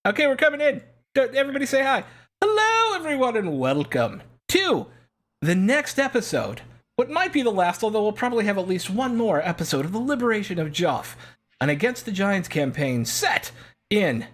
Okay, we're coming in. Everybody say hi. Hello, everyone, and welcome to the next episode. What might be the last, although we'll probably have at least one more episode of the Liberation of Geoff, an Against the Giants campaign set in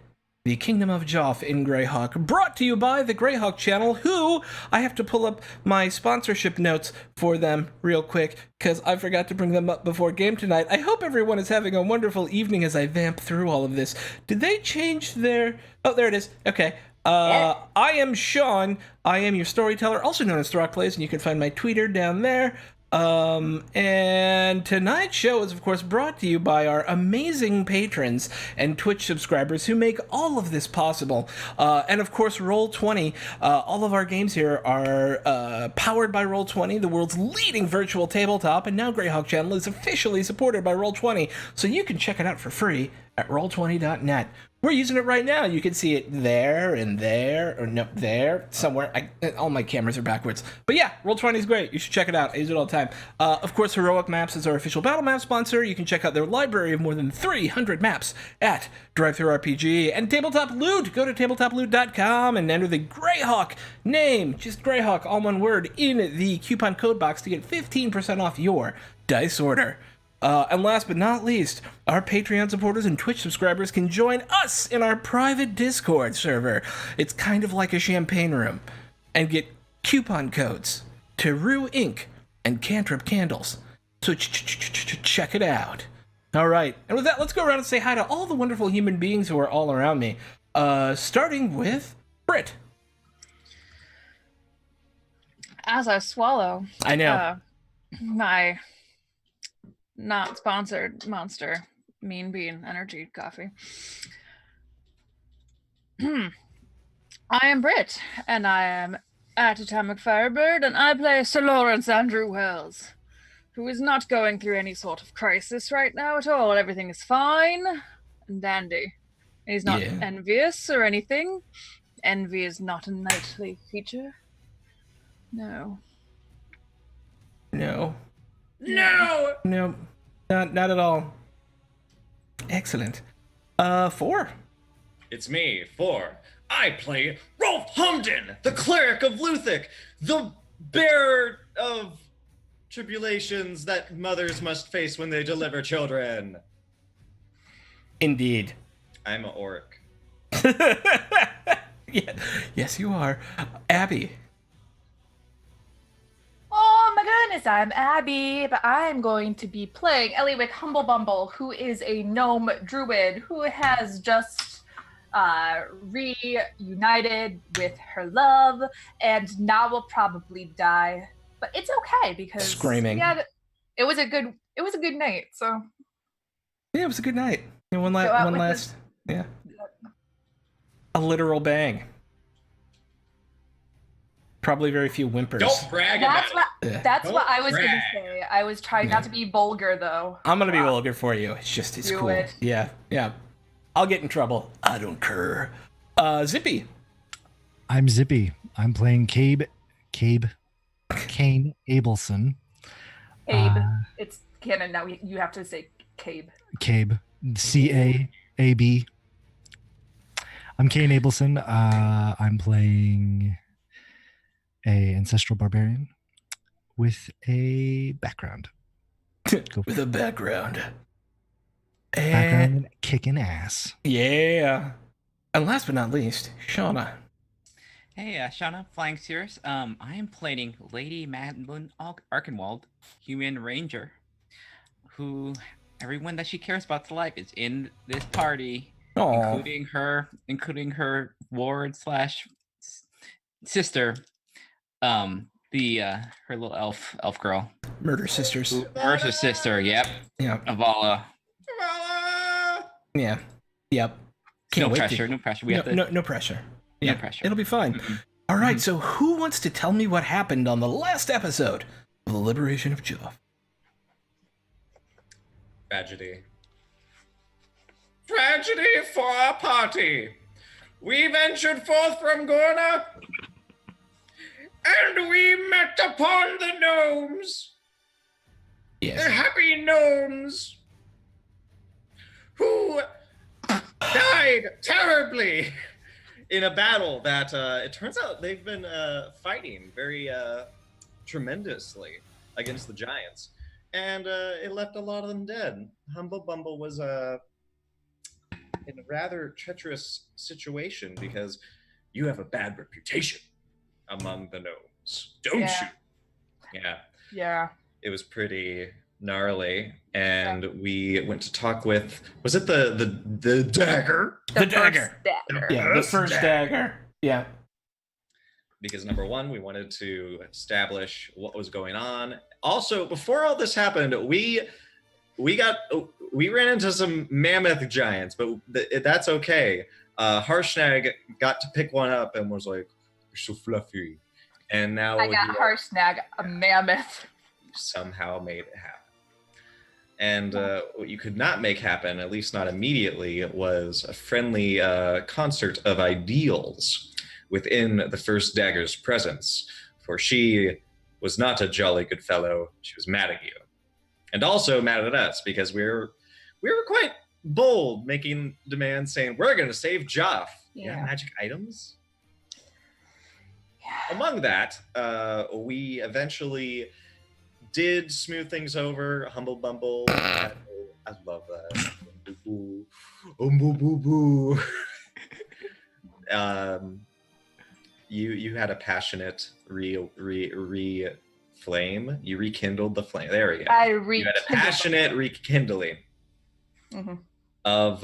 the Kingdom of Geoff in Greyhawk, brought to you by the Greyhawk channel, who I have to pull up my sponsorship notes for them real quick, because I forgot to bring them up before game tonight. I hope everyone is having a wonderful evening as I vamp through all of this. Did they change their... Oh, there it is. Okay. I am Sean. I am your storyteller, also known as Throck Plays, and you can find my tweeter down there. And tonight's show is, of course, brought to you by our amazing patrons and Twitch subscribers who make all of this possible. And, of course, Roll20. All of our games here are powered by Roll20, the world's leading virtual tabletop, and now Greyhawk Channel is officially supported by Roll20, so you can check it out for free at roll20.net. We're using it right now. You can see it there and there, or no, there, somewhere. All my cameras are backwards. But yeah, Roll20 is great. You should check it out. I use it all the time. Of course, Heroic Maps is our official battle map sponsor. You can check out their library of more than 300 maps at DriveThruRPG. And Tabletop Loot. Go to tabletoploot.com and enter the Greyhawk name, just Greyhawk, all one word, in the coupon code box to get 15% off your dice order. And last but not least, our Patreon supporters and Twitch subscribers can join us in our private Discord server. It's kind of like a champagne room, and get coupon codes to Rue Ink and Cantrip Candles. So check it out. All right, and with that, let's go around and say hi to all the wonderful human beings who are all around me. Starting with Britt. As I swallow, I know. My not sponsored Monster Mean Bean Energy Coffee. I am Britt, and I am at Atomic Firebird, and I play Sir Lawrence Andrew Wells, who is not going through any sort of crisis right now at all. Everything is fine and dandy. He's not envious or anything. Envy is not a nightly feature. No. No. No, not at all. Excellent. 4. It's me, 4. I play Rolf Humden, the cleric of Luthic, the bearer of tribulations that mothers must face when they deliver children. Indeed. I'm an orc. Yeah. Yes, you are. Abby. Oh my goodness, I'm Abby, but I'm going to be playing Eliwick Humblebumble, who is a gnome druid who has just reunited with her love and now will probably die. But it's okay because screaming. Yeah, it was a good night. So yeah, it was a good night. And one last a literal bang. Probably very few whimpers. Don't brag about it. That's what I was going to say. I was trying not to be vulgar, though. I'm going to be vulgar for you. It's Do cool. it. Yeah. I'll get in trouble. I don't care. Zippy. I'm Zippy. I'm playing Kane Abelson. Cabe. It's canon now. You have to say Cabe. Cabe. C-A-A-B. I'm Kane Abelson. I'm playing a ancestral barbarian with a background. With a background. And kicking ass. Yeah. And last but not least, Shauna. Hey, Shauna, Flying Sears. I am playing Lady Madeline Arkenwald, human ranger, who everyone that she cares about to life is in this party, including her ward / sister. Her little elf girl. Murder Sisters. Murder Sister, yep. Yeah. Avala. Yeah. Yep. No pressure. No pressure. Yeah. No pressure. It'll be fine. Mm-hmm. All right, so who wants to tell me what happened on the last episode of The Liberation of Geoff? Tragedy for our party. We ventured forth from Gorna, and we met upon the gnomes. Yes. The happy gnomes, who died terribly in a battle that it turns out they've been fighting very tremendously against the giants, and it left a lot of them dead. Humble Bumble was in a rather treacherous situation because you have a bad reputation among the gnomes, don't you? Yeah. Yeah. It was pretty gnarly, and we went to talk with, was it the dagger? The dagger. Yeah, the first dagger. Yeah. Because number one, we wanted to establish what was going on. Also, before all this happened, we ran into some mammoth giants, but that's okay. Harshnag got to pick one up and was like, "You're so fluffy," and now I got Harshnag, a mammoth. Somehow made it happen. And what you could not make happen, at least not immediately, was a friendly concert of ideals within the first dagger's presence, for she was not a jolly good fellow. She was mad at you, and also mad at us because we were quite bold, making demands saying we're going to save Geoff. Yeah, magic items. Yeah. Among that, we eventually did smooth things over. Humble Bumble. I love that. Boo boo boo. You had a passionate flame. You rekindled the flame. There we go. You had a passionate rekindling of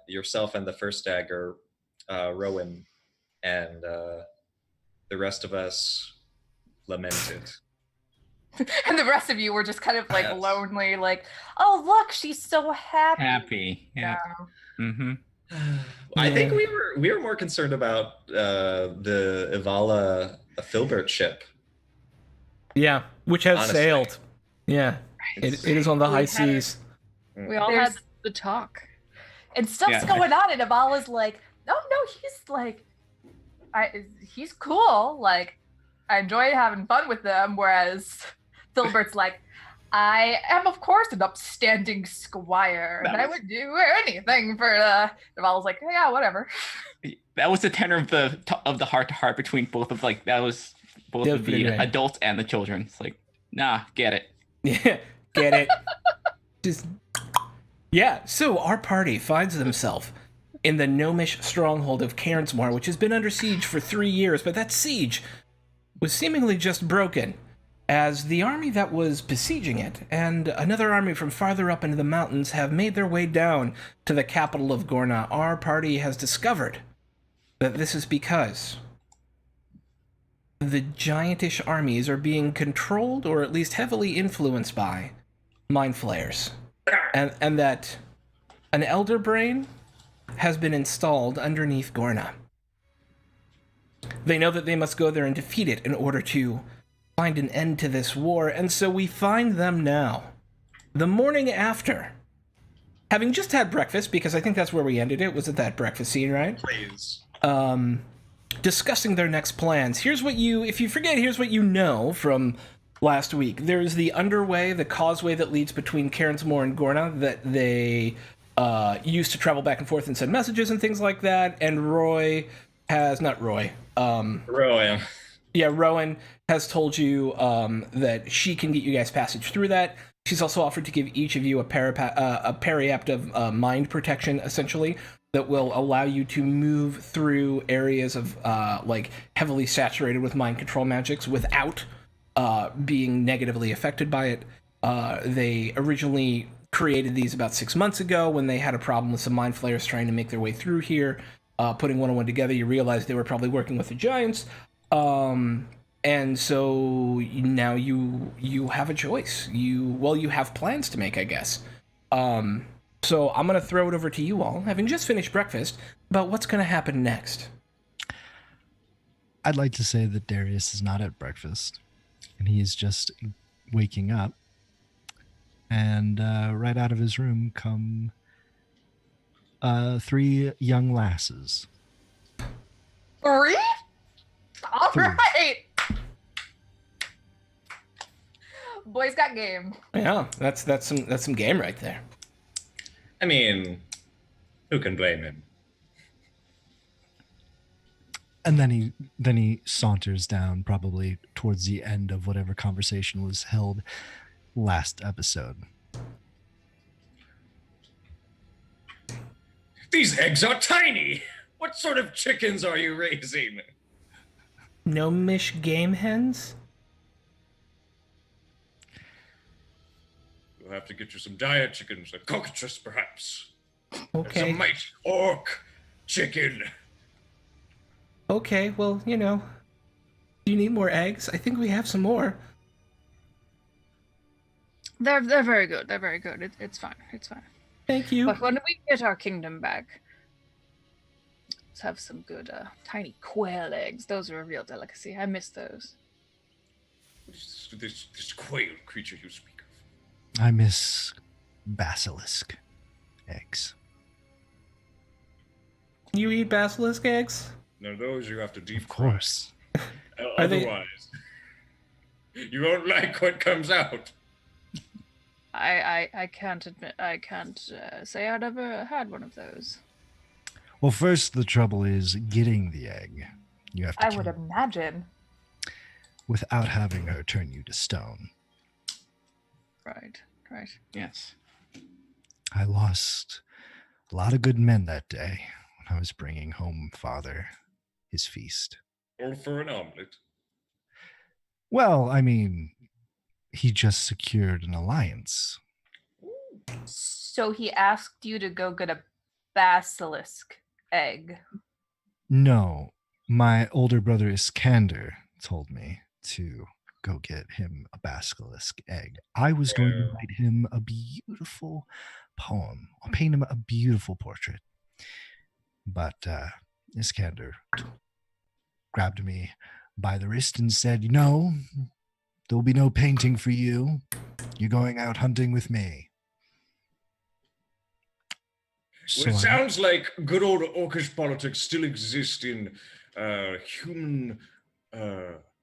yourself and the first dagger, Rowan, and the rest of us lamented. And the rest of you were just kind of like lonely, like, oh look, she's so happy. Yeah. Mm-hmm. I think we were more concerned about the Ivala Filbert ship. Yeah, which has sailed. Yeah, it is on the high seas. We all had the talk. And stuff's going on, and Ivala's like, oh no, he's like, he's cool. Like, I enjoy having fun with them. Whereas Filbert's like, I am, of course, an upstanding squire, and I would do anything for Ivala's like, yeah, whatever. That was the tenor of the heart to heart between both of of the adults and the children. It's like, nah, get it. Yeah, get it. Just yeah. So our party finds themselves in the gnomish stronghold of Cairnsmore, which has been under siege for 3 years, but that siege was seemingly just broken, as the army that was besieging it and another army from farther up into the mountains have made their way down to the capital of Gorna. Our party has discovered that this is because the giantish armies are being controlled, or at least heavily influenced by, mind flayers, and that an elder brain has been installed underneath Gorna. They know that they must go there and defeat it in order to find an end to this war, and so we find them now, the morning after, having just had breakfast, because I think that's where we ended it, was at that breakfast scene, right? Please. Discussing their next plans. Here's what if you forget, here's what you know from last week. There's the underway, the causeway that leads between Cairnsmore and Gorna that they used to travel back and forth and send messages and things like that, and Rowan has told you that she can get you guys passage through that. She's also offered to give each of you a periaptive mind protection, essentially, that will allow you to move through areas of like heavily saturated with mind control magics without being negatively affected by it. They originally created these about 6 months ago when they had a problem with some mind flayers trying to make their way through here. Putting one on one together, you realize they were probably working with the giants. And so now you have a choice. You have plans to make, I guess. So I'm going to throw it over to you all, having just finished breakfast, about what's going to happen next. I'd like to say that Darius is not at breakfast, and he is just waking up. And right out of his room come 3 young lasses. 3? All right. Boys got game. Yeah, that's some game right there. I mean, Who can blame him? And then he saunters down, probably towards the end of whatever conversation was held last episode. These eggs are tiny! What sort of chickens are you raising? Gnomish game hens? You'll have to get you some diet chickens, a cockatrice perhaps. Okay. Some mighty orc chicken. Okay, well, do you need more eggs? I think we have some more. They're very good. They're very good. It's fine. It's fine. Thank you. But when we get our kingdom back, let's have some good tiny quail eggs. Those are a real delicacy. I miss those. This quail creature you speak of. I miss basilisk eggs. You eat basilisk eggs? Now those you have to deep Of course. Are they- Otherwise, you won't like what comes out. I can't admit. I can't say I'd ever had one of those. Well, first the trouble is getting the egg. You have to I kill would imagine. without having her turn you to stone. Right. Right. Yes. I lost a lot of good men that day when I was bringing home father his feast. All for an omelet. Well, I mean, he just secured an alliance. So he asked you to go get a basilisk egg. No, my older brother Iskander told me to go get him a basilisk egg. I was going to write him a beautiful poem. I'll paint him a beautiful portrait. But Iskander grabbed me by the wrist and said, "No, there'll be no painting for you. You're going out hunting with me." Well, it sounds like good old orcish politics still exist in human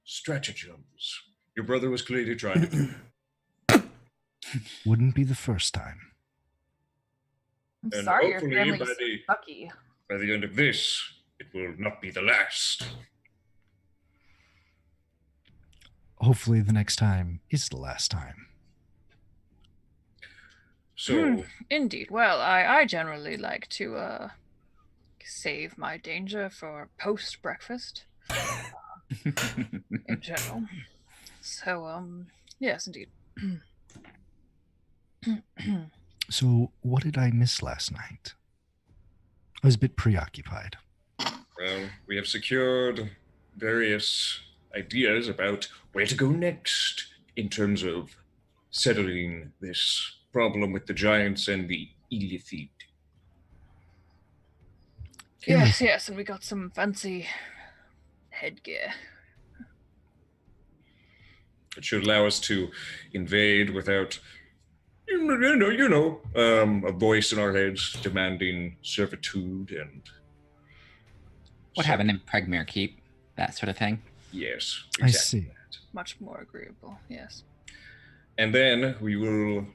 stratagems. Your brother was clearly trying to do. Wouldn't be the first time. I'm And sorry, your hopefully family's by so the- lucky. By the end of this, it will not be the last. Hopefully the next time is the last time. So, Indeed. Well, I generally like to save my danger for post breakfast. In general. So, yes, indeed. So what did I miss last night? I was a bit preoccupied. well, we have secured various ideas about where to go next in terms of settling this problem with the giants and the Illithid. Yes, and we got some fancy headgear. It should allow us to invade without, a voice in our heads demanding servitude and. What happened in Pregmere Keep? That sort of thing. Yes, I exactly. see. Much more agreeable, yes. And then we will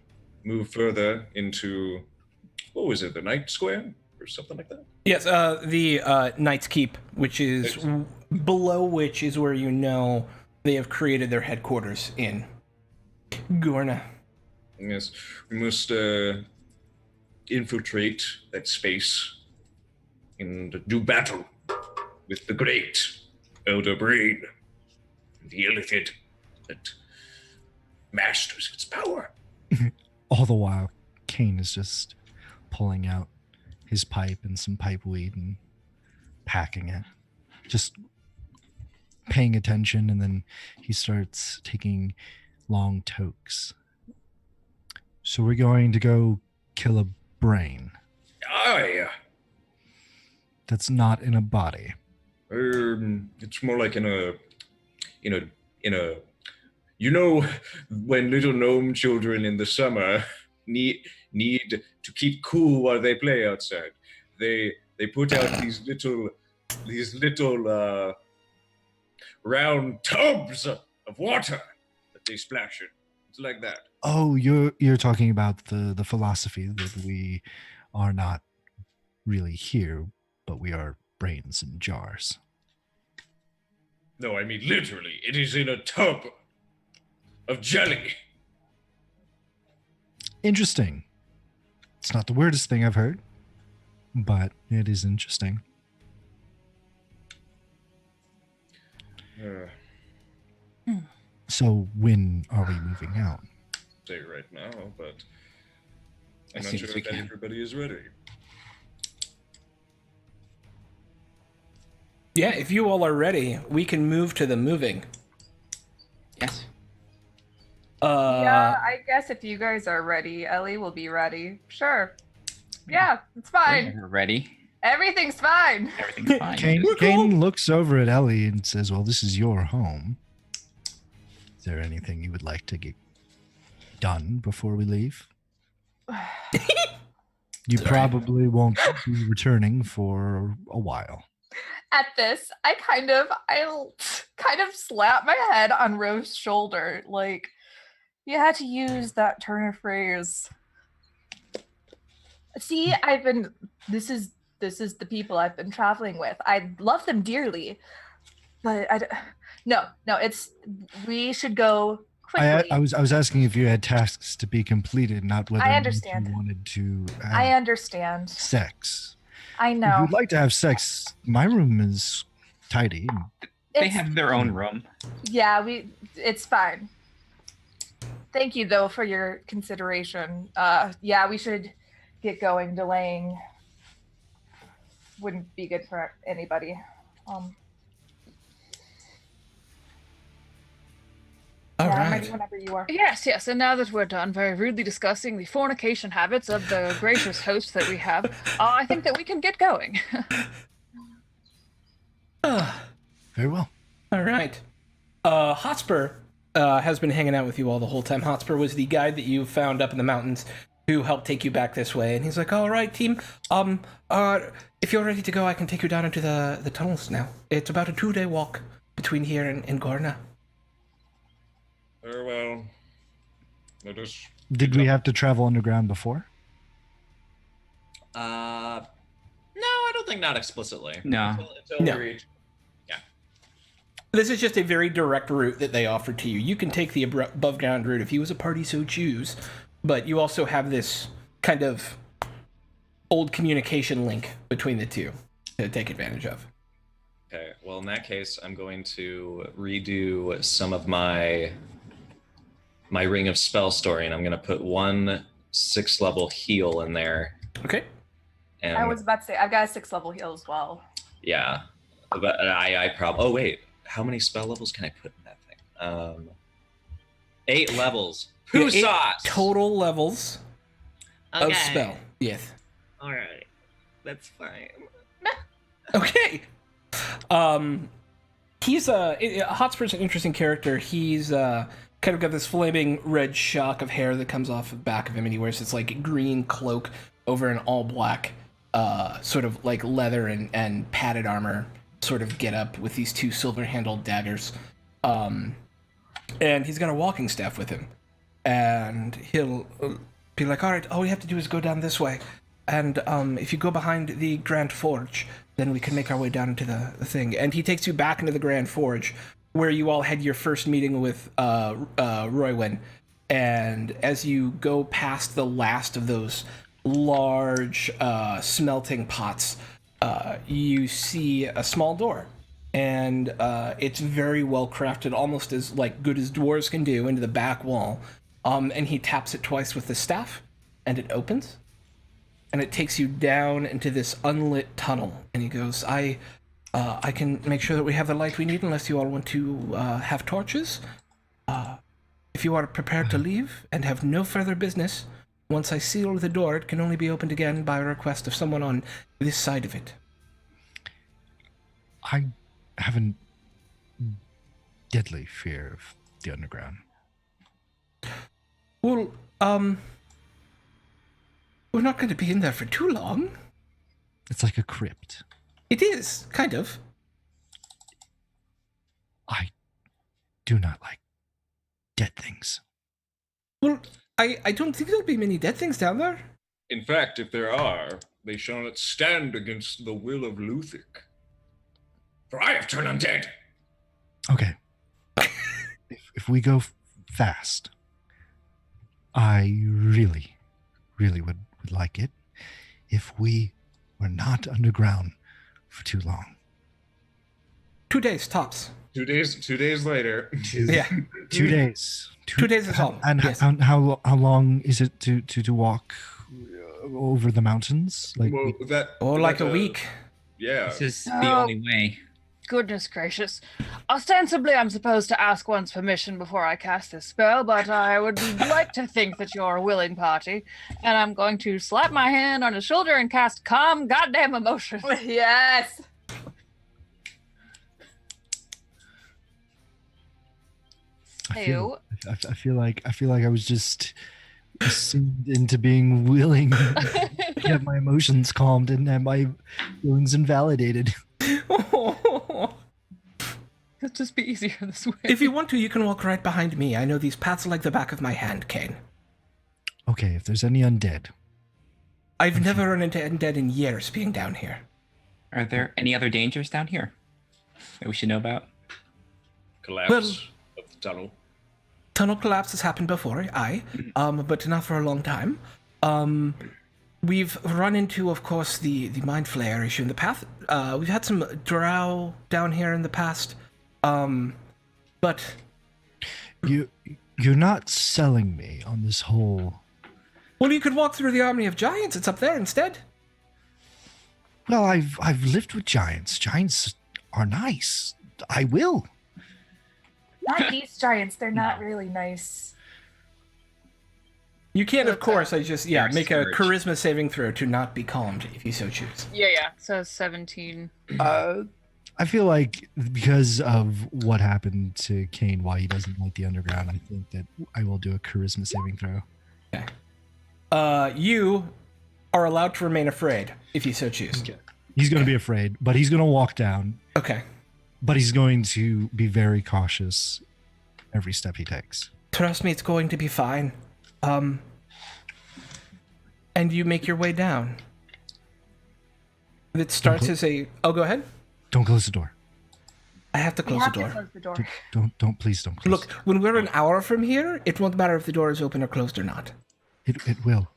move further into, what was it, the Night Square or something like that? Yes, the Knight's Keep, which is below which is where they have created their headquarters in Gorna. Yes, we must infiltrate that space and do battle with the great Elder Brain, the Illithid that masters its power. All the while, Kane is just pulling out his pipe and some pipe weed and packing it. Just paying attention, and then he starts taking long tokes. So we're going to go kill a brain Aye. that's not in a body. It's more like in a when little gnome children in the summer need to keep cool while they play outside. They put out these little round tubs of water that they splash in. It's like that. Oh, you're talking about the philosophy that we are not really here, but we are brains in jars. No, I mean literally. It is in a tub of jelly. Interesting. It's not the weirdest thing I've heard, but it is interesting. So when are we moving out? Say right now, but I'm As not soon sure as we if can. everybody is ready. Yeah, if you all are ready, we can move to the moving. Yes. Yeah, I guess if you guys are ready, Ellie will be ready. Sure. Yeah, it's fine. We're ready. Everything's fine. Everything's fine. Kane looks over at Ellie and says, well, this is your home. Is there anything you would like to get done before we leave? You probably won't be returning for a while. At this, I kind of slap my head on Rose's shoulder, like, you had to use that turn of phrase. See, this is the people I've been traveling with. I love them dearly, but we should go quickly. I was asking if you had tasks to be completed, not whether I or not understand. you wanted to have I understand. sex. I If know. you'd like to have sex, my room is tidy. They It's- have their own room. Yeah, it's fine. Thank you though for your consideration. Yeah, we should get going. Delaying wouldn't be good for anybody. All Yeah, I'm right. ready whenever you are. Yes, and now that we're done very rudely discussing the fornication habits of the gracious host that we have, I think that we can get going. Very well. All right. Hotspur has been hanging out with you all the whole time. Hotspur was the guide that you found up in the mountains who helped take you back this way. And he's like, all right, team. If you're ready to go, I can take you down into the tunnels now. It's about a 2-day walk between here and Gorna. Very well. Let us. Did we have to travel underground before? No, I don't think not explicitly. No. Until No. we reach. This is just a very direct route that they offered to you. You can take the above ground route if you as a party so choose, but you also have this kind of old communication link between the two to take advantage of. Okay, well, in that case, I'm going to redo some of my Ring of Spell story, and I'm going to put one 6th-level heal in there. Okay. And I was about to say, I've got a 6th level heal as well. yeah, but I probably. Oh wait, how many spell levels can I put in that thing? 8 levels. Who Yeah, 8 sauce? total levels of spell. Yes. All right, that's fine. Okay. He's Hotspur's an interesting character. He's kind of got this flaming red shock of hair that comes off the back of him, and he wears this like green cloak over an all black sort of like leather and padded armor sort of get up with these 2 silver handled daggers. And he's got a walking staff with him. And he'll be like, all right, all we have to do is go down this way. And if you go behind the Grand Forge, then we can make our way down into the thing. And he takes you back into the Grand Forge, where you all had your first meeting with Roywin. And as you go past the last of those large smelting pots, you see a small door. And it's very well crafted, almost as like good as dwarves can do, into the back wall. And he taps it twice with the staff, and it opens. And it takes you down into this unlit tunnel. And he goes, I can make sure that we have the light we need unless you all want to have torches. If you are prepared to leave and have no further business, once I seal the door, it can only be opened again by a request of someone on this side of it. I have a deadly fear of the underground. Well, we're not going to be in there for too long. It's like a crypt. It is, kind of. I do not like dead things. Well, I don't think there'll be many dead things down there. In fact, if there are, they shall not stand against the will of Luthic. For I have turned undead. Okay. if we go fast, I really, really would like it if we were not underground for too long. 2 days tops. 2 days later. Yeah. 2 days. 2 days is all. And Yes. how long is it to walk over the mountains? Like Well, Like a week. Yeah. This is the Oh. only way. Goodness gracious. Ostensibly, I'm supposed to ask one's permission before I cast this spell, but I would like to think that you're a willing party. And I'm going to slap my hand on his shoulder and cast Calm Goddamn Emotion. Yes. I feel like I was just assumed into being willing to get my emotions calmed and have my feelings invalidated. It'd just be easier this way. If you want to, you can walk right behind me. I know these paths like the back of my hand, Kane. Okay, if there's any undead. I've never run into undead in years being down here. Are there any other dangers down here that we should know about? Collapse of the tunnel. Tunnel collapse has happened before, aye, but not for a long time. We've run into, of course, the Mind Flayer issue in the path. We've had some drow down here in the past, but You're not selling me on this whole. well, you could walk through the Army of Giants. It's up there instead. Well, I've lived with giants. Giants are nice. I will. Not these giants. They're not really nice. You can, of course. I just They're make a scourge. charisma saving throw to not be calmed if you so choose. Yeah. So 17. I feel like because of what happened to Kane, why he doesn't like the underground, I think that I will do a charisma saving throw. Okay. You are allowed to remain afraid if you so choose. Okay. He's going to be afraid, but he's going to walk down. Okay. But he's going to be very cautious every step he takes. Trust me, it's going to be fine. And you make your way down. It starts as a... Oh, go ahead. Don't close the door. I have to We close have the to door. close the door. Don't please don't close. Look, when we're an hour from here, it won't matter if the door is open or closed or not. It will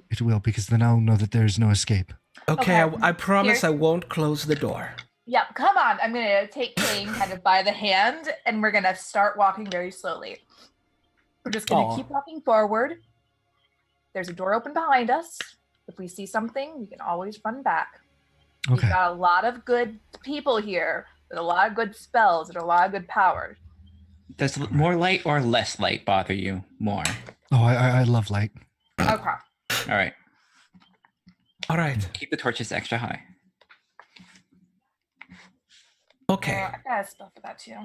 because then I'll know that there's no escape. Okay, Okay. I promise Here. I won't close the door. Yeah, come on. I'm going to take Kane kind of by the hand and we're going to start walking very slowly. We're just going Aw. to keep walking forward. There's a door open behind us. If we see something, we can always run back. Okay. We've got a lot of good people here with a lot of good spells and a lot of good power. Does more light or less light bother you more? Oh, I love light. Okay. All right. All right. Keep the torches extra high. Okay. I got a spell for that too.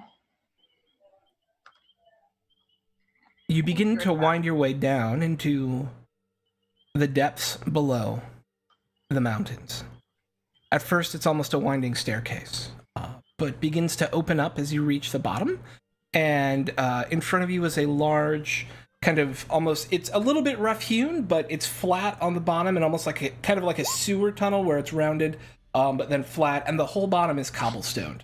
You begin to wind your way down into the depths below the mountains. At first, it's almost a winding staircase, but begins to open up as you reach the bottom. And in front of you is a large, kind of almost, it's a little bit rough-hewn, but it's flat on the bottom and almost like a sewer tunnel where it's rounded, but then flat, and the whole bottom is cobblestoned.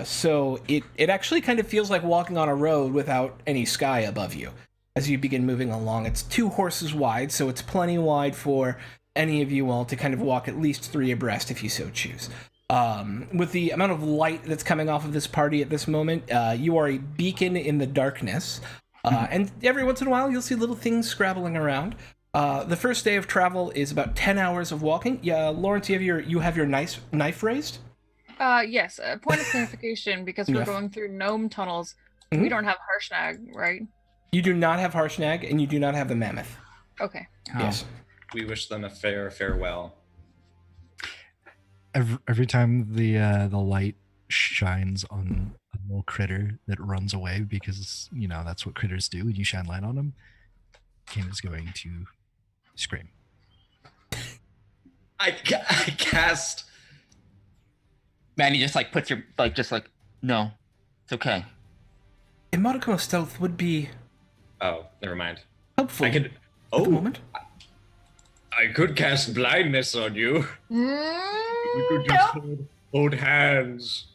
So it actually kind of feels like walking on a road without any sky above you as you begin moving along. It's 2 horses wide, so it's plenty wide for any of you all to kind of walk at least 3 abreast if you so choose. With the amount of light that's coming off of this party at this moment, you are a beacon in the darkness. And every once in a while, you'll see little things scrabbling around. The first day of travel is about 10 hours of walking. Yeah, Lawrence, you have your knife raised? Yes, a point of clarification, because we're Yeah. going through gnome tunnels. Mhm. We don't have Harshnag, right? You do not have Harshnag, and you do not have the Mammoth. Okay. Oh, Yes. We wish them a fair farewell. Every time the light shines on a little critter that runs away, because that's what critters do when you shine light on them, Kim is going to scream. I cast. Manny just puts your no, it's okay. A modicum of stealth would be Oh, never mind. helpful I could. at the Oh, moment. I could cast blindness on you. We could just hold hands.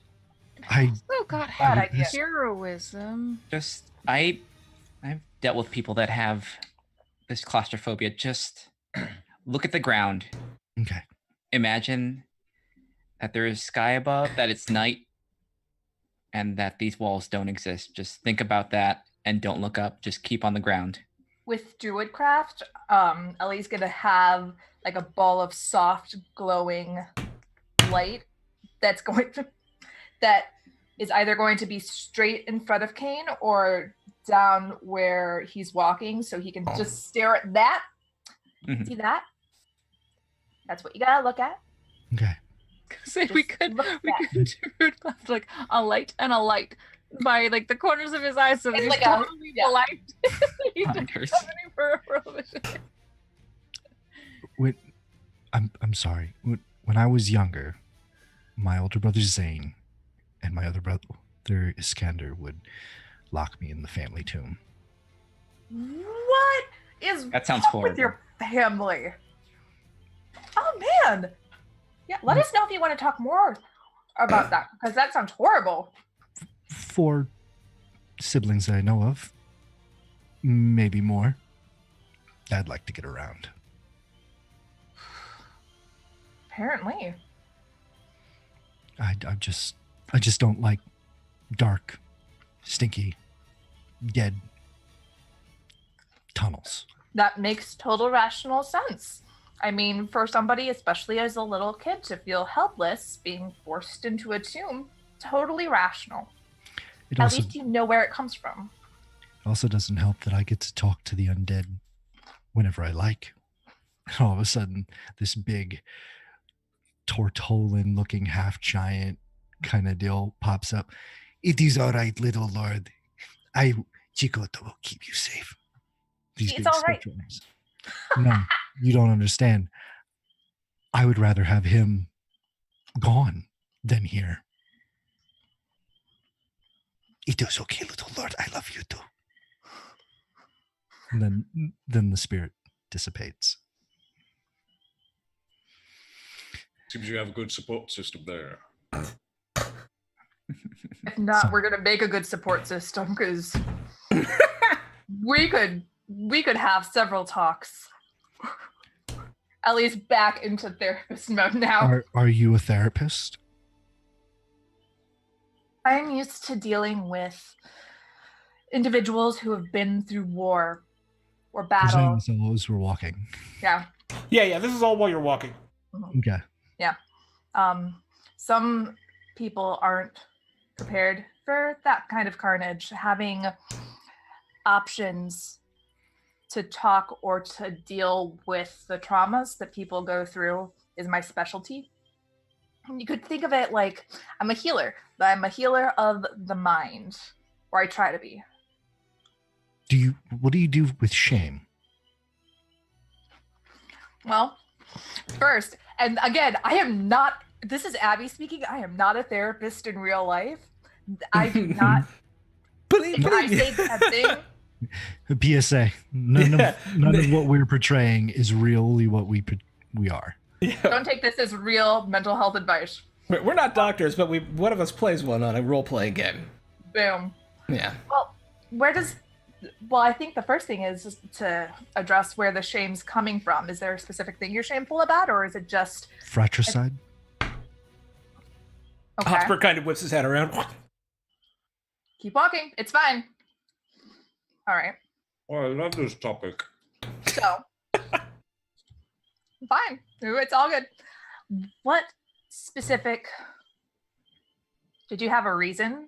I Oh God, Bad have idea. heroism. Just I've dealt with people that have this claustrophobia. Just look at the ground. okay. Imagine that there is sky above, that it's night, and that these walls don't exist. Just think about that and don't look up. Just keep on the ground. With Druidcraft, Ellie's gonna have like a ball of soft, glowing light that is either going to be straight in front of Kane or down where he's walking, so he can just stare at that. Mhm. See that? That's what you gotta look at. Okay. Say we Just could look do Druidcraft like a light and a light by like the corners of his eyes, so It's he's like a- totally yeah. blind. He's just Hunters. covering peripheral vision. I'm sorry. When I was younger, my older brother Zane and my other brother Iskander would lock me in the family tomb. What is That sounds wrong with horrible. your family? Oh man. Yeah, let us know if you want to talk more about that, because that sounds horrible. 4 siblings that I know of, maybe more. I'd like to get around. Apparently. I just don't like dark, stinky, dead tunnels. That makes total rational sense. I mean, for somebody, especially as a little kid, to feel helpless being forced into a tomb, totally rational. It At also least you know where it comes from. doesn't help that I get to talk to the undead whenever I like. And all of a sudden, this big Tortolan looking half giant kind of deal pops up. It is all right, little lord. Chikoto will keep you safe. These It's big all right. spectral eyes. No, you don't understand. I would rather have him gone than here. It is okay, little lord. I love you too. And then the spirit dissipates. Seems you have a good support system there. If not, So- we're gonna make a good support system, because we could have several talks. Ellie's back into therapist mode now. Are you a therapist? I'm used to dealing with individuals who have been through war or Presenting battle. themselves as we're walking. Yeah. Yeah, this is all while you're walking. Okay. Some people aren't prepared for that kind of carnage. Having options to talk or to deal with the traumas that people go through is my specialty. You could think of it like I'm a healer, but I'm a healer of the mind, or I try to be. What do you do with shame? Well, first, and again, I am not, this is Abby speaking, I am not a therapist in real life. I do not, if I say that thing, PSA. None of what we're portraying is really what we are. Yeah. don't take this as real mental health advice. We're not doctors, but one of us plays one on a role-playing game. Boom. Yeah. Well, I think the first thing is just to address where the shame's coming from. Is there a specific thing you're shameful about, or is it just, Fratricide? okay, Hotspur kind of whips his head around. keep walking, it's fine. All right, Oh, I love this topic. so, fine, it's all good. What specific, did you have a reason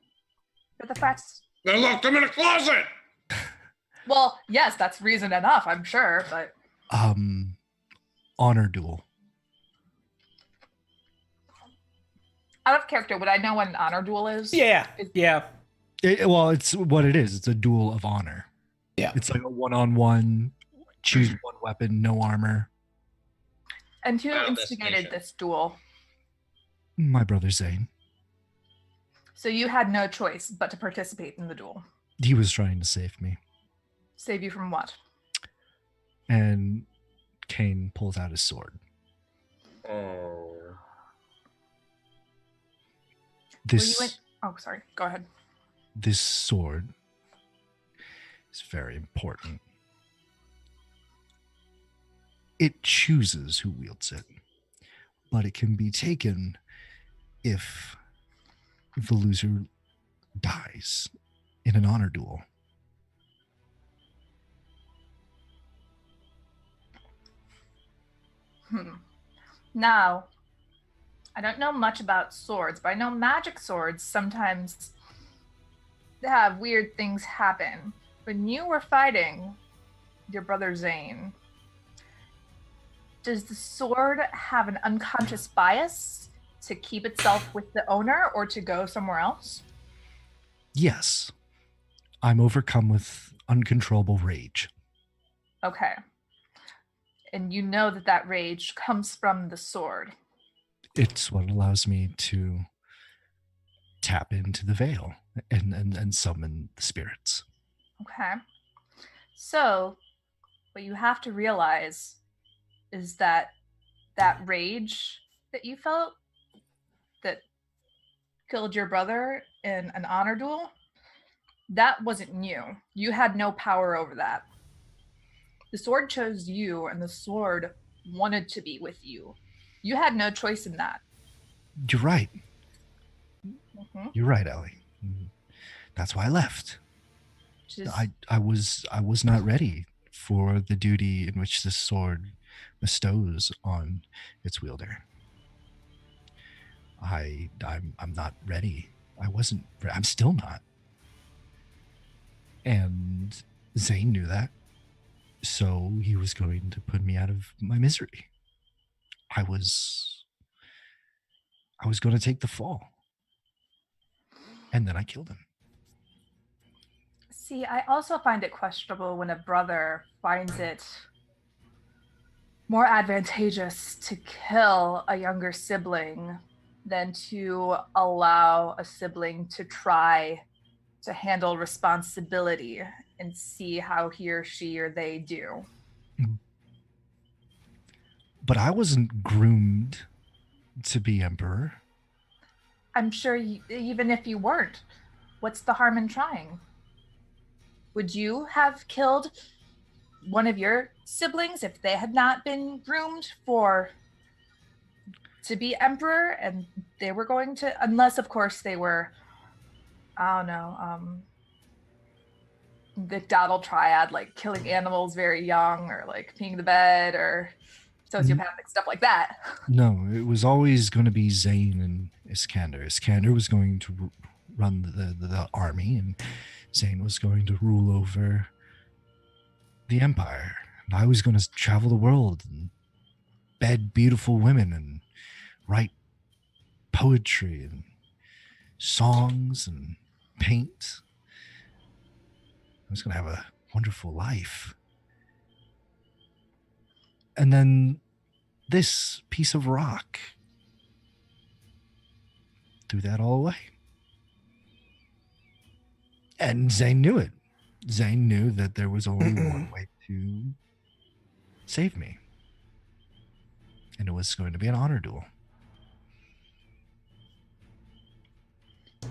for the frats? They locked him in a closet! Well, yes, that's reason enough, I'm sure, but Honor duel. out of character, would I know what an honor duel is? Yeah. Yeah. It's what it is. It's a duel of honor. Yeah. It's like a one-on-one. Choose one weapon, no armor. And who Wow, instigated destination. this duel? My brother Zane. So you had no choice but to participate in the duel. He was trying to save me. Save you from what? And Kane pulls out his sword. Oh. Oh, sorry. Go ahead. This sword is very important. It chooses who wields it, but it can be taken if the loser dies in an honor duel. Now, I don't know much about swords, but I know magic swords sometimes have weird things happen. When you were fighting your brother Zane, does the sword have an unconscious bias to keep itself with the owner or to go somewhere else? Yes, I'm overcome with uncontrollable rage. Okay. And you know that rage comes from the sword. It's what allows me to tap into the veil and summon the spirits. Okay. So, what you have to realize is that rage that you felt that killed your brother in an honor duel, that wasn't you. You had no power over that. The sword chose you, and the sword wanted to be with you. You had no choice in that. You're right. Mm-hmm. You're right, Ellie. That's why I left. I was not ready for the duty in which this sword bestows on its wielder. I'm not ready. I'm still not. And Zane knew that. So he was going to put me out of my misery. I was going to take the fall. And then I killed him. See, I also find it questionable when a brother finds it more advantageous to kill a younger sibling than to allow a sibling to try to handle responsibility and see how he or she or they do. But I wasn't groomed to be emperor. I'm sure even if you weren't, what's the harm in trying? Would you have killed one of your siblings if they had not been groomed to be emperor and they were going to, unless of course they were, I don't know, the Donald Triad, like killing animals very young or like peeing the bed or sociopathic stuff like that. No, it was always going to be Zane and Iskander. Iskander was going to run the army, and Zane was going to rule over the empire. And I was going to travel the world and bed beautiful women and write poetry and songs and paint. I was going to have a wonderful life. And then this piece of rock threw that all away. And Zane knew it. Zane knew that there was only one way to save me. And it was going to be an honor duel.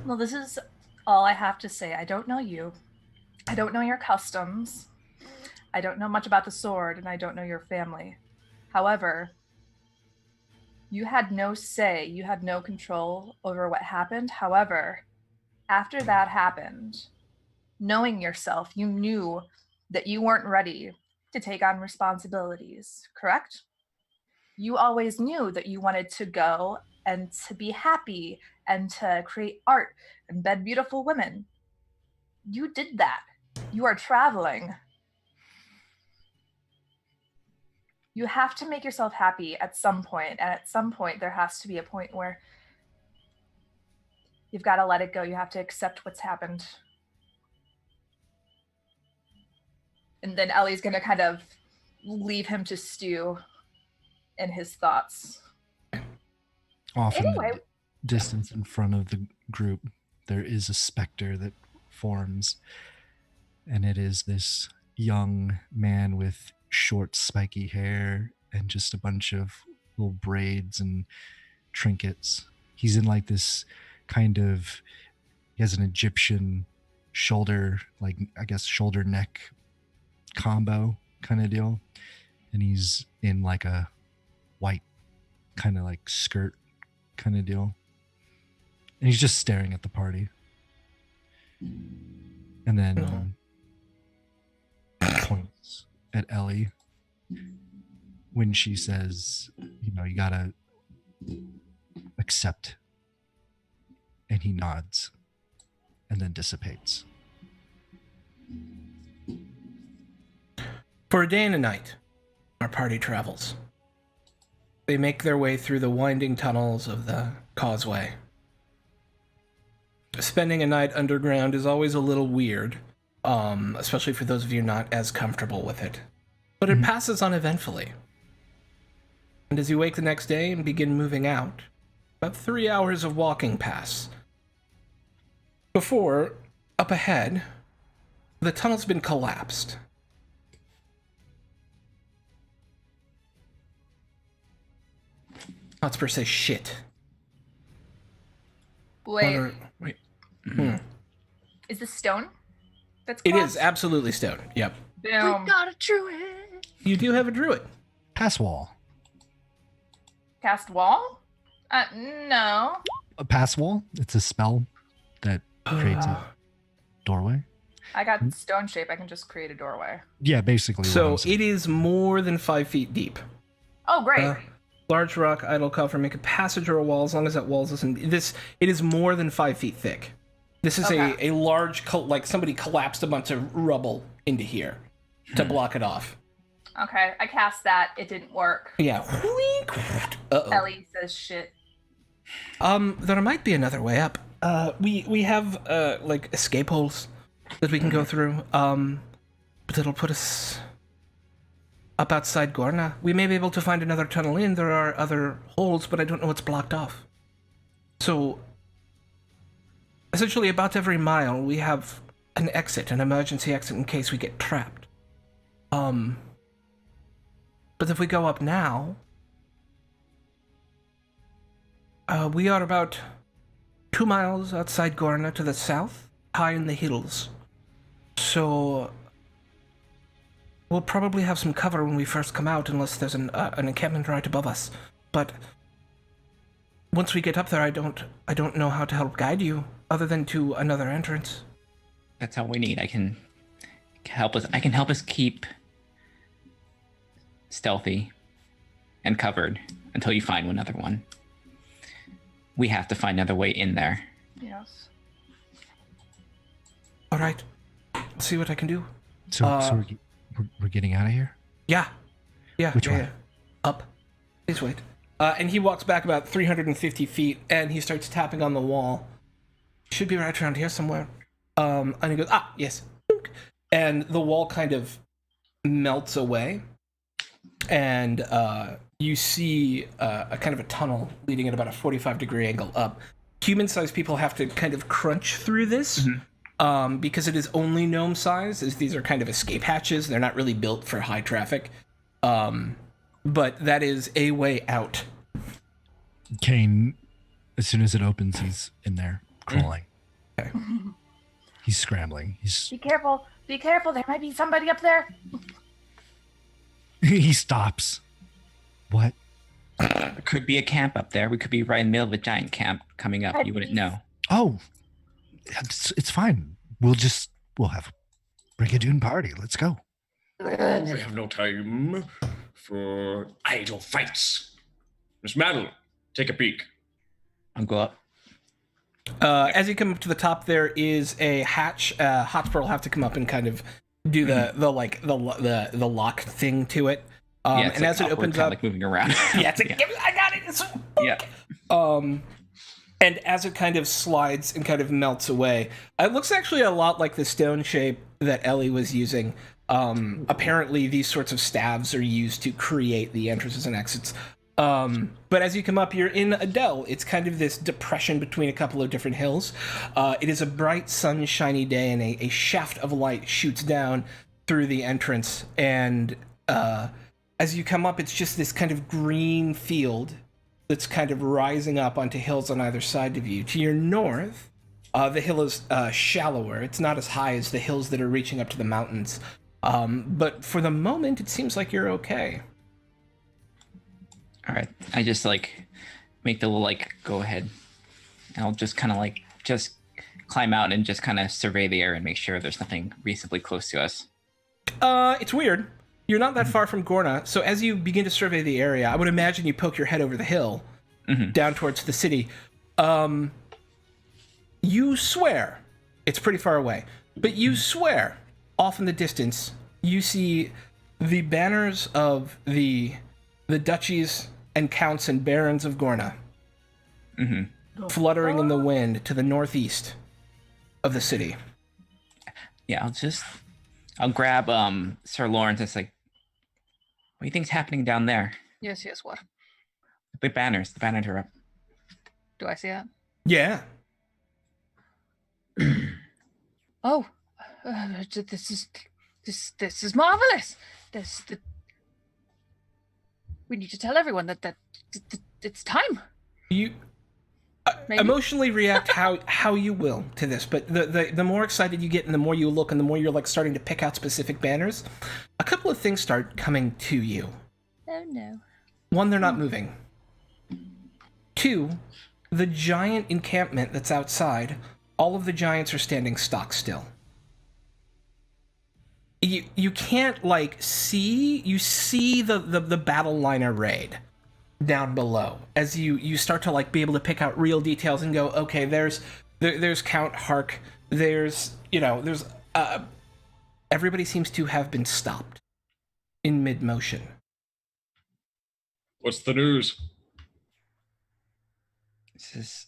Well, this is all I have to say. I don't know you. I don't know your customs. I don't know much about the sword, and I don't know your family. However, you had no say, you had no control over what happened. However, after that happened, knowing yourself, you knew that you weren't ready to take on responsibilities, correct? You always knew that you wanted to go and to be happy and to create art and bed beautiful women. You did that. You are traveling. You have to make yourself happy at some point, and at some point there has to be a point where you've got to let it go. You have to accept what's happened. And then Ellie's going to kind of leave him to stew in his thoughts. Off Anyway. in the distance in front of the group, there is a specter that forms, and it is this young man with short, spiky hair and just a bunch of little braids and trinkets. He's in like this kind of, he has an Egyptian shoulder, like I guess shoulder neck combo kind of deal. And he's in like a white kind of like skirt kind of deal. And he's just staring at the party. And then points at Ellie when she says, you know, you gotta accept. And he nods and then dissipates. For a day and a night, our party travels. They make their way through the winding tunnels of the causeway. Spending a night underground is always a little weird, especially for those of you not as comfortable with it. But it passes uneventfully. And as you wake the next day and begin moving out, about 3 hours of walking pass. Before, up ahead, the tunnel's been collapsed. Not per se shit. Wait, Wait. is this stone? That's It collapsed? is absolutely stone. Yep. Boom. got a druid. You do have a druid. Pass wall. Cast wall? No. A pass wall? It's a spell that creates a doorway. I got stone shape. I can just create a doorway. Yeah, basically. what So I'm saying. it is more than 5 feet deep. Oh, great. Large rock, idle cover, make a passage or a wall as long as that wall isn't. It is more than 5 feet thick. This is Okay. a large, like somebody collapsed a bunch of rubble into here to block it off. Okay, I cast that. It didn't work. Yeah. Uh-oh. Ellie says shit. There might be another way up. We have like escape holes that we can go through. But it'll put us up outside Gorna. We may be able to find another tunnel in. There are other holes, but I don't know what's blocked off. So, essentially, about every mile, we have an exit, an emergency exit in case we get trapped. But if we go up now, we are about 2 miles outside Gorna to the south, high in the hills. So we'll probably have some cover when we first come out, unless there's an encampment right above us. But once we get up there, I don't know how to help guide you, other than to another entrance. That's all we need. I can help us keep stealthy and covered until you find another one. We have to find another way in there. Yes. All right, I'll see what I can do. So we're getting out of here? Yeah. Which way? Yeah. Up. Please wait. And he walks back about 350 feet, and he starts tapping on the wall. Should be right around here somewhere. And he goes, yes. And the wall kind of melts away, and you see a kind of a tunnel leading at about a 45-degree angle up. Human-sized people have to kind of crunch through this. Because it is only gnome size, as these are kind of escape hatches. They're not really built for high traffic. But that is a way out. Kane, as soon as it opens, he's in there, crawling. Okay. He's scrambling. Be careful. Be careful. There might be somebody up there. He stops. What? There could be a camp up there. We could be right in the middle of a giant camp coming up. You wouldn't know. Oh, it's fine. We'll have a Brigadoon party. Let's go. We have no time for idle fights. Miss Madeline, take a peek. I'll go up. As you come up to the top, there is a hatch. Hotspur will have to come up and kind of do the lock thing to it. It's and like as it awkward, opens kinda up, like moving around. yeah, it's like, I got it. It's, Yeah. And as it kind of slides and kind of melts away, it looks actually a lot like the stone shape that Ellie was using. Apparently, these sorts of staves are used to create the entrances and exits. But as you come up, you're in a dell. It's kind of this depression between a couple of different hills. It is a bright, sunshiny day, and a shaft of light shoots down through the entrance. And as you come up, it's just this kind of green field that's kind of rising up onto hills on either side of you. To your north, the hill is shallower. It's not as high as the hills that are reaching up to the mountains. But for the moment, it seems like you're okay. All right. I just like make the little like go ahead. And I'll just kind of like just climb out and just kind of survey the area and make sure there's nothing reasonably close to us. It's weird. You're not that far from Gorna, so as you begin to survey the area, I would imagine you poke your head over the hill, down towards the city. You swear it's pretty far away, but you swear off in the distance you see the banners of the duchies and counts and barons of Gorna fluttering in the wind to the northeast of the city. Yeah, I'll grab Sir Lawrence and it's like, what do you think's happening down there? Yes, what? The banners are up. Do I see that? Yeah. Oh, this is marvelous. We need to tell everyone that it's time. You emotionally react how you will to this, but the more excited you get and the more you look and the more you're like starting to pick out specific banners, a couple of things start coming to you. Oh no. One, they're not moving. Two, the giant encampment that's outside, all of the giants are standing stock still. You can't like see the battle line arrayed down below as you start to like be able to pick out real details and go, okay, there's Count Hark, there's everybody seems to have been stopped in mid-motion. What's the news? Is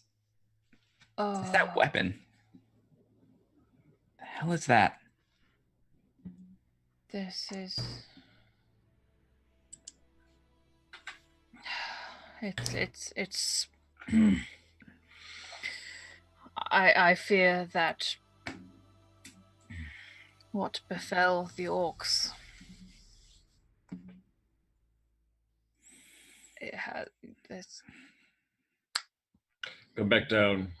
that weapon? The hell is that? This is... It's I fear that what befell the orcs, it had this. Come back down.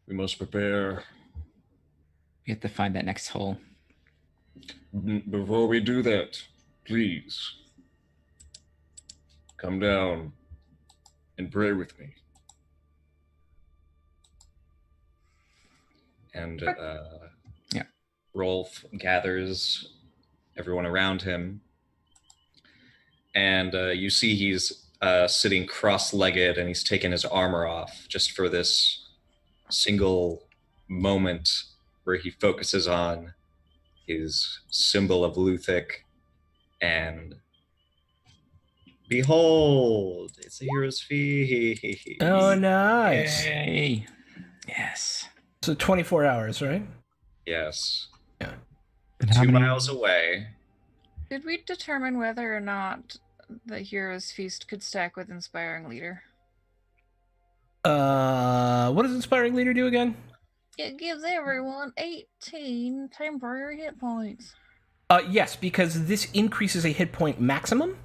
We must prepare. We have to find that next hole. Before we do that, please come down and pray with me. And Rolf gathers everyone around him, and you see he's sitting cross-legged and he's taken his armor off just for this single moment where he focuses on his symbol of Luthic, and behold, it's a hero's feast. Oh, nice. Yay. Yes. So 24 hours, right? Yes. Yeah. And 2 miles away. Did we determine whether or not the hero's feast could stack with inspiring leader? What does inspiring leader do again? It gives everyone 18 temporary hit points. Yes, because this increases a hit point maximum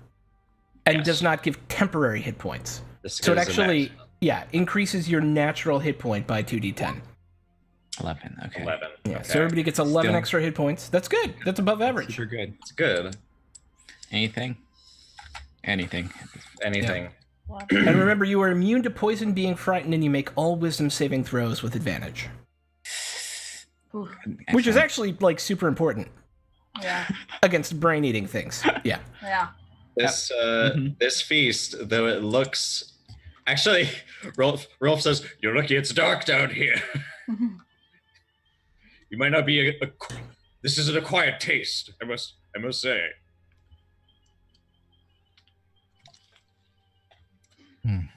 and Yes. does not give temporary hit points. This So it goes in actually, that. increases your natural hit point by 2d10. 11. Okay. 11. Yeah, Okay. so everybody gets 11 Still- extra hit points. That's good. That's above average. Super good. It's good. Anything? Anything. Anything. And remember, you are immune to poison, being frightened, and you make all wisdom saving throws with advantage. Which is Excellent. actually, like, super important Yeah. against brain-eating things. Yeah. Yeah. This Mhm. this feast, though it looks, actually, Rolf says, "You're lucky it's dark down here. You might not be this is an acquired taste. I must say."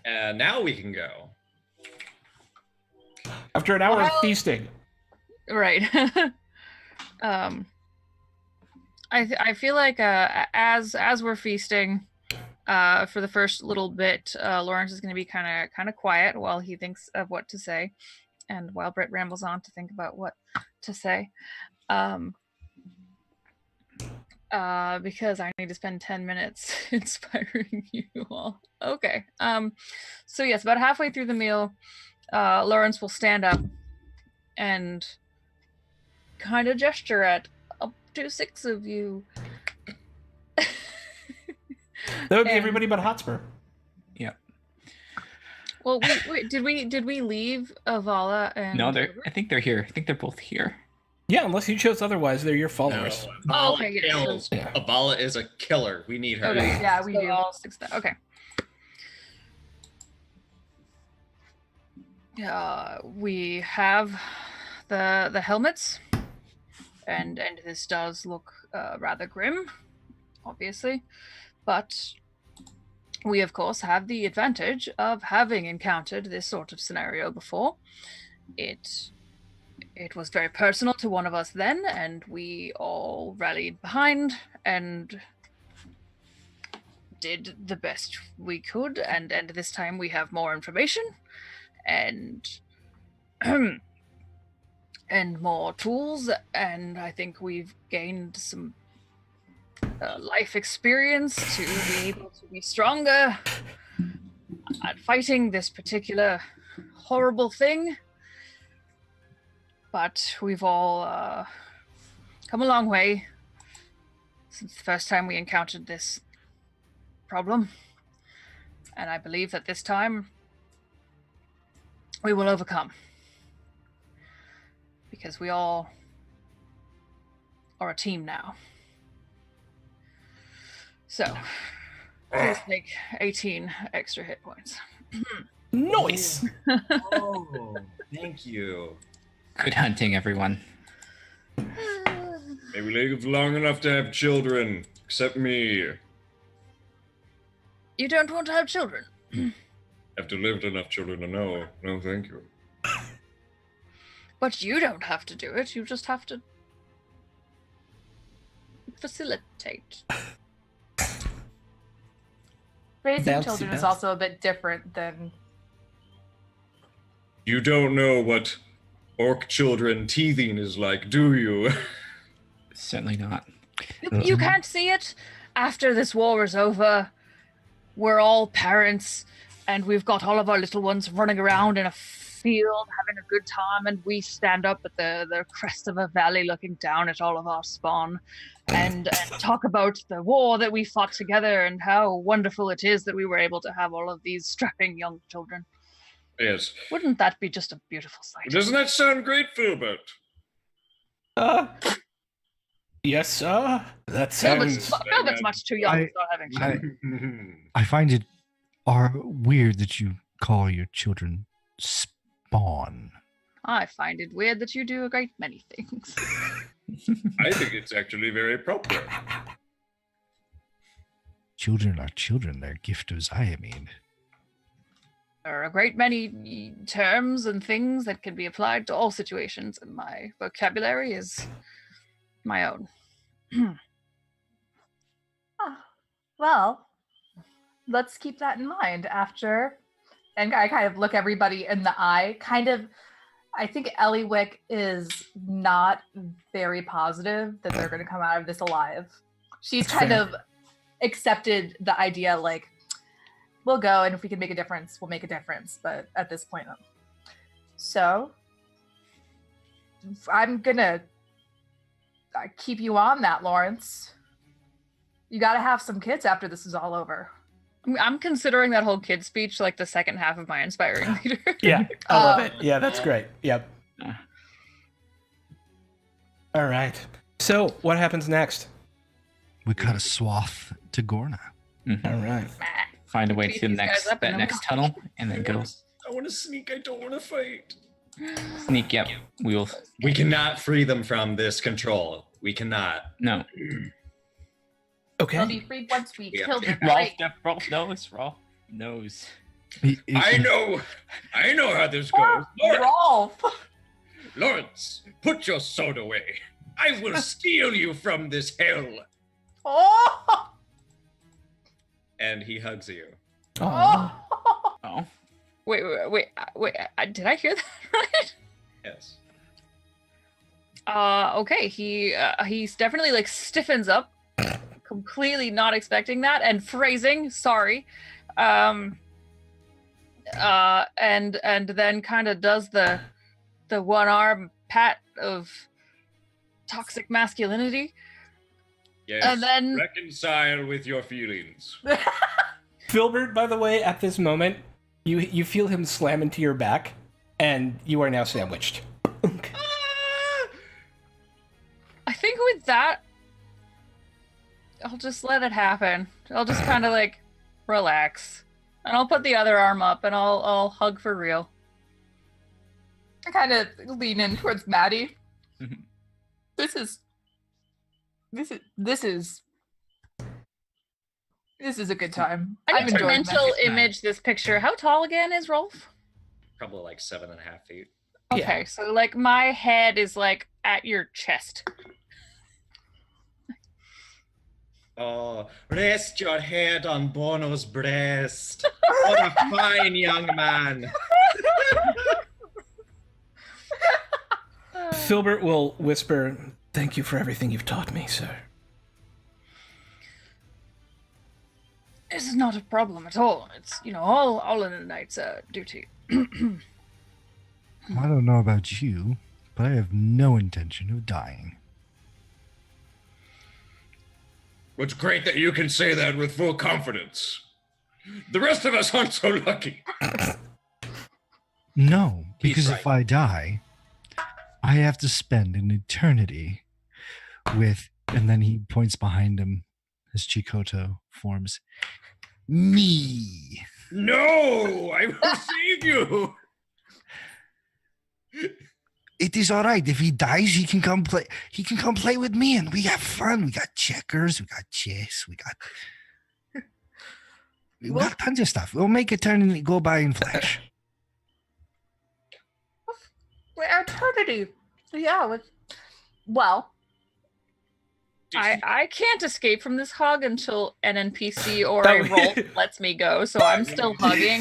And now we can go. After an hour of Well- feasting. Right. I feel like as we're feasting, for the first little bit, Lawrence is going to be kind of quiet while he thinks of what to say, and while Britt rambles on to think about what to say. Because I need to spend 10 minutes inspiring you all. Okay. So yes, about halfway through the meal, Lawrence will stand up and kind of gesture at up to 6 of you. That would be And- everybody but Hotspur. Yeah. Well, wait, did we leave Avala and No, Gilbert? I think they're here. I think they're both here. Yeah, unless you chose otherwise, they're your followers. No, Oh, Avala okay, yeah, so- kills. Yeah. Avala is a killer. We need her. Okay. Yeah, we So do. all 6 okay. We have the helmets, and this does look rather grim, obviously, but we of course have the advantage of having encountered this sort of scenario before. It was very personal to one of us then, and we all rallied behind and did the best we could, and this time we have more information and and more tools, and I think we've gained some life experience to be able to be stronger at fighting this particular horrible thing. But we've all come a long way since the first time we encountered this problem. And I believe that this time we will overcome. Because we all are a team now. So, please take 18 extra hit points. Nice. Oh, thank you. Good hunting, everyone. May we live long enough to have children, except me. You don't want to have children? Have to live enough children to know. No, thank you. But you don't have to do it. You just have to facilitate. Raising Bouncy children is bounce. also a bit different than You don't know what orc children teething is like, do you? Certainly not. You can't see it. After this war is over, we're all parents, and we've got all of our little ones running around in a field having a good time, and we stand up at the crest of a valley looking down at all of our spawn and talk about the war that we fought together and how wonderful it is that we were able to have all of these strapping young children. Yes. Wouldn't that be just a beautiful sight? Doesn't that sound great, Philbert? Yes, that Philbert's sounds. much too young to start having children. I find it weird that you call your children spawn. I find it weird that you do a great many things. I think it's actually very proper. Children are children. They're gift of Ziamine. There are a great many terms and things that can be applied to all situations, and my vocabulary is my own. well, let's keep that in mind after. And I kind of look everybody in the eye. I think Eliwick is not very positive that they're going to come out of this alive. She's That's kind fair. of accepted the idea, like, we'll go, and if we can make a difference, we'll make a difference. But at this point, so I'm gonna keep you on that, Lawrence. You got to have some kids after this is all over. I'm considering that whole kid speech like the second half of my inspiring leader. Yeah, I love it. Yeah, that's great. Yep. Uh. All right. So, what happens next? We cut a swath to Gorna. Mhm. All right. Find a way Beat to the these guys next up and that then next tunnel, and then go I want to sneak. I don't want to fight. sneak. Yep, we will. We cannot free them from this control. We cannot. No, They'll Okay. be freed once we Yeah. kill them. Rolf knows. Rolf knows. I know how this goes. Rolf! Lawrence, put your sword away. I will steal you from this hell. Oh! And he hugs you. Aw. Oh, Wait, did I hear that right? Yes. Okay, he's definitely like stiffens up completely not expecting that, and phrasing, sorry. And then kind of does the one arm pat of toxic masculinity. Yes, And then- reconcile with your feelings. Filbert, by the way, at this moment, you feel him slam into your back, and you are now sandwiched. I think with that, I'll just let it happen. I'll just kind of like relax, and I'll put the other arm up, and I'll hug for real. I kind of lean in towards Maddie. This is a good time. I I'm need to enjoying mental this. image this picture. How tall again is Rolf? Probably like 7.5 feet. Okay, so like my head is like at your chest. Oh, rest your head on Bono's breast. What a fine young man. Filbert will whisper, "Thank you for everything you've taught me, sir." This is not a problem at all. It's, all in the knight's duty. I don't know about you, but I have no intention of dying. It's great that you can say that with full confidence. The rest of us aren't so lucky. No, He's because right. if I die, I have to spend an eternity with, and then he points behind him as Chikoto forms, me. No, I will save you. It is all right. If he dies, he can come play. He can come play with me, and we have fun. We got checkers, we got chess, we got tons of stuff. We'll make eternity go by in flash. Eternity. Yeah. Well, I can't escape from this hug until an NPC or a Rolf lets me go, so I'm still hugging.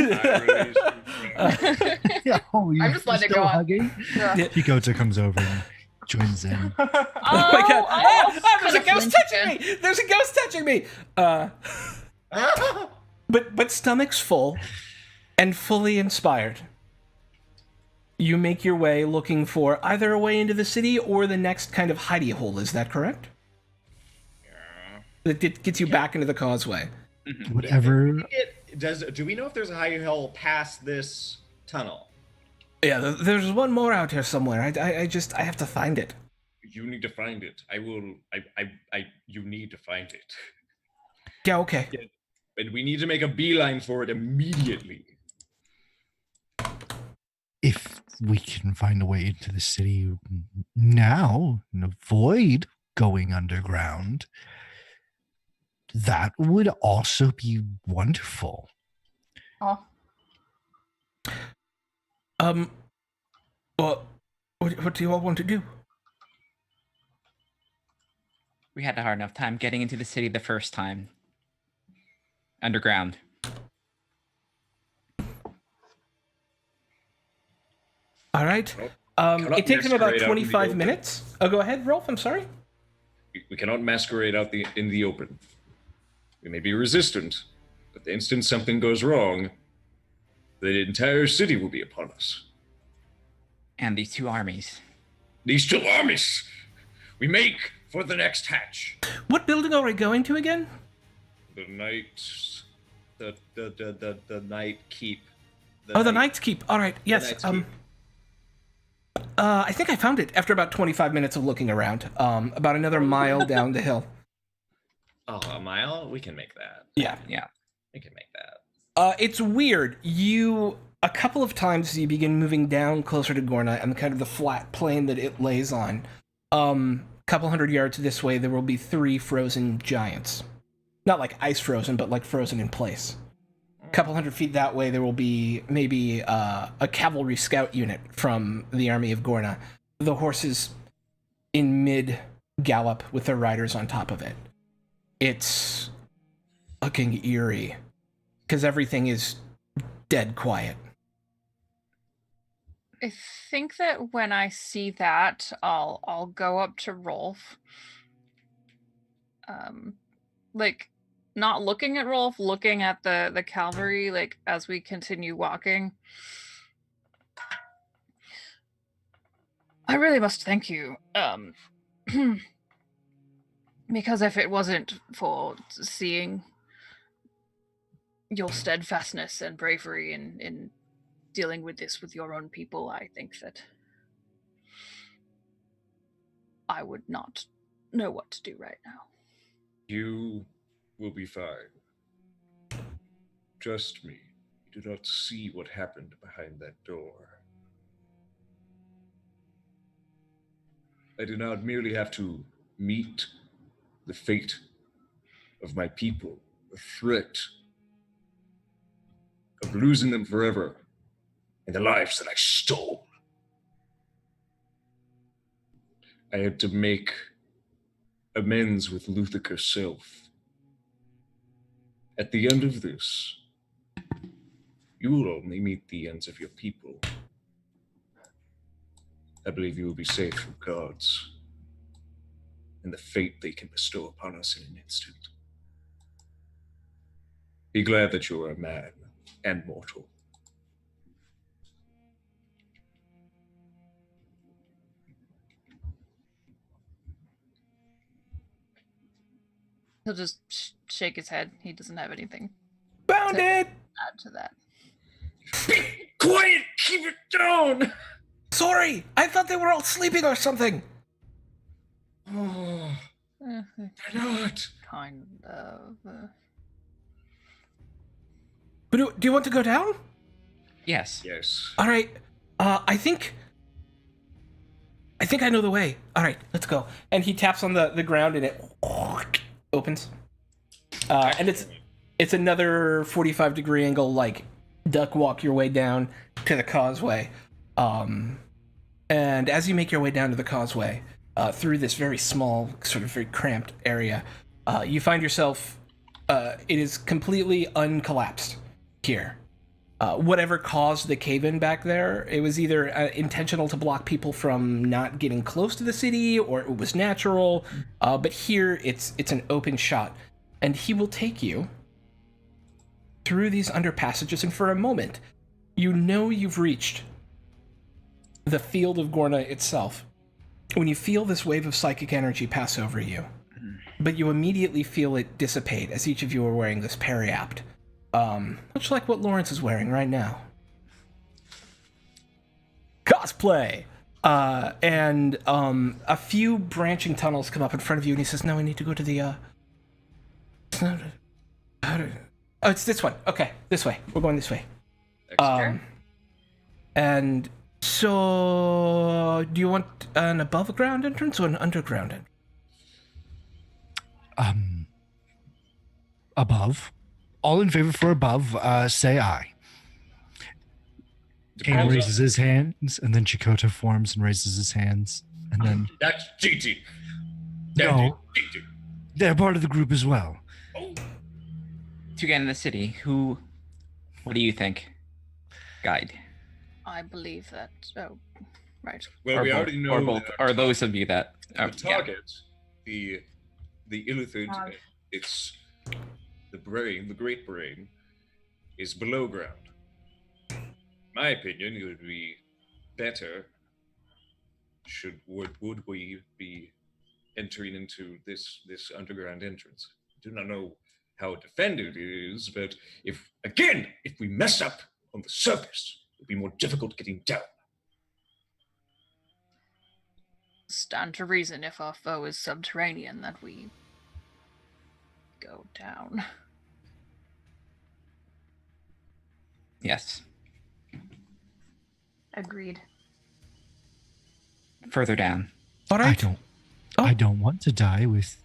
Yeah, I'm just letting it still go on. hugging. Yeah. Chikoto comes over and joins in. Oh my god! oh, There's a kinda ghost touching me! There's a ghost touching me! But stomach's full and fully inspired. You make your way looking for either a way into the city or the next kind of hidey hole, is that correct? That gets you back into the causeway. Whatever. Do we know if there's a high hill past this tunnel? Yeah, there's one more out here somewhere. I have to find it. You need to find it. You need to find it. Yeah, okay. And we need to make a beeline for it immediately. If we can find a way into the city now and avoid going underground, that would also be wonderful. Oh. Well, what do you all want to do? We had a hard enough time getting into the city the first time. Underground. All right. Cannot It takes him about masquerade out in the 25 open. minutes. Oh, go ahead, Rolf. I'm sorry. We cannot masquerade out in the open. We may be resistant, but the instant something goes wrong, the entire city will be upon us. And these two armies. These two armies! We make for the next hatch. What building are we going to again? The night... The night keep. The Knight's Keep. All right. Yes. Knight's Keep. I think I found it after about 25 minutes of looking around. About another mile down the hill. Oh, a mile? We can make that. Yeah. We can make that. It's weird. A couple of times as you begin moving down closer to Gorna and kind of the flat plain that it lays on, couple hundred yards this way, there will be 3 frozen giants. Not like ice frozen, but like frozen in place. A couple hundred feet that way, there will be maybe a cavalry scout unit from the army of Gorna. The horses in mid-gallop with their riders on top of it. It's looking eerie, because everything is dead quiet. I think that when I see that, I'll go up to Rolf. like not looking at Rolf, looking at the cavalry, like as we continue walking. I really must thank you. Because if it wasn't for seeing your steadfastness and bravery in dealing with this with your own people, I think that I would not know what to do right now. You will be fine. Trust me, you do not see what happened behind that door. I do not merely have to meet the fate of my people, the threat of losing them forever, and the lives that I stole. I had to make amends with Luthik herself. At the end of this, you will only meet the ends of your people. I believe you will be safe from gods and the fate they can bestow upon us in an instant. Be glad that you are a man and mortal. He'll just shake his head. He doesn't have anything Found to it! add to that. Be quiet! Keep it down! Sorry! I thought they were all sleeping or something! Oh, they're not. Kind of. But do you want to go down? Yes. Yes. All right. I think I know the way. All right, let's go. And he taps on the ground and it opens. And it's another 45-degree angle, like duck walk your way down to the causeway. And as you make your way down to the causeway, through this very small, sort of very cramped area, you find yourself. It is completely uncollapsed here. Whatever caused the cave-in back there, it was either intentional to block people from not getting close to the city, or it was natural. But here, it's an open shot, and he will take you through these underpassages. And for a moment, you know you've reached the field of Gorna itself. When you feel this wave of psychic energy pass over you, but you immediately feel it dissipate as each of you are wearing this periapt. Much like what Lawrence is wearing right now. Cosplay! And a few branching tunnels come up in front of you, and he says, "No, we need to go to the, Oh, it's this one. Okay, this way. We're going this way." And so, do you want an above-ground entrance or an underground entrance? Above. All in favor for above, say aye. Kano raises his hands, and then Chakotay forms and raises his hands, and then... That's cheating. No, Cheating. they're part of the group as well. To get in the city, what do you think? Guide. I believe that. Oh, right. Well, Or we both- already know or both, that or those of you that... the target, the Illithid, Ouch. it's the brain, the great brain, is below ground. My opinion, it would be better would we be entering into this underground entrance. I do not know how defended it is, but if we mess up on the surface, it'll be more difficult getting down. Stand to reason if our foe is subterranean that we go down. Yes. Agreed. Further down. All right. I don't want to die with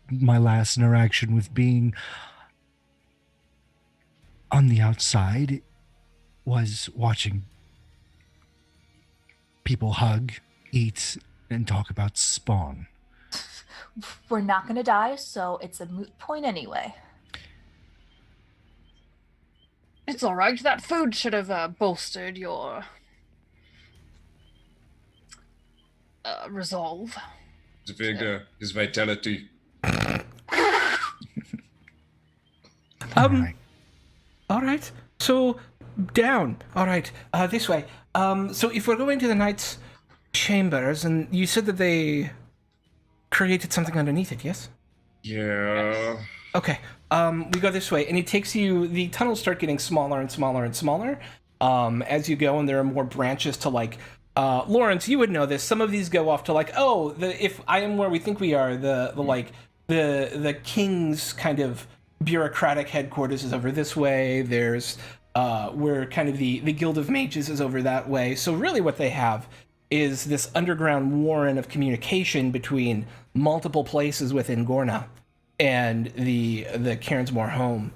my last interaction with being on the outside was watching people hug, eat, and talk about Spawn. We're not gonna die, so it's a moot point anyway. It's all right. That food should have bolstered your resolve. His vigor, his vitality. Alright. All right. So down. All right. This way. So if we're going to the Knight's chambers, and you said that they created something underneath it, yes? Yeah. Okay. We go this way, and it takes you. The tunnels start getting smaller and smaller and smaller as you go, and there are more branches to like. Lawrence, you would know this. Some of these go off to like, oh, if I am where we think we are, the king's kind of bureaucratic headquarters is over this way. There's where kind of the Guild of Mages is over that way. So really, what they have is this underground warren of communication between multiple places within Gorna and the Cairnsmore home.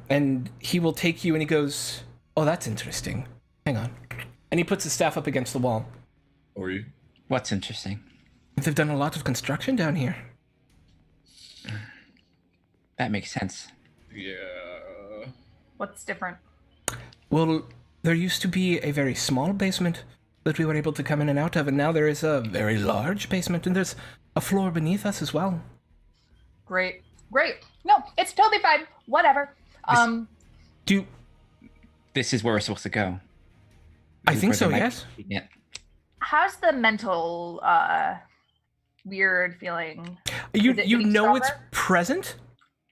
And he will take you, and he goes, "Oh, that's interesting. Hang on." And he puts his staff up against the wall. Are you? What's interesting? They've done a lot of construction down here. That makes sense. Yeah. What's different? Well, there used to be a very small basement that we were able to come in and out of, and now there is a very large basement, and there's a floor beneath us as well. Great. No, it's totally fine. Whatever. This is where we're supposed to go. I think so, yes. Yeah. How's the mental weird feeling? You Is it getting know it's stronger? present,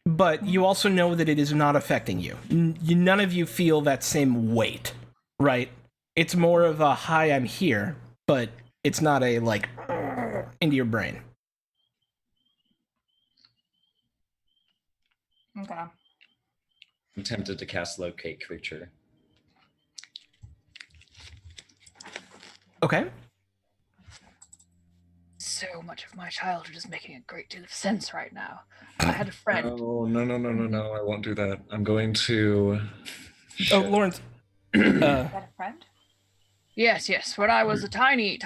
but you also know that it is not affecting you. None of you feel that same weight, right? It's more of a, hi, I'm here, but it's not a, like, into your brain. Okay. I'm tempted to cast Locate Creature. Okay. So much of my childhood is making a great deal of sense right now. I had a friend. No. I won't do that. I'm going to. Oh, Lawrence. Is that a friend? Yes. When I was a tiny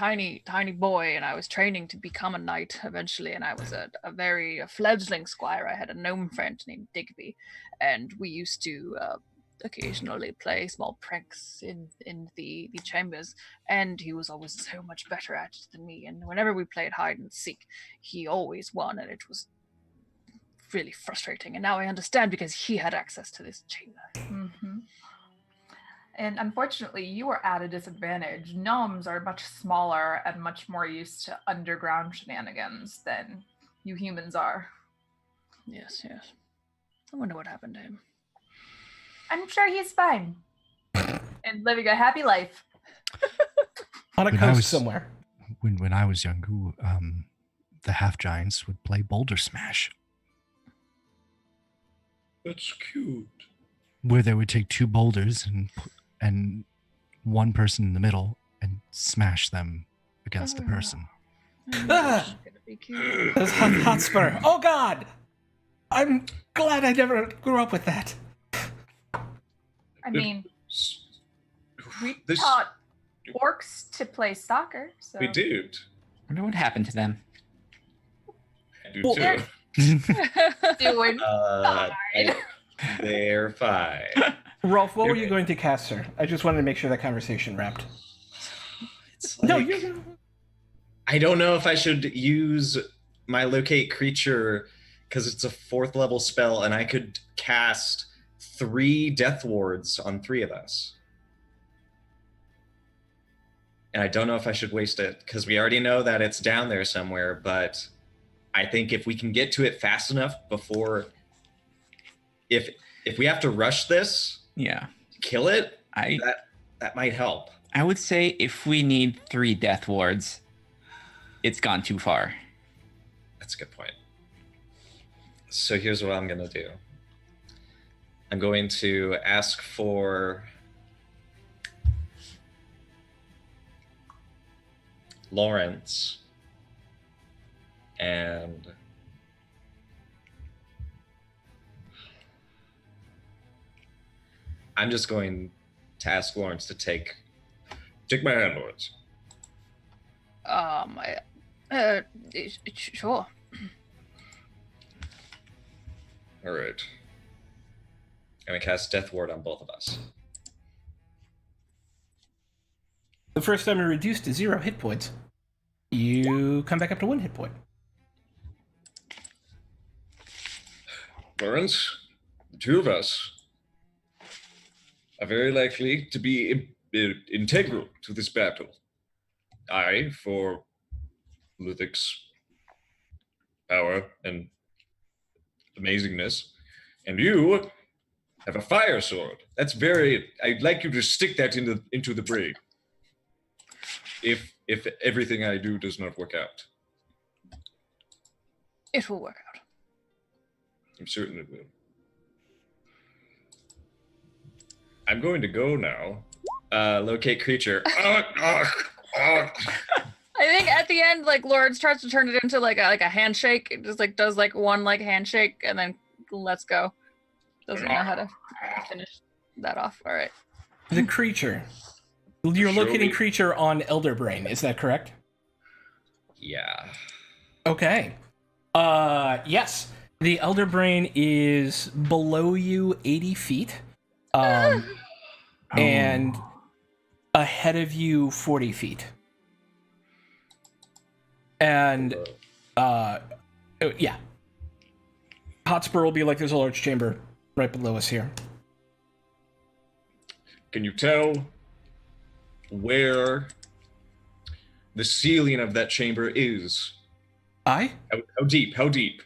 boy and I was training to become a knight eventually, and I was a fledgling squire, I had a gnome friend named Digby, and we used to occasionally play small pranks in the chambers, and he was always so much better at it than me, and whenever we played hide and seek, he always won, and it was really frustrating. And now I understand, because he had access to this chamber. Mm-hmm. And unfortunately, you are at a disadvantage. Gnomes are much smaller and much more used to underground shenanigans than you humans are. Yes. I wonder what happened to him. I'm sure he's fine and living a happy life. On a When I coast was- somewhere. When I was younger, the half giants would play Boulder Smash, That's cute. where they would take two boulders and one person in the middle and smash them against the person. Ah! Gonna be cute. There's Hotspur. Oh, God! I'm glad I never grew up with that. I mean, we This taught orcs to play soccer, so we did. I wonder what happened to them. I do Well, too. doing fine. They're fine. Rolf, what were you going to cast, sir? I just wanted to make sure that conversation wrapped. It's No, like- you're... I don't know if I should use my Locate Creature because it's a 4th level spell, and I could cast 3 Death Wards on 3 of us. And I don't know if I should waste it because we already know that it's down there somewhere, but I think if we can get to it fast enough before, if we have to rush this, Yeah. kill it, I that might help. would say if we need 3 death wards, it's gone too far. That's a good point. So here's what I'm going to do. I'm going to ask for Lawrence and I'm just going to ask Lawrence to take Take my hand, Lawrence. Sure. All right. I'm going to cast Death Ward on both of us. The first time you're reduced to 0 hit points, you come back up to 1 hit point. Lawrence, the two of us are very likely to be integral to this battle. I, for Luthic's power and amazingness, and you have a fire sword. That's very. I'd like you to stick that into the brain. If everything I do does not work out, It will work out. I'm certain it will. I'm going to go now. Locate creature. I think at the end, like Lord starts to turn it into like a handshake. It just like does like one like handshake and then lets go. Doesn't know how to finish that off. All right. The creature. You're Show locating me. creature on Elder Brain, is that correct? Yeah. Okay. Yes. The Elder Brain is below you 80 feet. And ahead of you 40 feet. And yeah. Hotspur will be like there's a large chamber right below us here. Can you tell where the ceiling of that chamber is? Aye? How deep? How deep?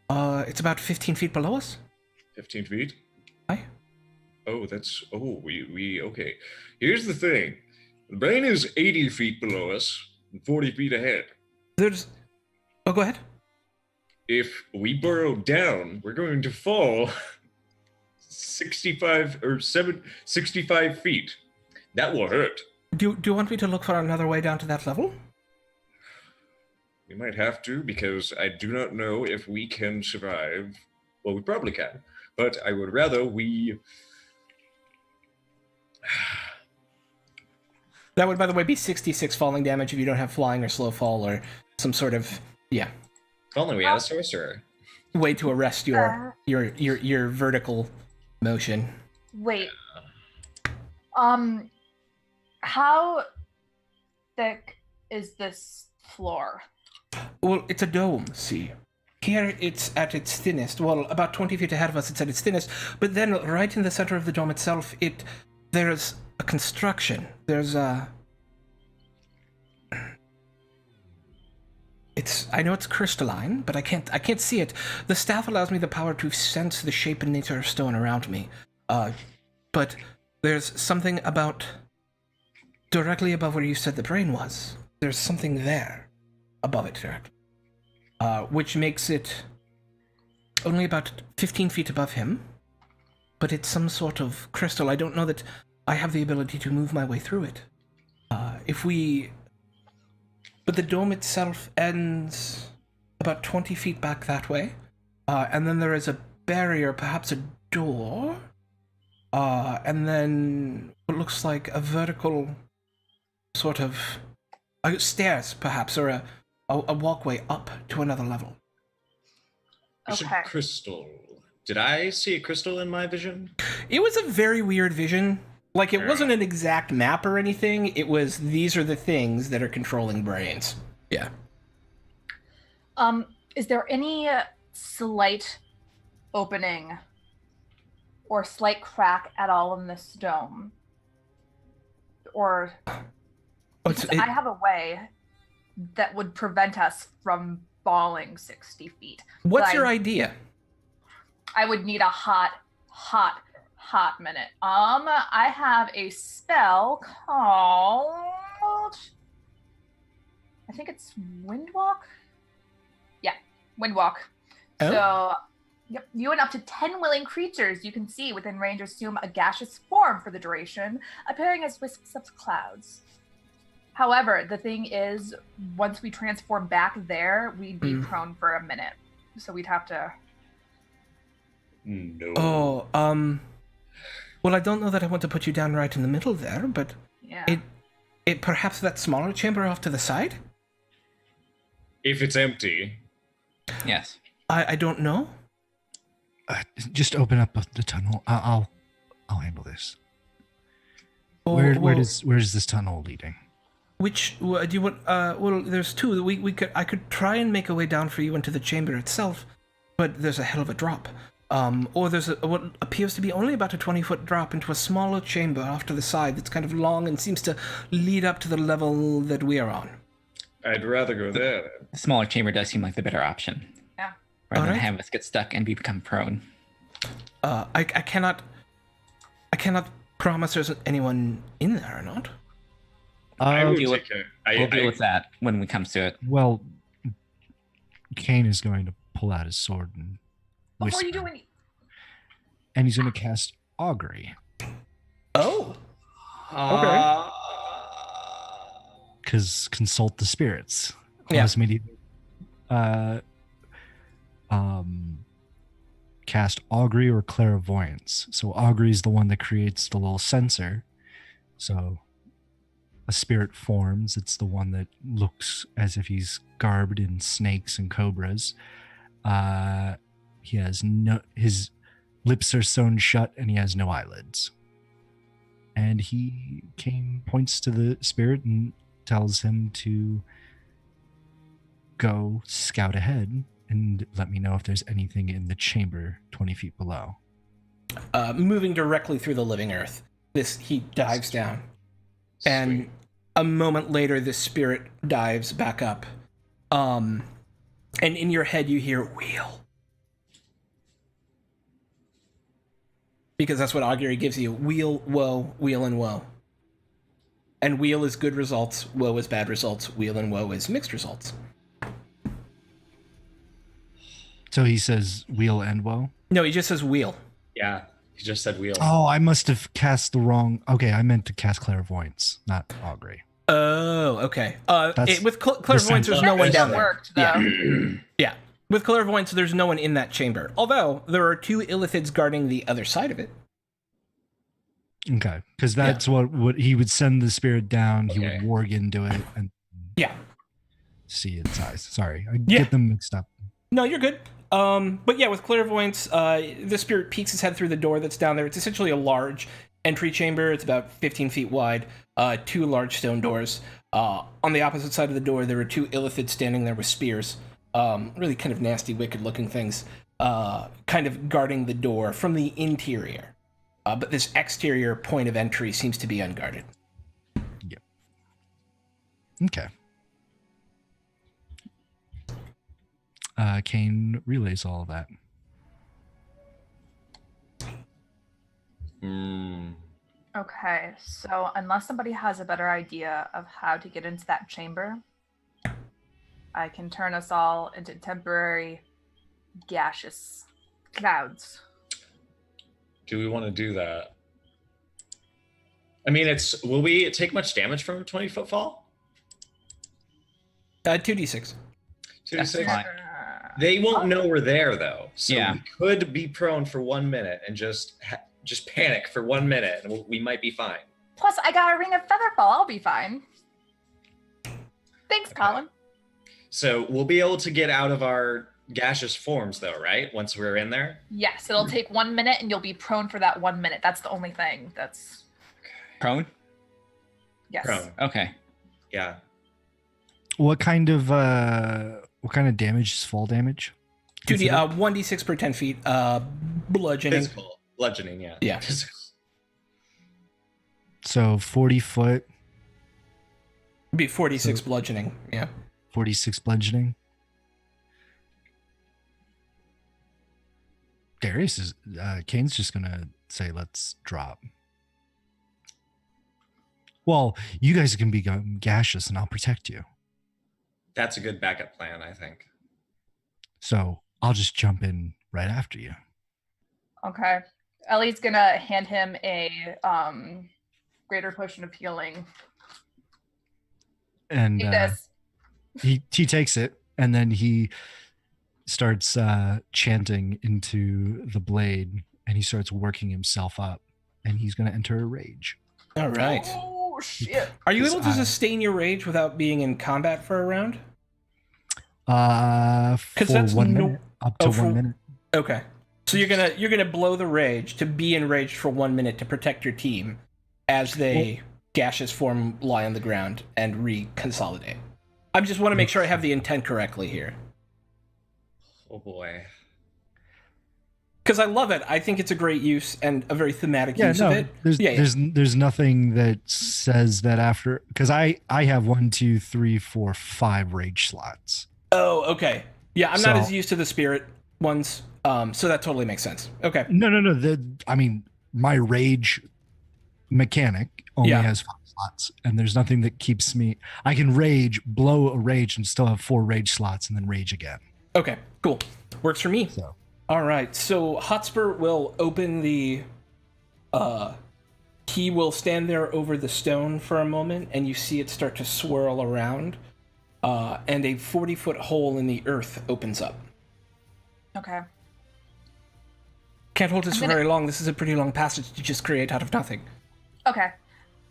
It's about 15 feet below us. 15 feet? Aye? Oh, we okay. Here's the thing. The brain is 80 feet below us and 40 feet ahead. Oh, go ahead. If we burrow down, we're going to fall 65 feet. That will hurt. Do you want me to look for another way down to that level? We might have to, because I do not know if we can survive. Well, we probably can, but I would rather we... That would, by the way, be 66 falling damage if you don't have flying or slow fall or some sort of, yeah, If only we had a sorcerer. way to arrest your vertical motion. Wait. How thick is this floor? Well, it's a dome, see. Here it's at its thinnest. Well, about 20 feet ahead of us it's at its thinnest. But then right in the center of the dome itself, there's a construction. There's a... I know it's crystalline, but I can't see it. The staff allows me the power to sense the shape and nature of stone around me. But there's something about directly above where you said the brain was. There's something there above it, directly. Which makes it only about 15 feet above him. But it's some sort of crystal. I don't know that I have the ability to move my way through it. But the dome itself ends about 20 feet back that way. And then there is a barrier, perhaps a door. And then what looks like a vertical sort of stairs, perhaps, or a walkway up to another level. You said Okay. crystal. Did I see a crystal in my vision? It was a very weird vision. Like, it Yeah. wasn't an exact map or anything. It was, these are the things that are controlling brains. Yeah. Is there any slight opening or slight crack at all in this dome? Or because I have a way that would prevent us from falling 60 feet. What's But your idea? I would need a hot minute. I have a spell called, I think it's Windwalk. Yeah, Windwalk. Oh. So, yep, you and up to 10 willing creatures you can see within range assume a gaseous form for the duration, appearing as wisps of clouds. However, the thing is, once we transform back there, we'd be prone for a minute. So we'd have to... No. Oh, well, I don't know that I want to put you down right in the middle there, but Yeah. it perhaps that smaller chamber off to the side? If it's empty. Yes. I don't know. Just open up the tunnel. I'll handle this. Or- Where's well, this tunnel leading? Which do you want? Well, there's two. I could try and make a way down for you into the chamber itself, but there's a hell of a drop. or there's what appears to be only about a 20-foot drop into a smaller chamber off to the side that's kind of long and seems to lead up to the level that we are on. I'd rather go there. The smaller chamber does seem like the better option. Yeah. Rather than Alright. have us get stuck and become prone. I cannot promise there's anyone in there or not. I would deal with- take a. We'll deal with that when we comes to it. Well, Kane is going to pull out his sword and Before you whisper, do any, and he's going to cast augury Oh, because consult the spirits. Yeah. Allows me to cast augury or clairvoyance. So augury is the one that creates the little sensor. So a spirit forms. It's the one that looks as if he's garbed in snakes and cobras. He has his lips are sewn shut and he has no eyelids. And points to the spirit and tells him to go scout ahead and let me know if there's anything in the chamber 20 feet below. moving directly through the living earth. He dives down. And a moment later, this spirit dives back up. And in your head, you hear wheel. Because that's what augury gives you. Wheel, woe, wheel, and woe. And wheel is good results, woe is bad results, wheel and woe is mixed results. So he says wheel and woe? No, he just says wheel. Yeah, he just said wheel. Oh, I must have cast the wrong... Okay, I meant to cast clairvoyance, not augury. Oh, okay. That's With clairvoyance, there's the no one That down there. worked, though. Yeah. With clairvoyance, there's no one in that chamber. Although, there are two illithids guarding the other side of it. Okay, because that's what he would send the spirit down, he Okay. would warg into it, and Yeah. see its eyes. Sorry, I Yeah. get them mixed up. No, you're good. But yeah, with clairvoyance, the spirit peeks his head through the door that's down there. It's essentially a large entry chamber. It's about 15 feet wide, two large stone doors. On the opposite side of the door, there are two illithids standing there with spears. Really kind of nasty, wicked-looking things, kind of guarding the door from the interior. But this exterior point of entry seems to be unguarded. Okay. Kane relays all of that. Okay, so unless somebody has a better idea of how to get into that chamber, I can turn us all into temporary gaseous clouds. Do we want to do that? I mean, will we take much damage from a 20-foot fall? 2d6. 2d6? fine. They won't know we're there, though. So Yeah. we could be prone for 1 minute and just panic for 1 minute, and we might be fine. Plus, I got a ring of featherfall. I'll be fine. Thanks, Colin. So we'll be able to get out of our gaseous forms, though, right? Once we're in there? Yes, it'll take 1 minute, and you'll be prone for that 1 minute. That's the only thing. That's Prone? yes. Prone. Okay. Yeah. What kind of damage is fall damage? 1d6 per 10 feet, bludgeoning. Physical. Bludgeoning, yeah. Yeah. Physical. So 40 foot, Be 46 bludgeoning, yeah. 46 bludgeoning. Darius is Kane's just gonna say let's drop. Well, you guys can become gaseous and I'll protect you. That's a good backup plan, I think. So I'll just jump in right after you. Okay. Ellie's gonna hand him a greater potion of healing. And Take this. he takes it and then he starts chanting into the blade and he starts working himself up and he's going to enter a rage. All right. Oh shit. Are you His able to eye. sustain your rage without being in combat for a round? For that's 1 no- minute, up to oh, for- 1 minute. Okay. So you're gonna blow the rage to be enraged for 1 minute to protect your team as they gaseous form lie on the ground and reconsolidate. I just want to make sure I have the intent correctly here. Oh boy. because I love it. I think it's a great use and a very thematic use of it. There's nothing that says that after, because I have 1, 2, 3, 4, 5 rage slots. Oh, okay. Yeah, I'm not So- as used to the spirit ones, so that totally makes sense. Okay. No. I mean, my rage mechanic only Yeah. has 5 slots, and there's nothing that keeps me. I can rage, blow a rage, and still have 4 rage slots, and then rage again. Okay, cool. Works for me. So All right, so Hotspur will open the. He will stand there over the stone for a moment, and you see it start to swirl around, and a 40-foot hole in the earth opens up. Okay. Can't hold this for very long. This is a pretty long passage to just create out of nothing. Okay.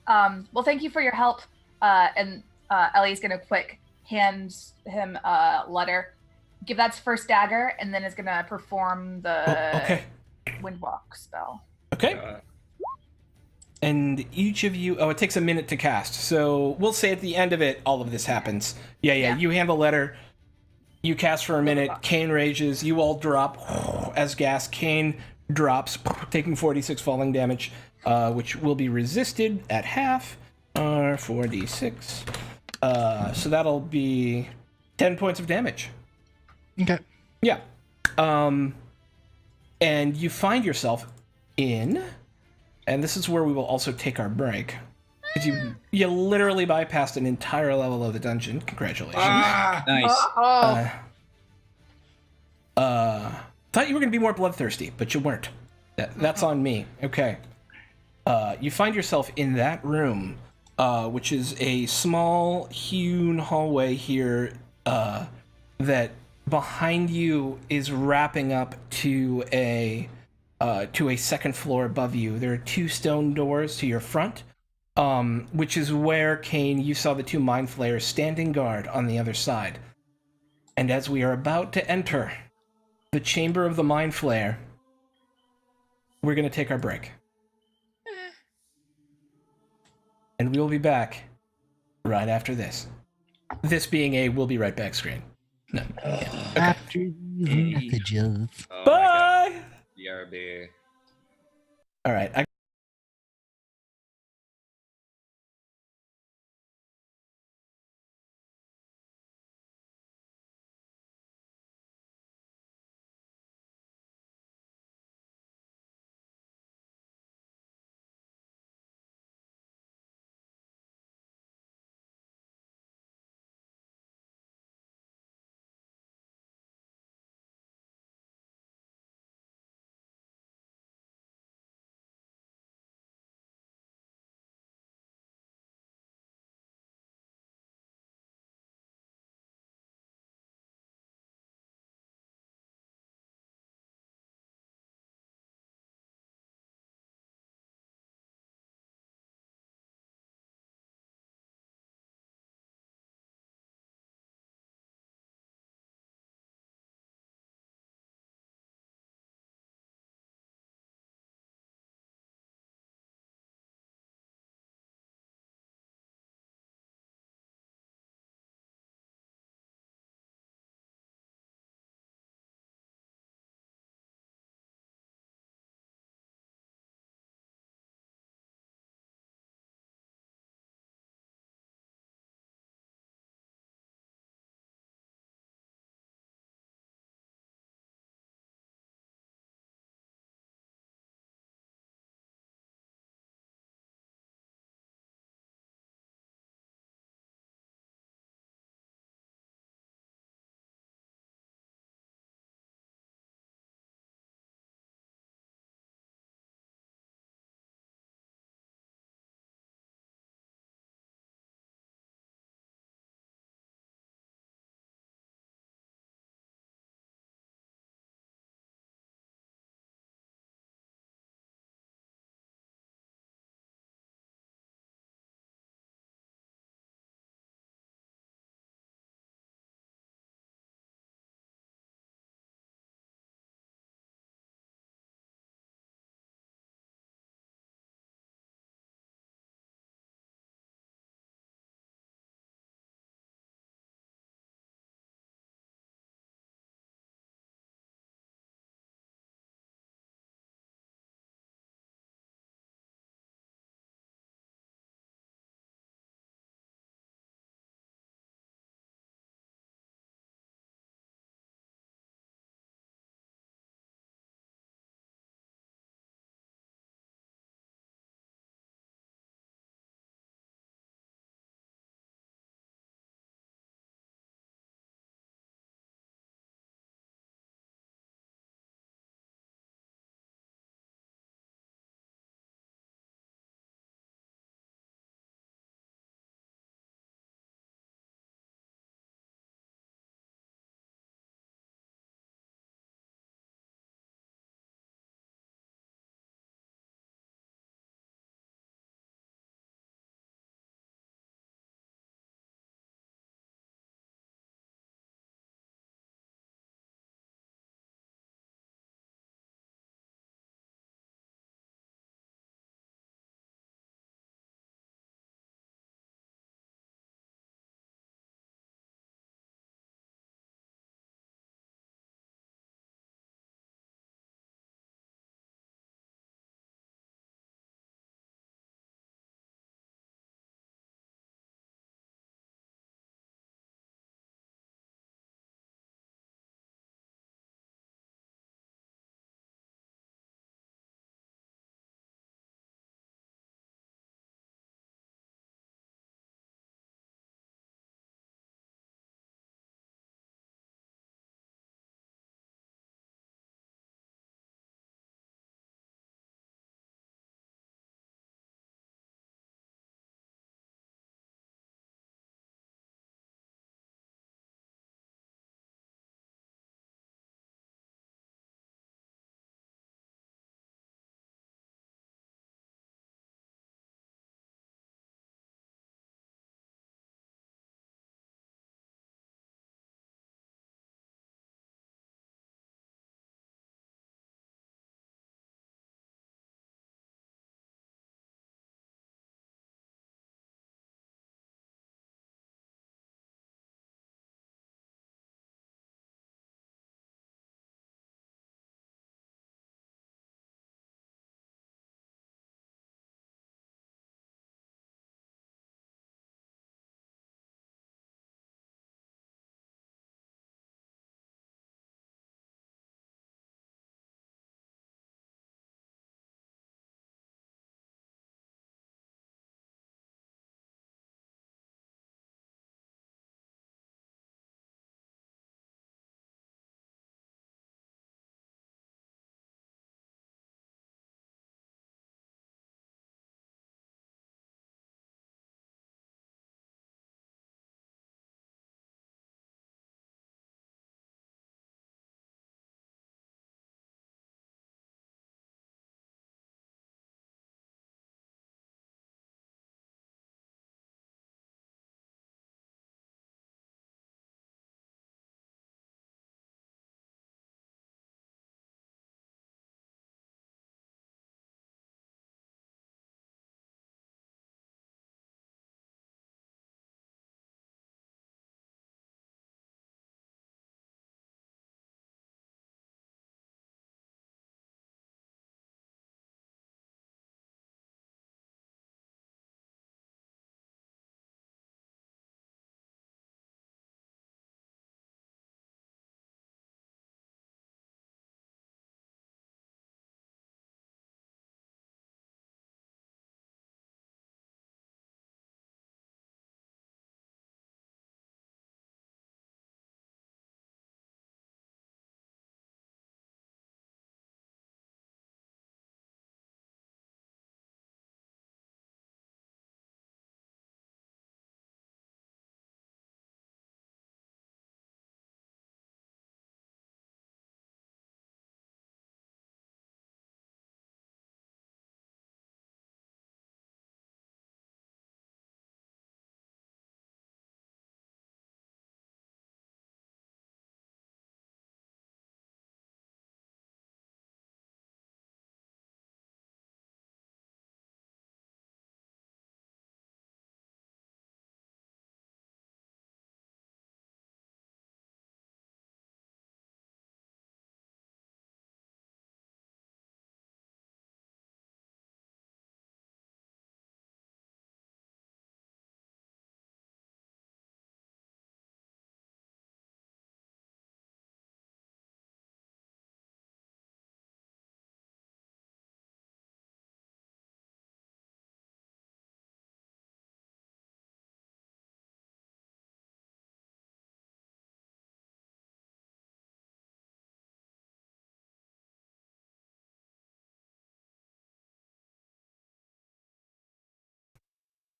Well, thank you for your help. And Ellie's gonna quick hand him a letter. Give that to first dagger, and then is gonna perform the Okay. Windwalk spell. Okay. And each of you, it takes a minute to cast. So we'll say at the end of it, all of this happens. Yeah. You hand the letter. You cast for a minute. Kane rages. You all drop as gas. Kane drops, taking 46 falling damage, which will be resisted at half. 4d6. So that'll be 10 points of damage. okay. Yeah. And you find yourself in, and this is where we will also take our break. Because you literally bypassed an entire level of the dungeon. Congratulations. Nice. Thought you were going to be more bloodthirsty, but you weren't. That's on me. Okay. You find yourself in that room, which is a small hewn hallway here that behind you is wrapping up to a second floor above you. There are 2 stone doors to your front, which is where, Kane, you saw the 2 Mind Flayers standing guard on the other side. And as we are about to enter the chamber of the Mind Flayer, we're going to take our break. And we'll be back right after this. This being a we'll be right back screen. No. After these messages. Oh my Bye! God. BRB. All right.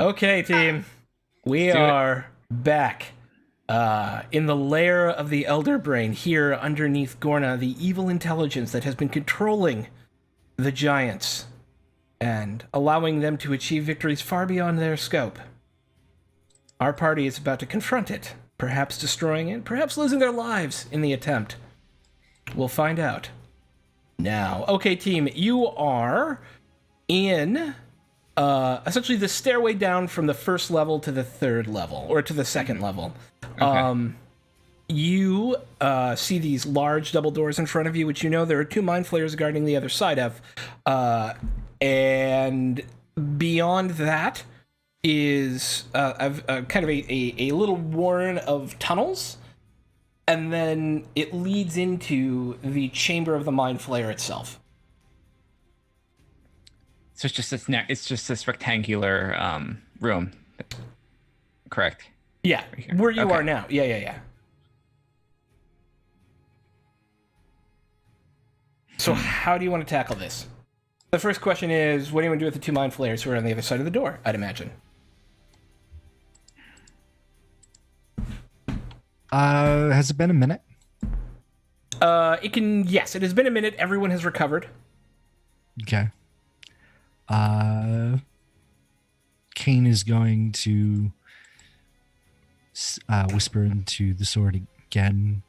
Okay, team. We Let's do it. are back in the lair of the Elder Brain here underneath Gorna, the evil intelligence that has been controlling the giants and allowing them to achieve victories far beyond their scope. Our party is about to confront it, perhaps destroying it, perhaps losing their lives in the attempt. We'll find out now. Okay, team, you are in essentially the stairway down from the first level to the third level, or to the second level. Okay. You see these large double doors in front of you, which you know there are two mind flayers guarding the other side of. And beyond that is kind of a little warren of tunnels. And then it leads into the chamber of the mind flayer itself. So it's just this rectangular room. Correct. Yeah, Right here. where you Okay. are now. Yeah. So how do you want to tackle this? The first question is, what do you want to do with the two mind flayers who are on the other side of the door, I'd imagine? Has it been a minute? Yes, it has been a minute. Everyone has recovered. Okay. Kane is going to whisper into the sword again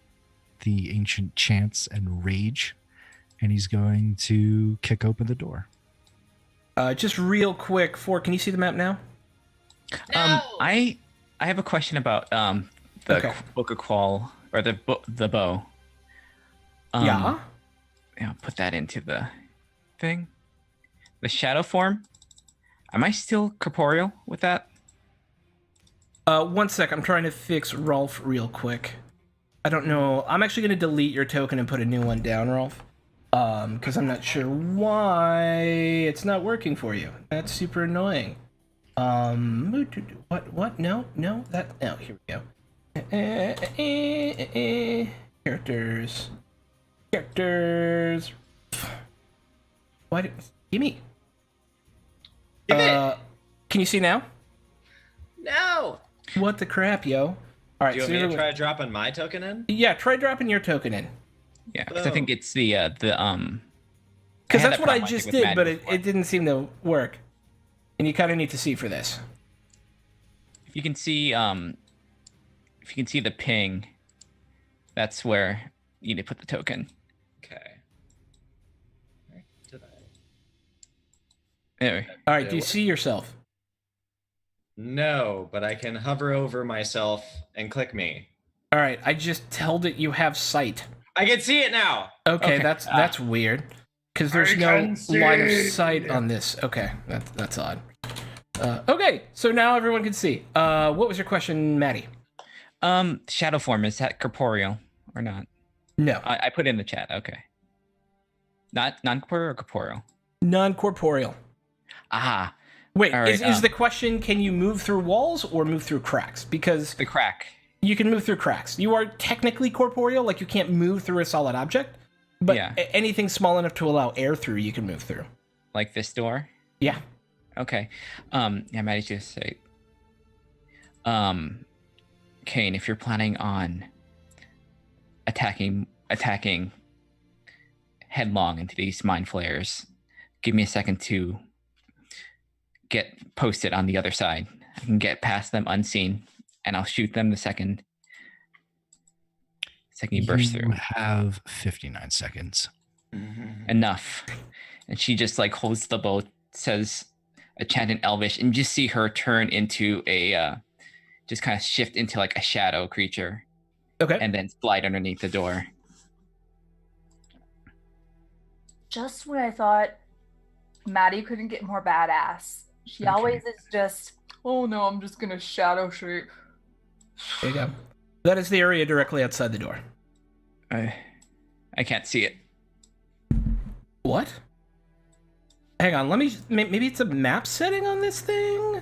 the ancient chants and rage, and he's going to kick open the door. Just real quick, can you see the map now? I have a question about the Okay. Book of Qual, or the bow. Yeah. Yeah, put that into the thing. The shadow form. Am I still corporeal with that? 1 sec, I'm trying to fix Rolf real quick. I don't know. I'm actually going to delete your token and put a new one down, Rolf. Because I'm not sure why it's not working for you. That's super annoying. What? No, here we go. Characters. What? Gimme. Give it. Can you see now? No. What the crap, yo? All right, Do you want me to try dropping my token in? Yeah, try dropping your token in. Yeah, because I think it's the Because had that's that what I problem, just think, with did, Madden but before. it didn't seem to work. And you kind of need to see for this. If you can see the ping, that's where you need to put the token. Okay. Where did I? Anyway, All right, Yeah, do you what- see yourself? No, but I can hover over myself and click me. All right, I just held it you have sight. I can see it now. Okay, Okay. that's weird. Because there's I no can line of see. sight on this. Okay, that's odd. Okay, so now everyone can see. What was your question, Maddie? shadow form, is that corporeal or not? No, I put in the chat. Okay. Not non-corporeal or corporeal? non-corporeal. Ah, Wait, All right, is the question, can you move through walls or move through cracks? Because the crack. you can move through cracks. You are technically corporeal, like you can't move through a solid object, but Yeah. anything small enough to allow air through, you can move through. Like this door? Yeah. Okay. Yeah, Maddie just say. Kane, if you're planning on attacking headlong into these mind flayers, give me a second to get posted on the other side. I can get past them unseen, and I'll shoot them the second you burst You through. have 59 seconds. Enough. And she just like holds the bow, says a chant in Elvish, and just see her turn into a just kind of shift into like a shadow creature Okay. and then slide underneath the door. Just when I thought Maddie couldn't get more badass, she Okay. always is just, oh no, I'm just gonna shadow shape. There you go. That is the area directly outside the door. I can't see it. What? Hang on, maybe it's a map setting on this thing?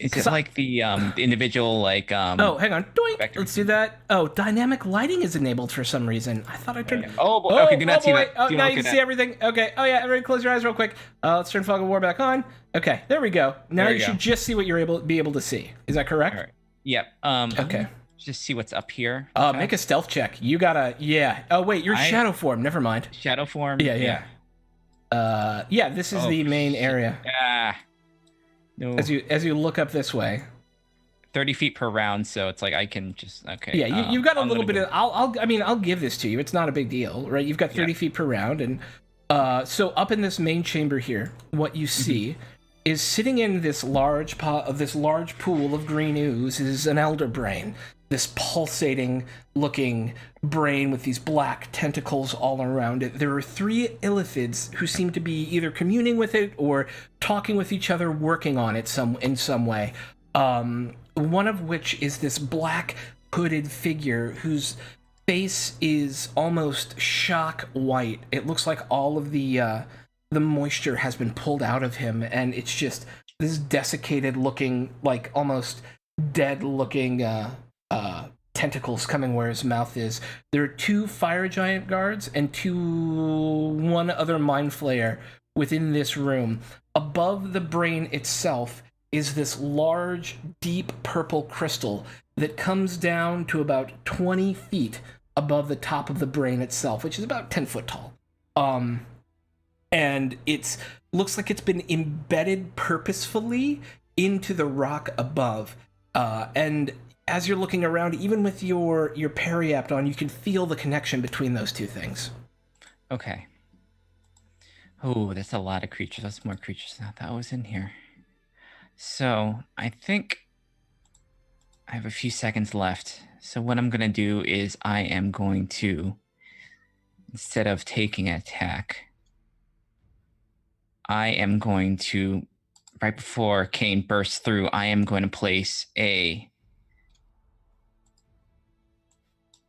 Is 'Cause it like the individual like Oh, hang on. Doink. vector? Let's do that. Oh, dynamic lighting is enabled for some reason. I thought I turned. Okay, do not see boy. that. Oh, Do now not you look can at see that. everything. Okay. Oh yeah, everybody, close your eyes real quick. Let's turn Fog of War back on. Okay, there we go. Now There you you should go. just see what you're be able to see. Is that correct? All right. Yep. Okay. Just see what's up here. Make a stealth check. You gotta. Yeah. Oh wait, you're shadow form. Never mind. Shadow form. Yeah. Yeah. This is Oh, the main shit. area. No. As you look up this way. 30 feet per round, so it's like I can just okay. Yeah, you've got a I'm little gonna bit go- of. I'll give this to you. It's not a big deal, right? You've got 30 feet per round, and so up in this main chamber here, what you see is sitting in this large pool of green ooze is an elder brain. This pulsating looking brain with these black tentacles all around it. There are 3 illithids who seem to be either communing with it or talking with each other, working on it in some way. One of which is this black hooded figure whose face is almost shock white. It looks like all of the moisture has been pulled out of him, and it's just this desiccated looking, like almost dead looking tentacles coming where his mouth is. There are 2 fire giant guards and one other mind flayer within this room. Above the brain itself is this large, deep purple crystal that comes down to about 20 feet above the top of the brain itself, which is about 10 foot tall. And it looks like it's been embedded purposefully into the rock above. And as you're looking around, even with your periapt on, you can feel the connection between those 2 things. Okay. Oh, that's a lot of creatures. That's more creatures than I thought was in here. So I think I have a few seconds left. So what I'm gonna do is I am going to, instead of taking an attack, I am going to, right before Kane bursts through, I am going to place a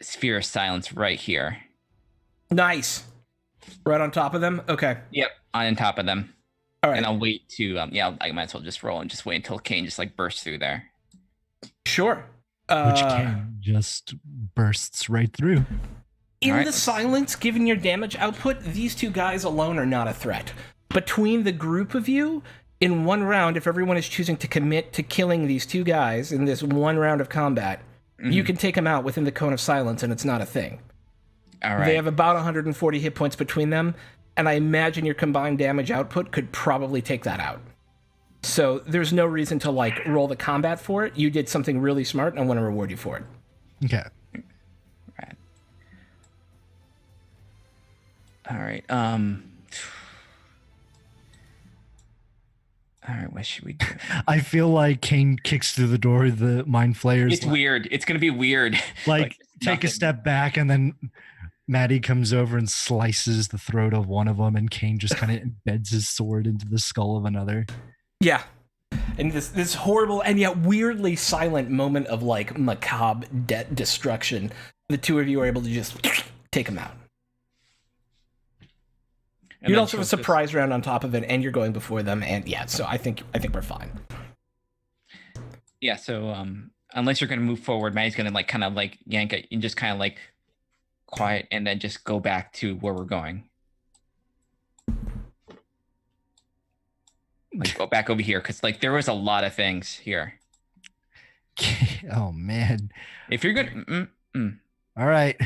sphere of silence right here. Nice. Right on top of them? Okay. Yep, on top of them. All right. And I'll wait to, I might as well just roll and just wait until Kane just like bursts through there. Sure. Which Kane just bursts right through. In All right, the silence, given your damage output, these 2 guys alone are not a threat. Between the group of you, in one round, if everyone is choosing to commit to killing these 2 guys in this one round of combat, you can take them out within the cone of silence, and it's not a thing. All right. They have about 140 hit points between them, and I imagine your combined damage output could probably take that out. So there's no reason to like roll the combat for it. You did something really smart, and I want to reward you for it. Okay. Right. All right. All right, what should we do? I feel like Kane kicks through the door. The mind flayers. It's weird. It's gonna be weird. Like take nothing. a step back, and then Maddie comes over and slices the throat of one of them, and Kane just kind of embeds his sword into the skull of another. Yeah. And this horrible and yet weirdly silent moment of like macabre destruction, the 2 of you are able to just take them out. And You'd then also have a she'll just- surprise round on top of it, and you're going before them, and yeah, so I think we're fine. Yeah. So unless you're gonna move forward, Maddie's gonna like kind of like yank it and just kind of like quiet, and then just go back to where we're going. Like go back over here because like there was a lot of things here. Oh man! If you're good, All right,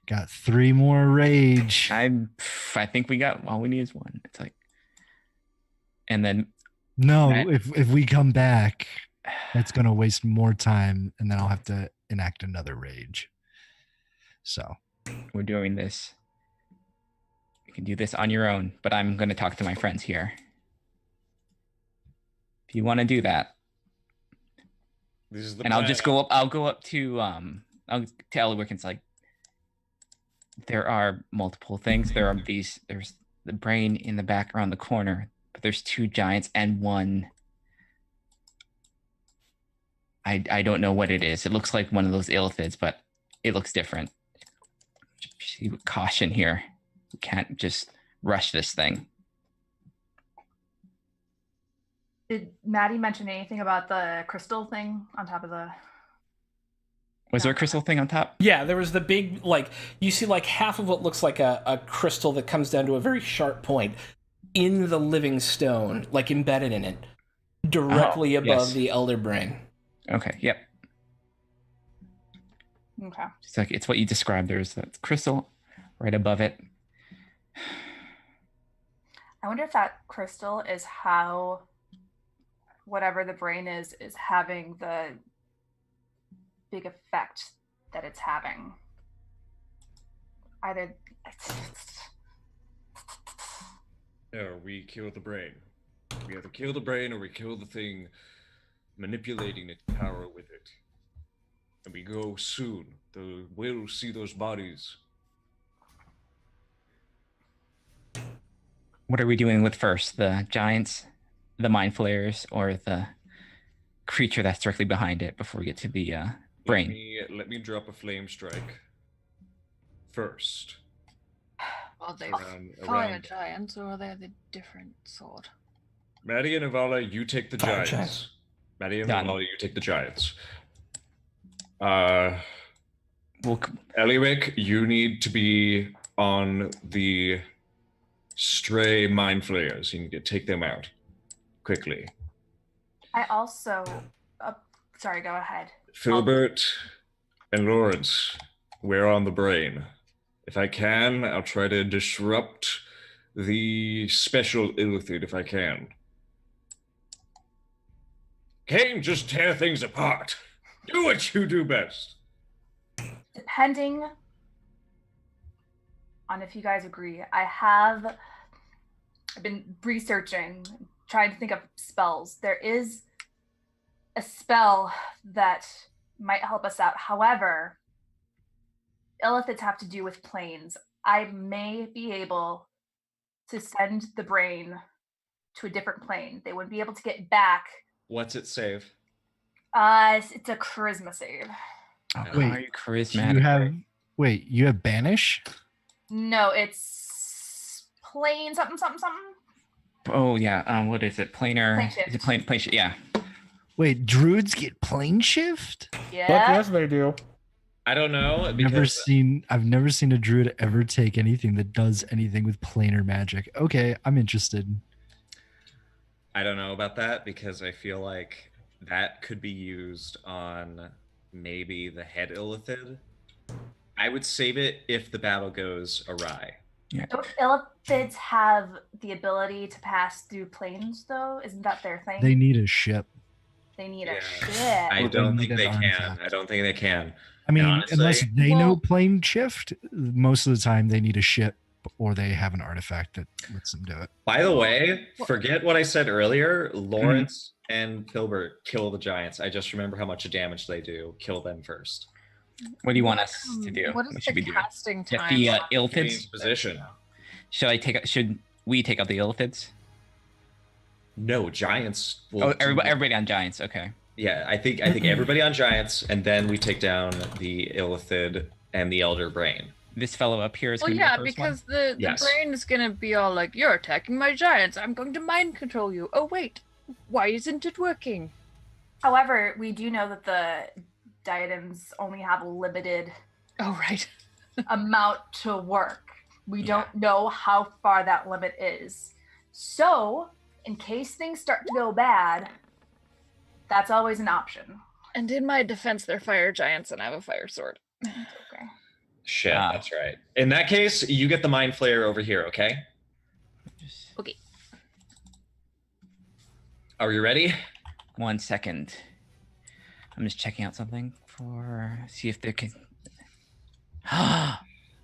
got 3 more rage. I think we got all we need is 1. It's like, and then No, Right. if we come back, that's gonna waste more time, and then I'll have to enact another rage. So we're doing this. You can do this on your own, but I'm going to talk to my friends here. If you want to do that, This is the and I'll plan. just go up. I'll go up to I'll tell Wickens like there are multiple things. There's the brain in the back around the corner, but there's 2 giants and 1. I don't know what it is. It looks like one of those illithids, but it looks different. See with caution here. We can't just rush this thing. Did Maddie mention anything about the crystal thing on top of the? Was there a crystal thing on top? Yeah, there was the big, like, you see like half of what looks like a crystal that comes down to a very sharp point in the living stone, like embedded in it, directly above yes. the elder brain. Okay, yep. Okay. It's like it's what you described. There's that crystal right above it. I wonder if that crystal is how whatever the brain is having the big effect that it's having. Either No, we kill the brain. We either kill the brain or we kill the thing manipulating its power with it. And we go soon. We'll see those bodies. What are we doing with first? The giants, the mind flayers, or the creature that's directly behind it before we get to the brain? Let me drop a flame strike first. Are they Around fire giants or are they the different sort? Maddie and Avala, you take the Fire giants. giants. Maddie and Done. Avala, you take the giants. Well, Eliwick, you need to be on the stray mind flayers. You need to take them out quickly. I also sorry, go ahead. Filbert and Lawrence, we're on the brain. If I can, I'll try to disrupt the special illithid if I can. Kane, just tear things apart. Do what you do best. Depending on if you guys agree, I've been researching, trying to think of spells. There is a spell that might help us out. However, illithids have to do with planes. I may be able to send the brain to a different plane. They wouldn't be able to get back. What's it save? It's a charisma save. oh, Wait, are you charismatic? You have you have banish? No, it's plane something. Oh yeah. What is it? Planar. Plane shift. Is it plane shift? Yeah. Wait, druids get plane shift? Yeah. But yes, they do. I don't know. I've never seen a druid ever take anything that does anything with planar magic. Okay, I'm interested. I don't know about that because I feel like that could be used on maybe the head illithid. I would save it if the battle goes awry. Don't illithids have the ability to pass through planes, though? Isn't that their thing? They need a ship. They need a Yeah. ship. I Well, don't they think need they an can. artifact. I don't think they can. I mean, honestly- unless they know Well- plane shift, most of the time they need a ship or they have an artifact that lets them do it. By the way, Well- forget what I said earlier. Lawrence and Filbert kill the giants. I just remember how much damage they do. Kill them first. What do you want us to do? What is should we the do? casting Get time? the on illithids. Position. Should we take out the illithids? No, giants. Will Oh, do- everybody on giants. Okay. Yeah, I think everybody on giants, and then we take down the illithid and the elder brain. This fellow up here is Well, going to yeah, be the first because one. the Yes. brain is gonna be all like, "You're attacking my giants. I'm going to mind control you." Oh wait, why isn't it working? However, we do know that the diadems only have a limited Oh right. amount to work. We Yeah. don't know how far that limit is. So, in case things start to go bad, that's always an option. And in my defense, they're fire giants, and I have a fire sword. Okay. Shit, Ah. that's right. In that case, you get the mind flayer over here, okay? Okay. Are you ready? 1 second. I'm just checking out something for see if there can.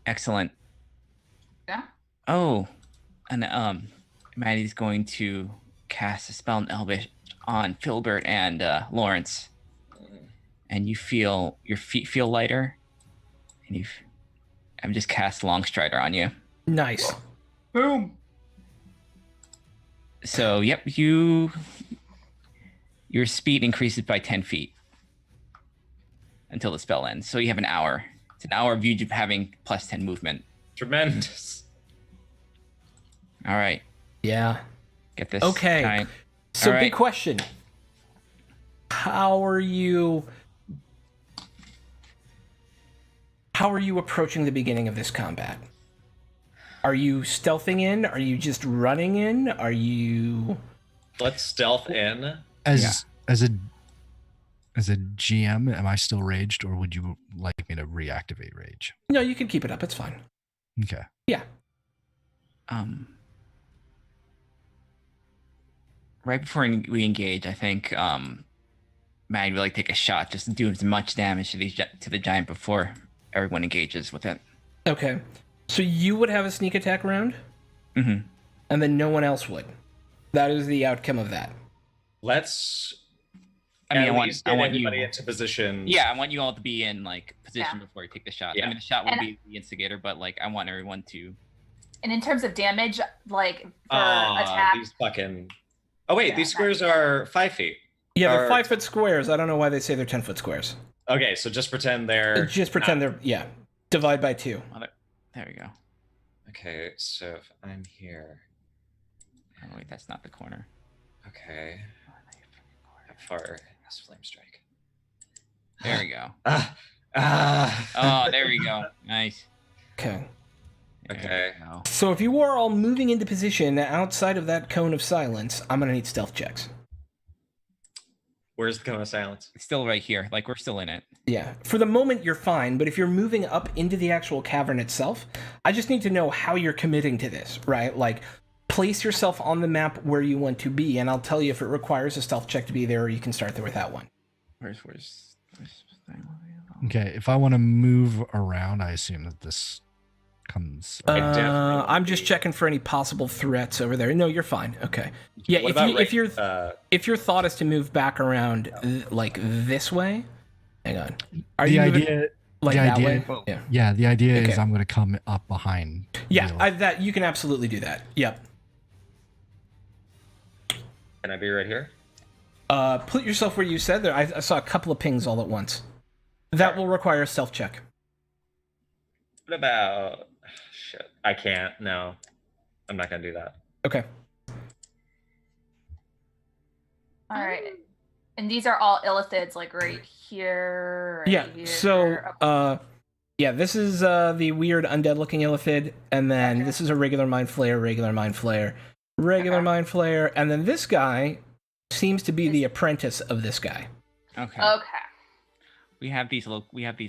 Excellent. Yeah. Oh, and Maddie's going to cast a spell in Elvish on Filbert and Lawrence, and you feel your feet feel lighter, and I'm just cast Longstrider on you. Nice. Boom. So yep, your speed increases by 10 feet until the spell ends. So you have an hour. It's an hour of you having plus 10 movement. Tremendous. All right, Yeah. get this. Okay. giant- So, All right. big question. How are you approaching the beginning of this combat? Are you stealthing in? Are you just running in? Are you... Let's stealth in. As a GM, am I still raged, or would you like me to reactivate rage? No, you can keep it up. It's fine. Okay. Yeah. Right before we engage, I think Mag would like take a shot, just to do as much damage to the giant before everyone engages with it. Okay. So you would have a sneak attack round, Mm-hmm. and then no one else would. That is the outcome of that. Let's I mean, at I want least get you. everybody into position. Yeah, I want you all to be in like position Yeah. before you take the shot. Yeah. I mean, the shot will And- be the instigator, but like I want everyone to. And in terms of damage, like for attack, These fucking. Oh wait, Yeah. these squares are 5 feet. Yeah, they're Or- 5-foot squares. I don't know why they say they're 10-foot squares. Okay, so just pretend they're. Just pretend they're... Yeah. Divide by 2. Oh, there we go. Okay, so if I'm here. Oh wait, that's not the corner. Okay. How far is flame strike? There we go. Ah. Oh, there we go. Nice. Okay. There Okay. we go. So if you are all moving into position outside of that cone of silence, I'm going to need stealth checks. Where's the cone of silence? It's still right here. Like we're still in it. Yeah. For the moment, you're fine, but if you're moving up into the actual cavern itself, I just need to know how you're committing to this, right? Like, place yourself on the map where you want to be, and I'll tell you if it requires a stealth check to be there, or you can start there without one. Where's Okay, if I want to move around, I assume that this comes. definitely I'm just be- checking for any possible threats over there. No, you're fine. Okay. Yeah, What if about you, right- if your thought is to move back around like this way, hang on. Are the you moving, idea, like the that idea- way? Yeah. yeah, the idea is Okay. I'm going to come up behind. Yeah, Wheel. that you can absolutely do that. Yep. Can I be right here? Put yourself where you said there. I saw a couple of pings all at once. That will require a stealth check. What about. Shit. I can't. No. I'm not going to do that. Okay. all right. And these are all illithids, like right here. Right Yeah. here. So, Okay. yeah, this is the weird undead-looking illithid, and then Gotcha. this is a regular mind flayer, regular mind flayer, regular Okay. mind flayer, and then this guy seems to be the apprentice of this guy. Okay. Okay. We have these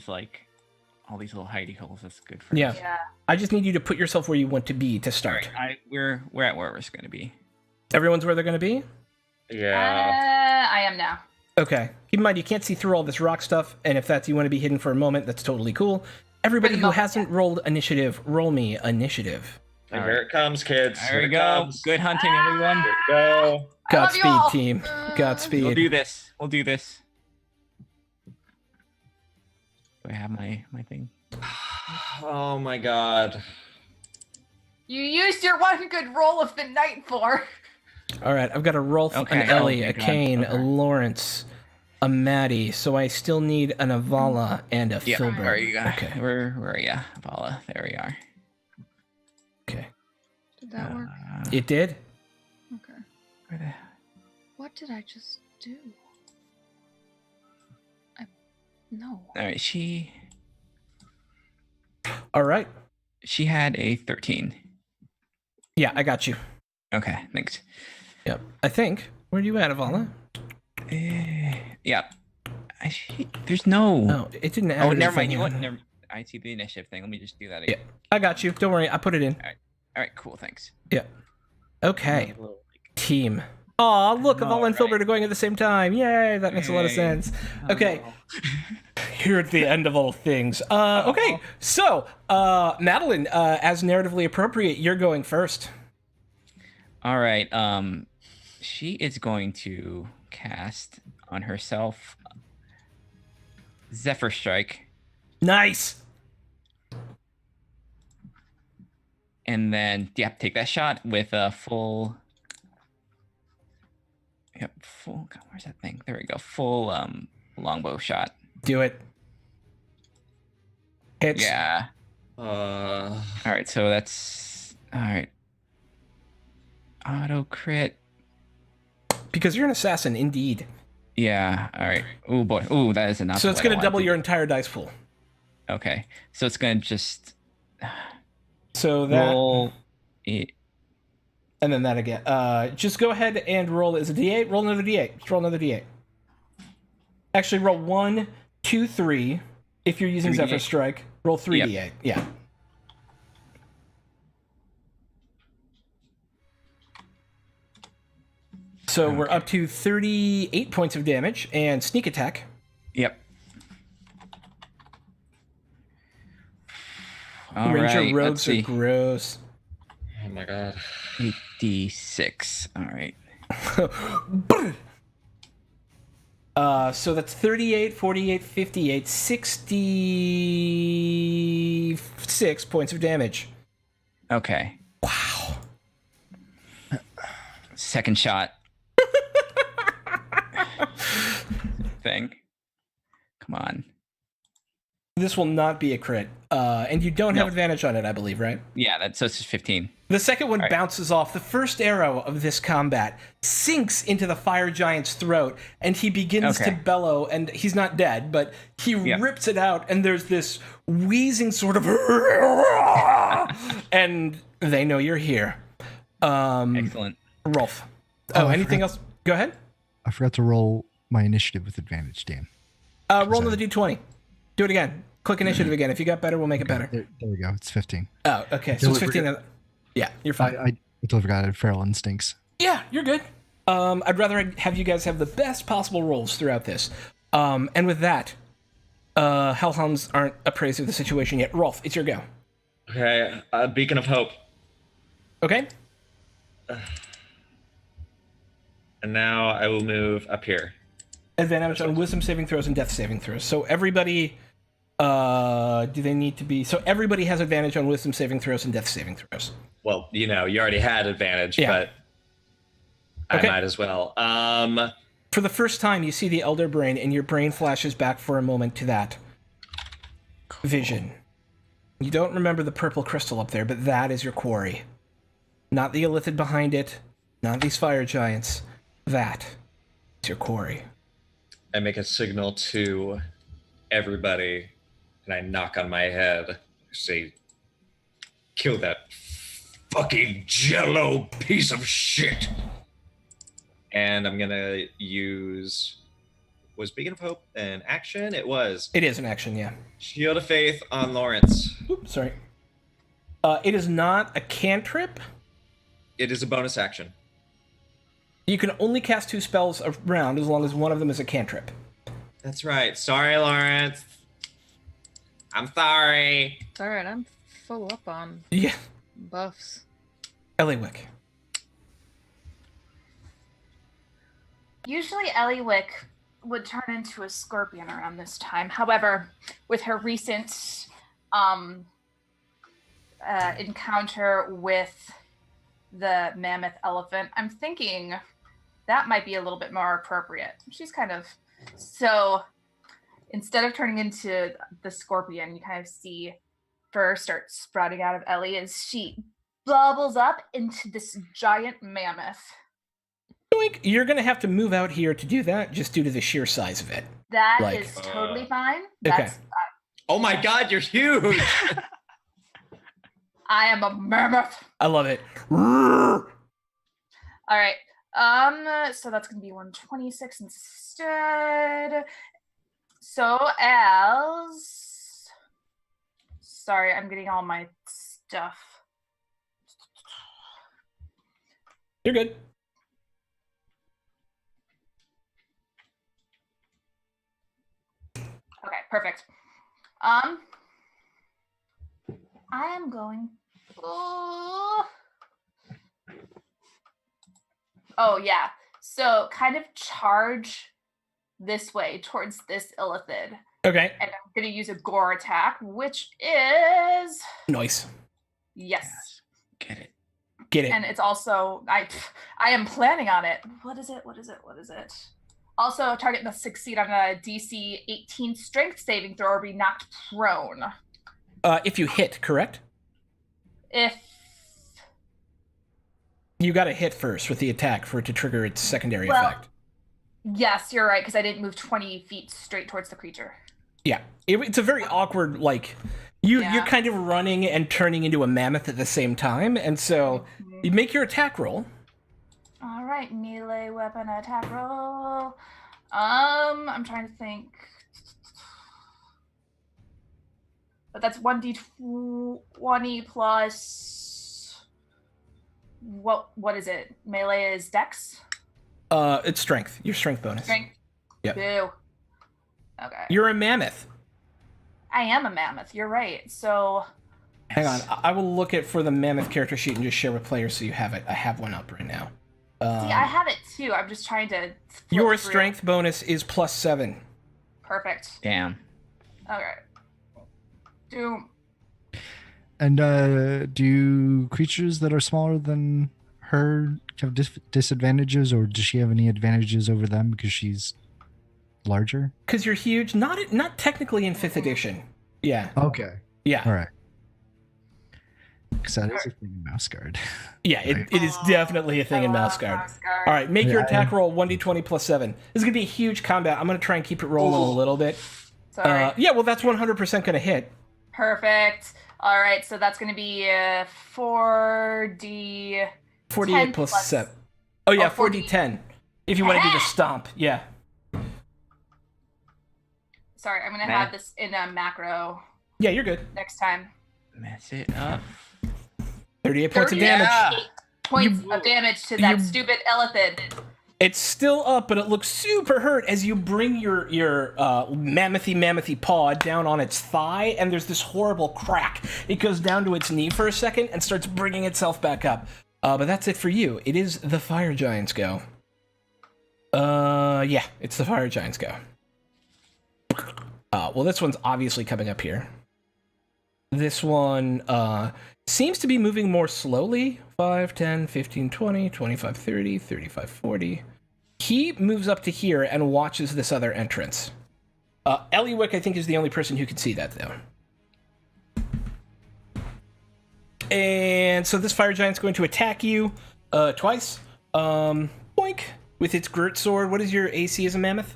like all these little hidey holes. That's good for Yeah. us. Yeah. I just need you to put yourself where you want to be to All start. right. We're at where we're going to be. Everyone's where they're going to be? Yeah. I am now. Okay. Keep in mind, you can't see through all this rock stuff, and if that's you want to be hidden for a moment, that's totally cool. Everybody who moment, hasn't rolled initiative, roll me initiative. And here it comes, kids. There Here we it go. comes. Good hunting, everyone. Here we go. I love you all. Godspeed, team. Godspeed. We'll do this. We'll do this. Do I have my thing? Oh my god. You used your one good roll of the night for. All right, I've got a Rolf, Okay. an Ellie, Oh, a thank God. Kane, a Okay. Lawrence, a Maddie. So I still need an Avala and a Yeah. Filbert. Where you go? Okay. Where are you, Vala? There we are. Okay. Did that work? It did. Okay. Where the? What did I just do? No. All right. She All right. had a 13. Yeah, I got you. Okay. Thanks. Yep. I think. Where are you at, Avala? Yeah. There's no. No, it didn't add Oh, never mind. anything You in. want? Never, I see the initiative thing. Let me just do that again. I got you. Don't worry. I put it in. All right. Cool. Thanks. Yeah. Okay. A little, Team. Aw, look, Oh, Avala and right. Filbert are going at the same time. Yay, that makes a lot of Yay. sense. Oh, Okay. no. Here at the end of all things. Okay, so, Madeline, as narratively appropriate, you're going first. All right. She is going to cast on herself Zephyr Strike, Nice. and then take that shot with a full. Yep, full. God, where's that thing? There we go. Full longbow shot. Do it. Hits. Yeah. Uh, All right. So that's all right. Auto crit. because you're an assassin indeed. Yeah. All right. Oh boy. Oh, that is enough. So it's going to double your entire dice pool. Okay. So it's going to just So that roll it. and then that again. Just go ahead and roll as a d8. Roll another d8. Just roll another d8. Actually, roll 1, 2, 3. If you're using 3d8. Zephyr Strike, roll 3d8. Yeah. So we're up to 38 points of damage and sneak attack. Yep. All Ranger right. rogues are gross. Oh my god. 86. All right. So that's 38, 48, 58, 66 points of damage. Okay. Wow. Second shot. Thing. Come on. This will not be a crit. And you don't have advantage on it, I believe, right? Yeah, so it's just 15. The second one All right. bounces off. The first arrow of this combat sinks into the fire giant's throat, and he begins to bellow, and he's not dead, but he rips it out, and there's this wheezing sort of and they know you're here. Excellent. Rolf. Oh, I anything forgot- else? Go ahead. I forgot to roll my initiative with advantage, Dan. Roll another d20. Do it again. Click initiative again. If you got better, we'll make it better. There we go. It's 15. Oh, okay. So it's 15. Yeah, you're fine. I totally forgot I had feral instincts. Yeah, you're good. I'd rather have you guys have the best possible rolls throughout this. And with that, Hellhounds aren't appraised of the situation yet. Rolf, it's your go. Okay, Beacon of Hope. Okay? And now I will move up here. Advantage on wisdom saving throws and death saving throws. So everybody, do they need to be... So everybody has advantage on wisdom saving throws and death saving throws. Well, you already had advantage, but I might as well. For the first time, you see the Elder Brain, and your brain flashes back for a moment to that vision. You don't remember the purple crystal up there, but that is your quarry. Not the Illithid behind it, not these fire giants. That is your quarry. I make a signal to everybody, and I knock on my head. I say, kill that fucking jello piece of shit. And I'm gonna use... Was Beacon of Hope an action? It was. It is an action, yeah. Shield of Faith on Lawrence. Oops, sorry. It is not a cantrip. It is a bonus action. You can only cast 2 spells a round as long as one of them is a cantrip. That's right. Sorry, Lawrence. I'm sorry. It's alright, I'm full up on Yeah. buffs. Eliwick. Usually Eliwick would turn into a scorpion around this time. However, with her recent encounter with the mammoth elephant, I'm thinking that might be a little bit more appropriate. She's kind of... So instead of turning into the scorpion, you kind of see fur start sprouting out of Ellie as she bubbles up into this giant mammoth. Yoink. You're going to have to move out here to do that, just due to the sheer size of it. That Like- is totally fine. Okay. That's, Oh my god, you're huge! I am a mammoth. I love it. All right. So that's gonna be 126 instead. So as... Sorry, I'm getting all my stuff. You're good. Okay, perfect. I am going. Oh yeah. So kind of charge this way towards this illithid, Okay. and I'm gonna use a gore attack, which is Nice. yes, Get it. Get it. and it's also I am planning on it. What is it? Also, target must succeed on a DC 18 strength saving throw or be knocked prone. If you hit, correct? If You got to hit first with the attack for it to trigger its secondary Well, effect. Yes, you're right, because I didn't move 20 feet straight towards the creature. Yeah, it's a very awkward, like, you're kind of running and turning into a mammoth at the same time, and so you make your attack roll. All right, melee weapon attack roll. I'm trying to think. But that's 1d20 plus... What is it? Melee is dex? It's strength. Your strength bonus. Strength? Yep. Boo. Okay. You're a mammoth. I am a mammoth, you're right. So... Hang on, I will look at for the mammoth character sheet and just share with players so you have it. I have one up right now. See, I have it too. I'm just trying to... Your through. strength bonus is +7. Perfect. Damn. Okay. Doom. And do creatures that are smaller than her have disadvantages, or does she have any advantages over them because she's larger? Because you're huge. Not technically in 5th edition. Yeah. Okay. Yeah. All right. Because that is a thing in Mouse Guard. Yeah, it is definitely a thing in Mouse Guard. All right, make your attack roll 1d20 +7. This is going to be a huge combat. I'm going to try and keep it rolling a little bit. Sorry. Yeah, well, that's 100% going to hit. Perfect. All right, so that's going to be 4d... 48 plus 7. Oh, yeah, 4d10. If you want to do the stomp, yeah. Sorry, I'm going to have this in a macro Yeah, you're good. next time. Mess it up. 38 points of damage. 38 points of damage to that stupid elephant. It's still up, but it looks super hurt as you bring your mammothy paw down on its thigh, and there's this horrible crack. It goes down to its knee for a second and starts bringing itself back up. But that's it for you. It is the Fire Giant's go. Yeah, it's the Fire Giant's go. Well, this one's obviously coming up here. This one seems to be moving more slowly. 5, 10, 15, 20, 25, 30, 35, 40. He moves up to here and watches this other entrance. Eliwick, I think, is the only person who can see that, though. And so this Fire Giant's going to attack you twice. Boink! With its Gert Sword. What is your AC as a mammoth?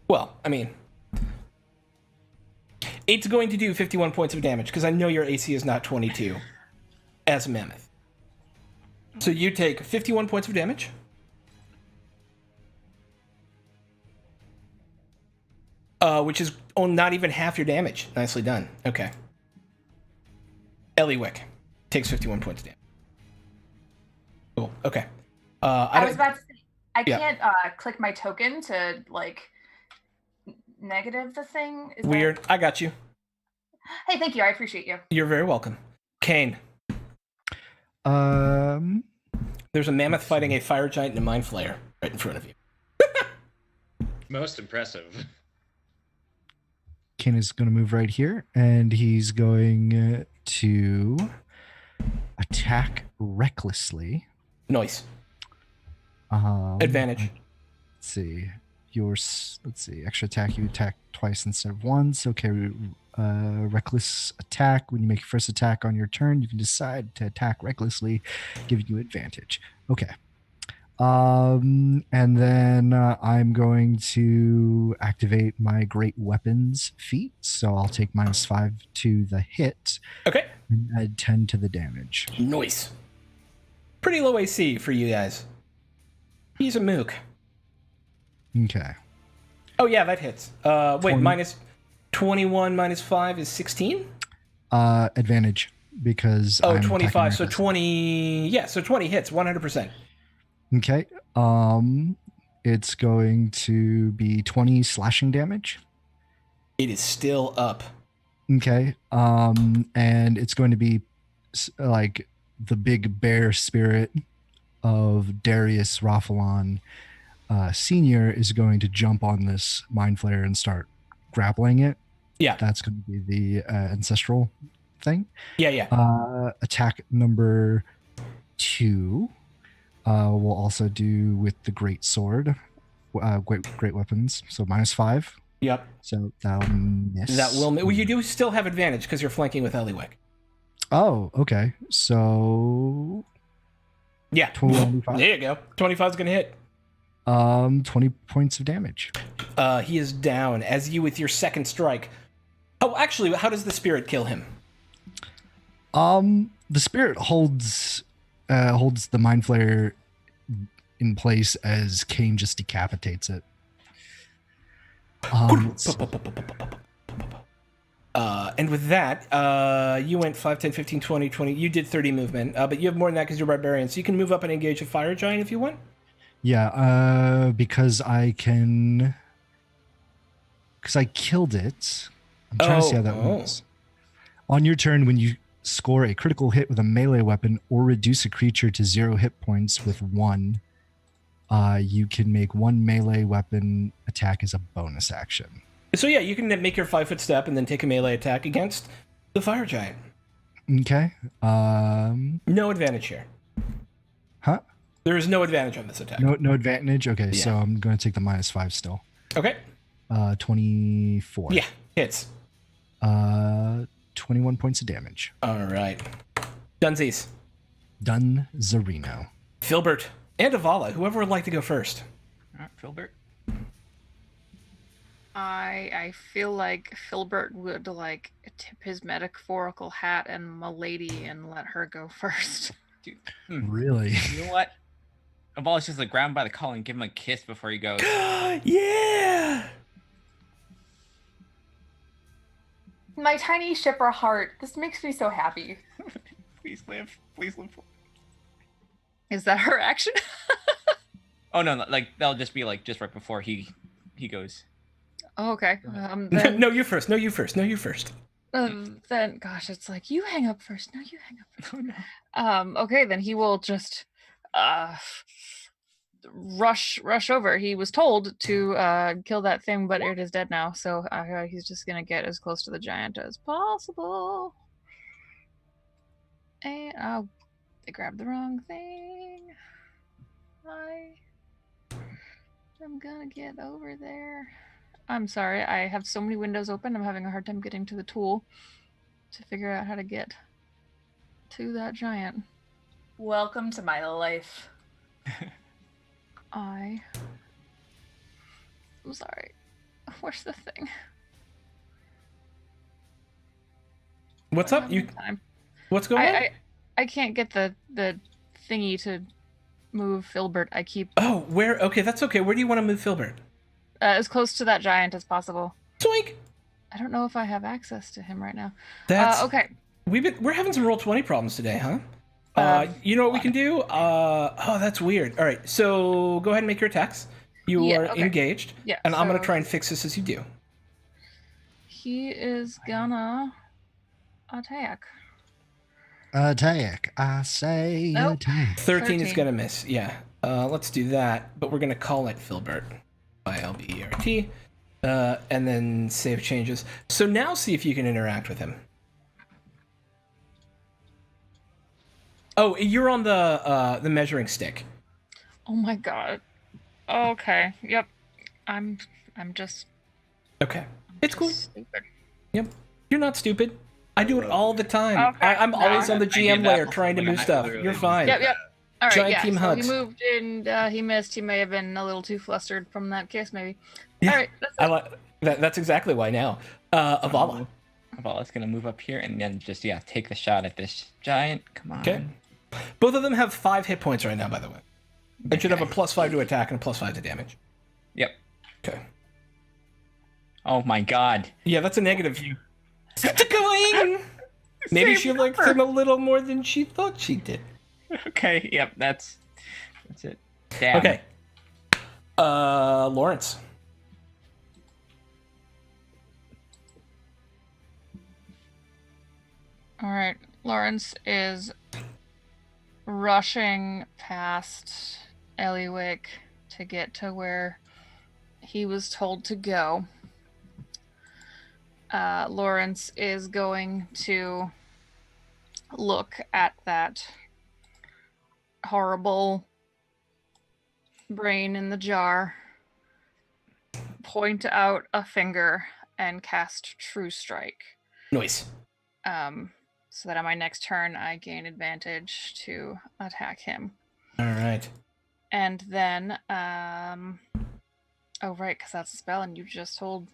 Well, I mean, it's going to do 51 points of damage, because I know your AC is not 22 as a mammoth. So you take 51 points of damage. Which is not even half your damage. Nicely done. Okay. Eliwick takes 51 points of damage. Cool. Okay. I was about to say, I can't click my token to, like, negative the thing. Is weird. I got you. Hey, thank you. I appreciate you. You're very welcome. Kane. There's a mammoth fighting a fire giant and a mind flayer right in front of you. Most impressive. Kane is going to move right here, and he's going to attack recklessly. Nice. Let's Advantage. see. Let's see. Extra attack. You attack twice instead of once. Okay. Reckless attack. When you make your first attack on your turn, you can decide to attack recklessly, giving you advantage. Okay. And then I'm going to activate my Great Weapons feat. So I'll take -5 to the hit. Okay. And add 10 to the damage. Nice. Pretty low AC for you guys. He's a mook. Okay. Oh, yeah, that hits. Wait, 20. minus 21 minus 5 is 16? Advantage, because Oh, I'm 25. So attacking 20. Yeah, so 20 hits, 100%. Okay. It's going to be 20 slashing damage. It is still up. Okay. And it's going to be like the big bear spirit of Darius Raphalon Senior is going to jump on this mind flayer and start grappling it. Yeah. That's going to be the ancestral thing. Yeah. Attack number 2. We'll also do with the great sword, great weapons. So -5 Yep. So that'll miss. That will. Well, you do still have advantage because you're flanking with Eliwick. Oh, okay. So Yeah. 25. There you go. 25 is going to hit. 20 points of damage. He is down as you with your second strike. Oh, actually, how does the spirit kill him? The spirit holds the mind flayer in place as Kane just decapitates it. And with that, you went 5, 10, 15, 20, 20. You did 30 movement, but you have more than that because you're barbarian. So you can move up and engage a fire giant if you want. Yeah, because I killed it. I'm trying to see how that works. On your turn, when you score a critical hit with a melee weapon or reduce a creature to 0 hit points with 1, you can make 1 melee weapon attack as a bonus action. So yeah, you can make your 5-foot step and then take a melee attack against the fire giant. Okay. No advantage here. Huh? There is no advantage on this attack. No advantage? Okay, Yeah. so I'm going to take the -5 still. Okay. 24. Yeah, hits. 21 points of damage. All right. Dunsies. Done Zarino. Filbert and Avala, whoever would like to go first. All right, Filbert. I feel like Filbert would like tip his metaphorical hat and Milady and let her go first. Dude. Really? You know what? Avala's just like grab him by the collar and give him a kiss before he goes. Yeah. My tiny shipper heart. This makes me so happy. Please live. Please live. Is that her action? Oh no, like that'll just be like just right before he goes. Oh, okay. Then, No, you first. No, you first. No, you first. then, gosh, it's like you hang up first. No, you hang up first. Oh, no. Okay, then he will just rush over. He was told to kill that thing, but it is dead now. So he's just gonna get as close to the giant as possible. And I grabbed the wrong thing. I'm gonna get over there. I'm sorry, I have so many windows open, I'm having a hard time getting to the tool to figure out how to get to that giant. Welcome to my life. I'm sorry. Where's the thing? What's up? You? Time. What's going on? I can't get the thingy to move Filbert. I keep Oh, where? Okay, that's okay. Where do you want to move Filbert? as close to that giant as possible. Twink. I don't know if I have access to him right now. That's okay. We're having some Roll20 problems today, huh? You know what we can do? Oh, that's weird. All right, so go ahead and make your attacks. You are engaged. Yeah. And I'm gonna so try and fix this as you do. He is gonna attack. Attack. I say Nope. attack. 13 is 13. gonna miss. Yeah. Let's do that, but we're gonna call it Filbert. ILBERT. And then save changes. So now see if you can interact with him. Oh, you're on the measuring stick. Oh my god. Okay. Yep. I'm just Okay. It's cool. stupid. Yep. You're not stupid. I do it all the time. Okay. I'm always on the I did GM that layer before, trying to like, move I stuff. literally You're did fine. Yep. All right. Giant Yeah. team So hunt. he moved and he missed. He may have been a little too flustered from that kiss, maybe. Yeah. All right. That's I it. like that's exactly why now. Avala. Avala's gonna move up here and then just take the shot at this giant. Come on. Okay. Both of them have 5 hit points right now, by the way. They should have a +5 to attack and a +5 to damage. Yep. Okay. Oh my god. Yeah, that's a negative. Going. Maybe she liked him a little more than she thought she did. Okay. Yep. That's it. Damn. Okay. Lawrence. All right. Lawrence is rushing past Eliwick to get to where he was told to go. Lawrence is going to look at that horrible brain in the jar, point out a finger and cast True Strike. Noise. So that on my next turn I gain advantage to attack him. All right. And then, oh right, because that's a spell, and you just told.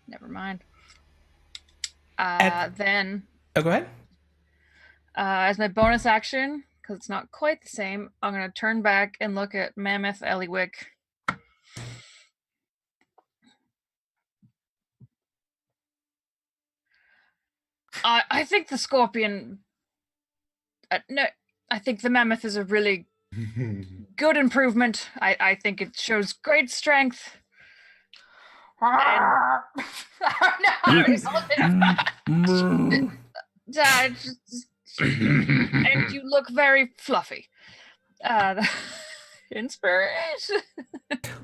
Never mind. Then. Oh, go ahead. As my bonus action, because it's not quite the same, I'm gonna turn back and look at Mammoth Eliwick. I think the scorpion. No, I think the mammoth is a really good improvement. I think it shows great strength. And, and you look very fluffy. Inspiration.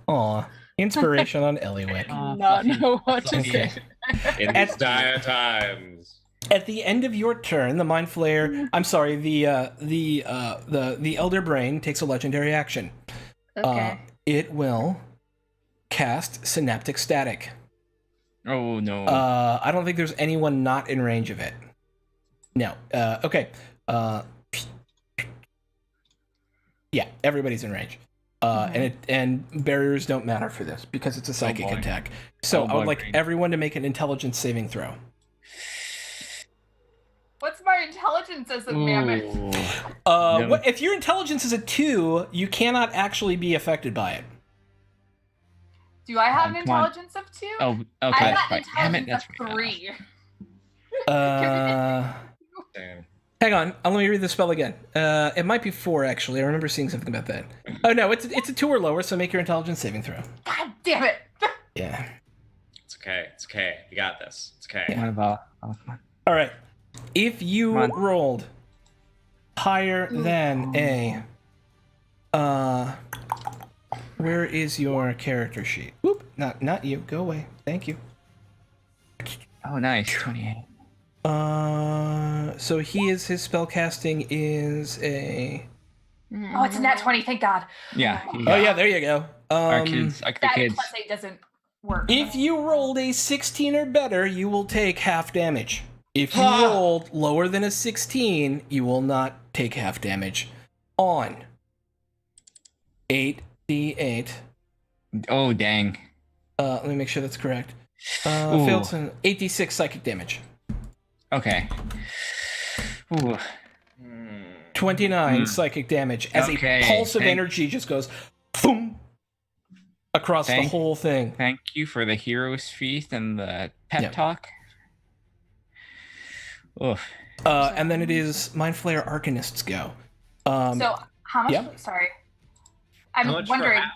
Aw, inspiration on Eliwick. Not know what to say. In these dire times. At the end of your turn, the Mind Flayer, I'm sorry, the Elder Brain takes a legendary action. Okay. It will cast Synaptic Static. Oh no. I don't think there's anyone not in range of it. No. Okay. Yeah, everybody's in range. And barriers don't matter for this because it's a psychic attack. So I would like everyone to make an intelligence saving throw. What's my intelligence as a mammoth? What, if your intelligence is a 2, you cannot actually be affected by it. Do I have an come on. intelligence of 2? Oh, okay. I got Right. Damn it, intelligence that's of right. 3. Damn. Hang on, let me read the spell again. It might be 4 actually. I remember seeing something about that. Oh no, it's a 2 or lower, so make your intelligence saving throw. God damn it! Yeah. It's okay. It's okay. You got this. It's okay. What about? Oh, come on. All right. If you Come on. rolled higher than a, where is your character sheet? Whoop! Not you. Go away. Thank you. Oh, nice. 28. So his spellcasting is a. Oh, it's a nat 20, thank God. Yeah. Oh yeah, there you go. Our kids, like the That kids. plus 8 doesn't work. If you rolled a 16 or better, you will take half damage. If you Huh. rolled lower than a 16, you will not take half damage. On 8d8. Oh, dang. Let me make sure that's correct. Ooh. Failed to 8d6 psychic damage. Okay. Ooh. 29 psychic damage as Okay, a pulse of thank- energy just goes boom across the Thank- whole thing. Thank you for the hero's feast and the pep Yeah. talk. Oof. And then it is Mind Flayer Arcanists go. So, how much? yeah. Sorry. I'm How much for wondering. half?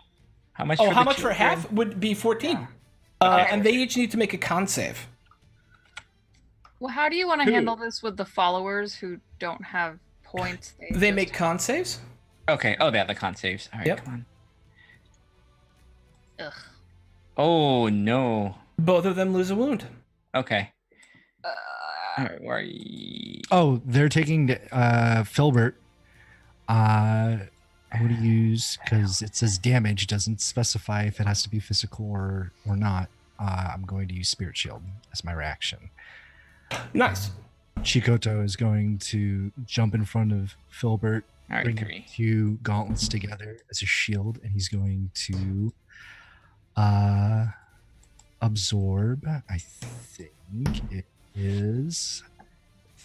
How much? Oh, for how the much for children? half would be 14. Okay. And they each need to make a con save. Well, how do you want to Who? handle this with the followers who don't have points? They just make con saves. Okay. Oh, they have the con saves. All right. Yep. Come on. Ugh. Oh no. Both of them lose a wound. Okay. All right. Where are you? Oh, they're taking Filbert. I would use, because it says damage, doesn't specify if it has to be physical or not. I'm going to use Spirit Shield as my reaction. Nice. Chikoto is going to jump in front of Filbert, All right. bring 3. two gauntlets together as a shield, and he's going to absorb, I think it is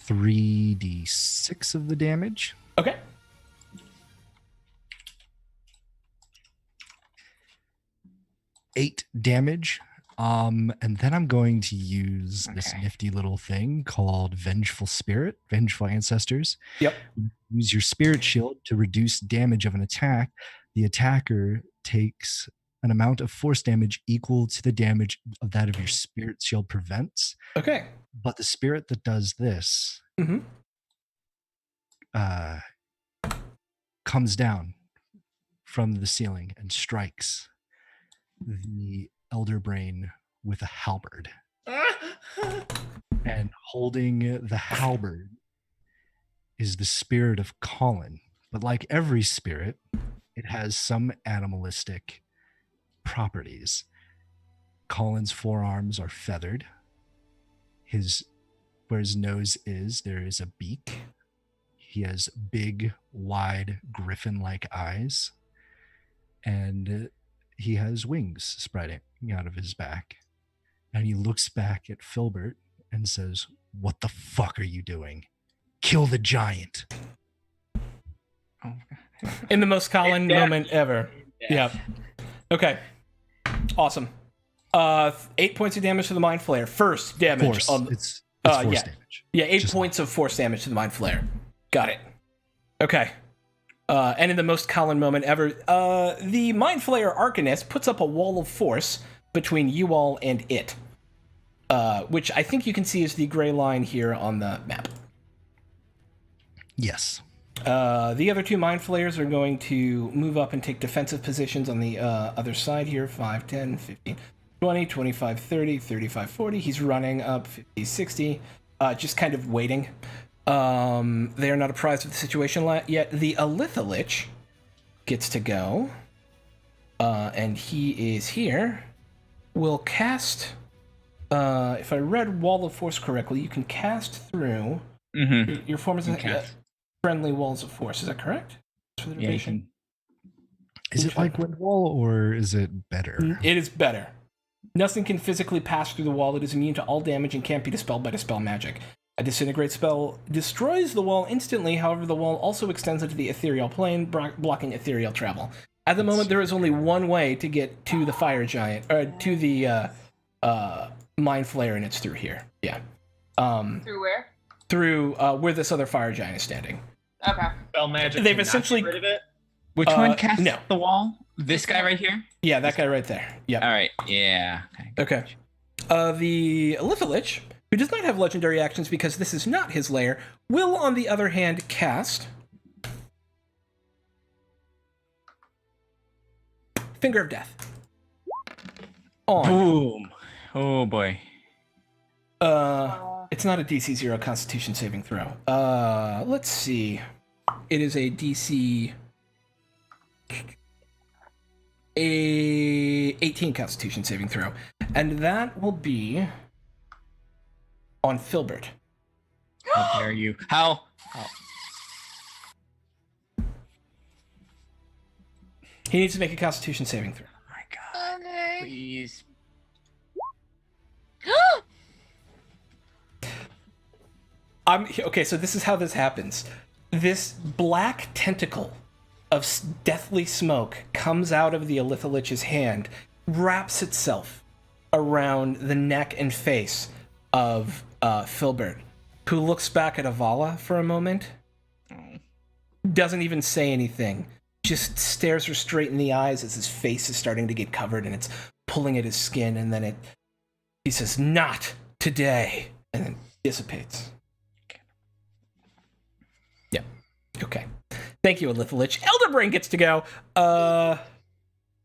3d6 of the damage. Okay. Eight damage. And then I'm going to use this Okay. nifty little thing called Vengeful Spirit, Vengeful Ancestors. Yep. Use your Spirit Shield to reduce damage of an attack. The attacker takes an amount of force damage equal to the damage of that of your Spirit Shield prevents. Okay. But the spirit that does this Mhm. Comes down from the ceiling and strikes the Elder Brain with a halberd. And holding the halberd is the spirit of Colin. But like every spirit, it has some animalistic properties. Colin's forearms are feathered. Where his nose is, there is a beak. He has big, wide, griffin-like eyes. And he has wings spreading out of his back. And he looks back at Filbert and says, "What the fuck are you doing? Kill the giant." Oh, In the most Colin moment ever. Yeah. Okay. Awesome. 8 points of damage to the Mind Flayer. First damage. Force. It's force damage. Yeah, 8 Just points of force damage to the Mind Flayer. Got it. Okay. And in the most Colin moment ever, the Mind Flayer Arcanist puts up a wall of force between you all and it, which I think you can see is the gray line here on the map. Yes. The other two Mind Flayers are going to move up and take defensive positions on the other side here. 5, 10, 15, 20, 25, 30, 35, 40. He's running up 50, 60, just kind of waiting. They are not apprised of the situation yet. The Elithalich gets to go, and he is here. Will cast, if I read Wall of Force correctly, you can cast through your form is friendly walls of force. Is that correct? Yeah, you can. Is it like Wind Wall, or is it better? It is better. Nothing can physically pass through the wall. It is immune to all damage and can't be dispelled by dispel magic. A disintegrate spell destroys the wall instantly. However, the wall also extends into the ethereal plane, blocking ethereal travel. At the moment, there is only one way to get to the fire giant, or to the Mind Flayer, and it's through here. Yeah. Through where? Through where this other fire giant is standing. Okay. Spell magic. They've cannot essentially- get rid of it. Which one casts no. the wall? This guy right here? Yeah, that guy right there. Yeah. All right. Yeah. Okay. The Elithalich, who does not have legendary actions because this is not his lair, will, on the other hand, cast Finger of Death. On. Boom. Oh boy. It's not a DC 0 Constitution saving throw. Let's see. It is a DC 18 Constitution saving throw. And that will be on Filbert. How dare you? How? Oh. He needs to make a Constitution saving throw. Oh my god. Okay. Please. Okay, so this is how this happens. This black tentacle of deathly smoke comes out of the Elithalich's hand, wraps itself around the neck and face of Filbert, who looks back at Avala for a moment, doesn't even say anything, just stares her straight in the eyes as his face is starting to get covered and it's pulling at his skin, and then he says, "Not today," and then dissipates. Yeah. Okay. Thank you, Elithalich. Elderbrain gets to go. The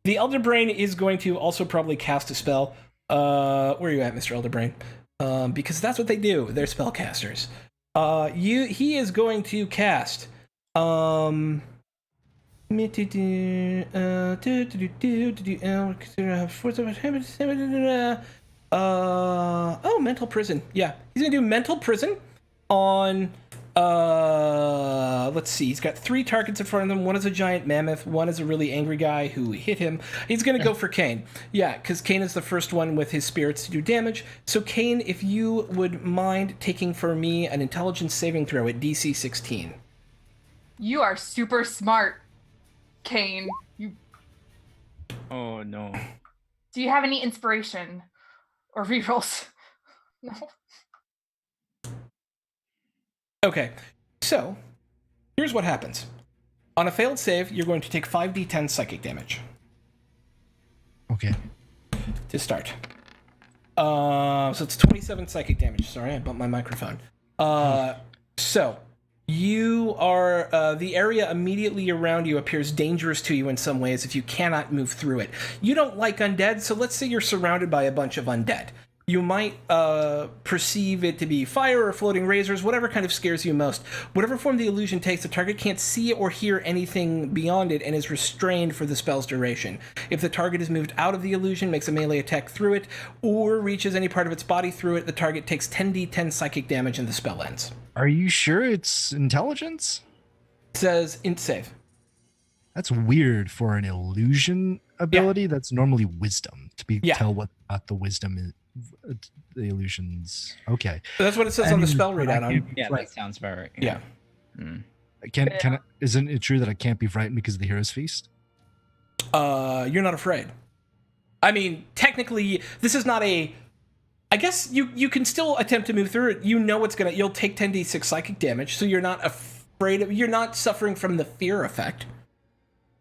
Elderbrain is going to also probably cast a spell. Where are you at, Mr. Elderbrain? Because that's what they do. They're spellcasters. He is going to cast. Mental Prison. Yeah, he's gonna do Mental Prison on. Let's see. He's got 3 targets in front of him. One is a giant mammoth. One is a really angry guy who hit him. He's gonna go for Kane. Yeah, because Kane is the first one with his spirits to do damage. So Kane, if you would mind taking for me an intelligence saving throw at DC 16. You are super smart, Kane. Oh no. Do you have any inspiration or rerolls? No. Okay, so here's what happens. On a failed save, you're going to take 5d10 psychic damage Okay. to start. So it's 27 psychic damage. Sorry, I bumped my microphone. So you are the area immediately around you appears dangerous to you in some ways if you cannot move through it. You don't like undead, so let's say you're surrounded by a bunch of undead. You might perceive it to be fire or floating razors, whatever kind of scares you most. Whatever form the illusion takes, the target can't see or hear anything beyond it and is restrained for the spell's duration. If the target is moved out of the illusion, makes a melee attack through it, or reaches any part of its body through it, the target takes 10d10 psychic damage and the spell ends. Are you sure it's intelligence? It says int save. That's weird for an illusion ability. That's normally wisdom to be tell what the wisdom is. The illusions. Okay. That's what it says on the spell readout. Yeah, that sounds about right. Yeah. Isn't it true that I can't be frightened because of the hero's feast? You're not afraid. I mean, technically, this is not a. I guess you can still attempt to move through it. You know it's gonna. You'll take 10d6 psychic damage, so you're not afraid of. You're not suffering from the fear effect.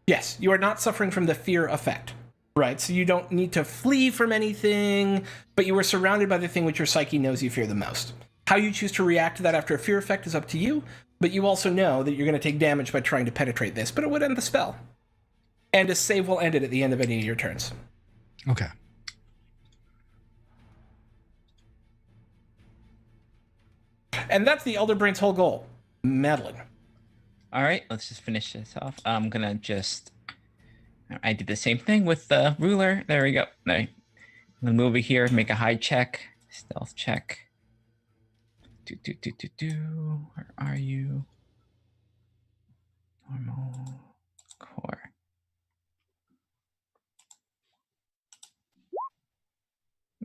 Yes, you are not suffering from the fear effect. Right, so you don't need to flee from anything, but you are surrounded by the thing which your psyche knows you fear the most. How you choose to react to that after a fear effect is up to you, but you also know that you're going to take damage by trying to penetrate this, but it would end the spell. And a save will end it at the end of any of your turns. Okay. And that's the Elder Brain's whole goal. Madeline. All right, let's just finish this off. I'm going to just... I did the same thing with the ruler. There we go. There. I'm gonna move over here, make a hide check, stealth check. Where are you? Normal core.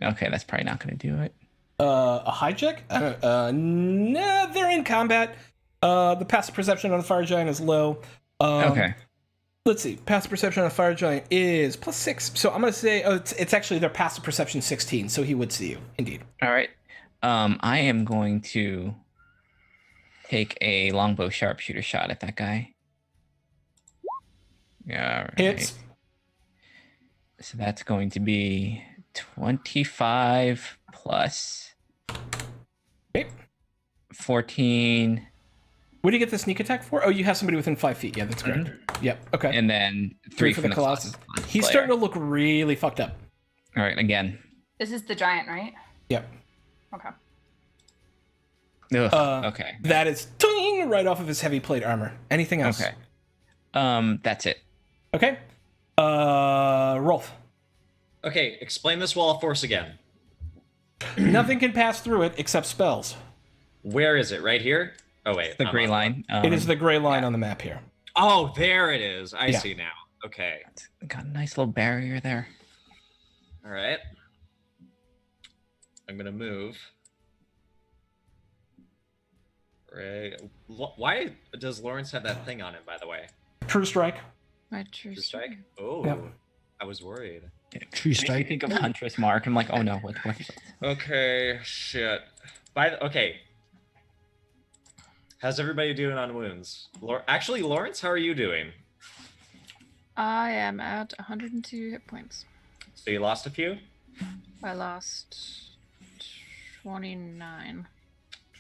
Okay, that's probably not gonna do it. A hide check? Nah, they're in combat. The passive perception on the fire giant is low. Okay. Let's see. Passive perception on a fire giant is +6. So I'm going to say, it's actually their passive perception 16, so he would see you. Indeed. All right. I am going to take a longbow sharpshooter shot at that guy. Yeah. Right. Hits. So that's going to be 25 plus 14. What do you get the sneak attack for? Oh, you have somebody within 5 feet. Yeah, that's correct. Mm-hmm. Yep. Okay. And then 3 for the Colossus. He's Flayer. starting to look really fucked up. All right, again. This is the giant, right? Yep. Okay. Ugh, okay. That is ting, right off of his heavy plate armor. Anything else? Okay. That's it. Okay. Rolf. Okay, explain this wall of force again. Nothing can pass through it except spells. Where is it? Right here? Oh wait, The gray line. It is the gray line on the map here. Oh, there it is. I see now. Okay. Got a nice little barrier there. All right. I'm gonna move. Right. Why does Lawrence have that thing on him, by the way? True strike. My true True strike? Oh, Yep. I was worried. True Makes me strike. think of Huntress Mark. I'm like, oh no, what? Okay, shit. Okay. How's everybody doing on wounds? Actually, Lawrence, how are you doing? I am at 102 hit points. So you lost a few? I lost 29.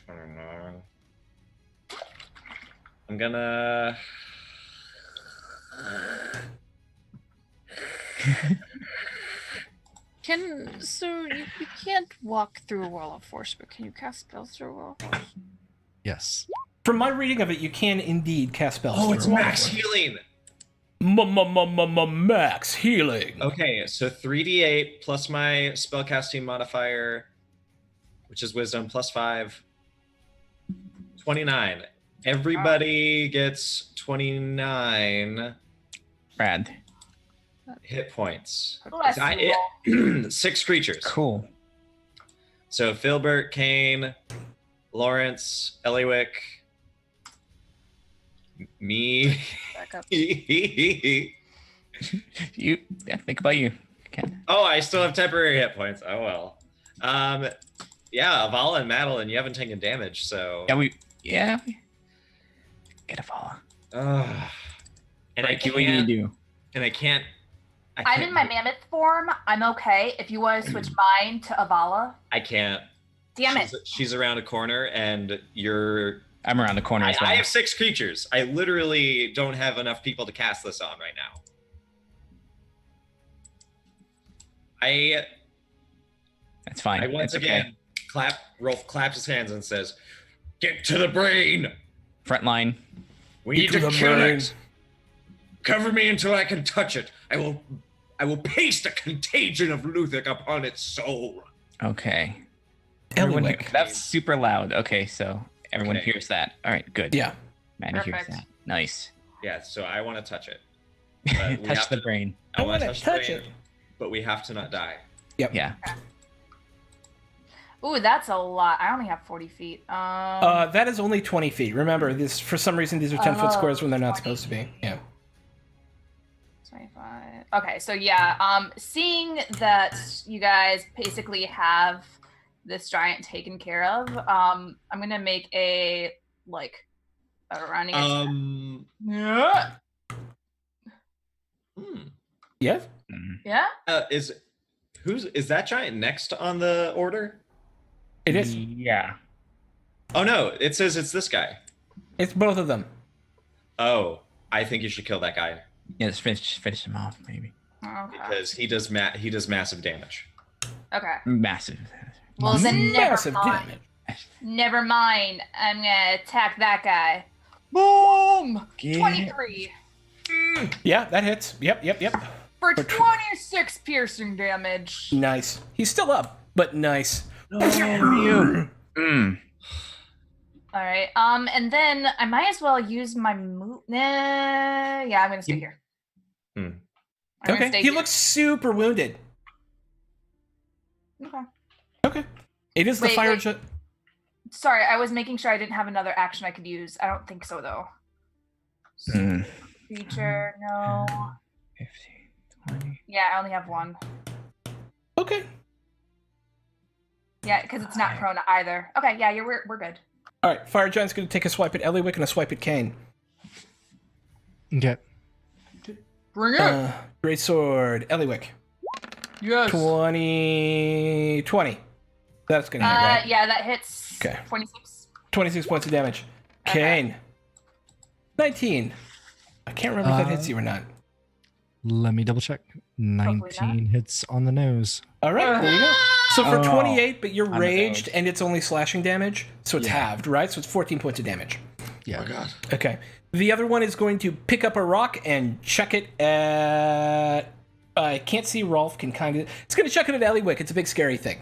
29. I'm gonna... So you can't walk through a wall of force, but can you cast spells through a wall of force? Yes. From my reading of it, you can indeed cast spells. Oh, through it's a wall. max healing! Max healing. Okay, so 3d8 plus my spellcasting modifier, which is wisdom, plus 5. 29. Everybody gets 29 Brad. hit points. Bless you. 6 creatures. Cool. So Filbert, Kane, Lawrence, Eliwick, me. Back up. You think about you. Ken. Oh, I still have temporary hit points. Oh well. Yeah, Avala and Madeline, you haven't taken damage, so. Yeah. Get a follow. And I Right, do what you need to do. And I can't. I'm in my mammoth form. I'm okay. If you want to switch mine to Avala. I can't. Damn it. She's around a corner, and you're. I'm around the corner as well. I have 6 creatures. I literally don't have enough people to cast this on right now. That's fine. I once It's again Rolf claps his hands and says, "Get to the brain. Front line. We need Get to to the kill brain." it. Cover me until I can touch it. I will paste a contagion of Luthic upon its soul." Okay. Eliwick. That's super loud. Okay, so everyone Okay. hears that. All right, good. Yeah. Maddie hears Perfect. that. Nice. Yeah, so I want to touch it. But we Touch have the to- brain. I want to wanna touch, touch the brain, it. but we have to not die. Yeah. Ooh, that's a lot. I only have 40 feet. That is only 20 feet. Remember, this for some reason these are 10-foot squares when they're not 20. supposed to be. Yeah. 25. Okay, so yeah, seeing that you guys basically have this giant taken care of, I'm gonna make a running attack. Yeah. Yeah. Yeah. Is that giant next on the order? It is. Yeah. Oh no, it says it's this guy. It's both of them. Oh, I think you should kill that guy Yeah, let's finish him off, maybe. Okay. because he does massive damage. Okay. Massive. Well, then never Massive mind. damage. Never mind. I'm gonna attack that guy. Boom! 23 Yeah, that hits. Yep. for 26 piercing damage. Nice. He's still up, but nice. Mm. All right. And then I might as well use my move. Nah. Yeah, I'm gonna stay here. I'm gonna Okay. stay He here. looks super wounded. Okay. Okay. It is the Wait, fire. wait. Sorry, I was making sure I didn't have another action I could use. I don't think so though. Mm. Feature, no. 15, 20. Yeah, I only have one. Okay. Yeah, because it's not prone either. Okay, yeah, we're good. All right. Fire Giant's going to take a swipe at Eliwick and a swipe at Kane. Okay. Bring it. Great sword, Eliwick. Yes. 20. That's going to hit, right? Yeah, that hits. Okay. 26. 26 points of damage. Okay. Kane. 19. I can't remember if that hits you or not. Let me double check. 19 hits on the nose. All right, there you go. So for Oh. 28, but you're On the raged nose. and it's only slashing damage, so it's Yeah. halved, right? So it's 14 points of damage. Yeah. God. Okay. The other one is going to pick up a rock and chuck it at. I can't see. Rolf can kind of. It's going to chuck it at Eliwick. It's a big scary thing.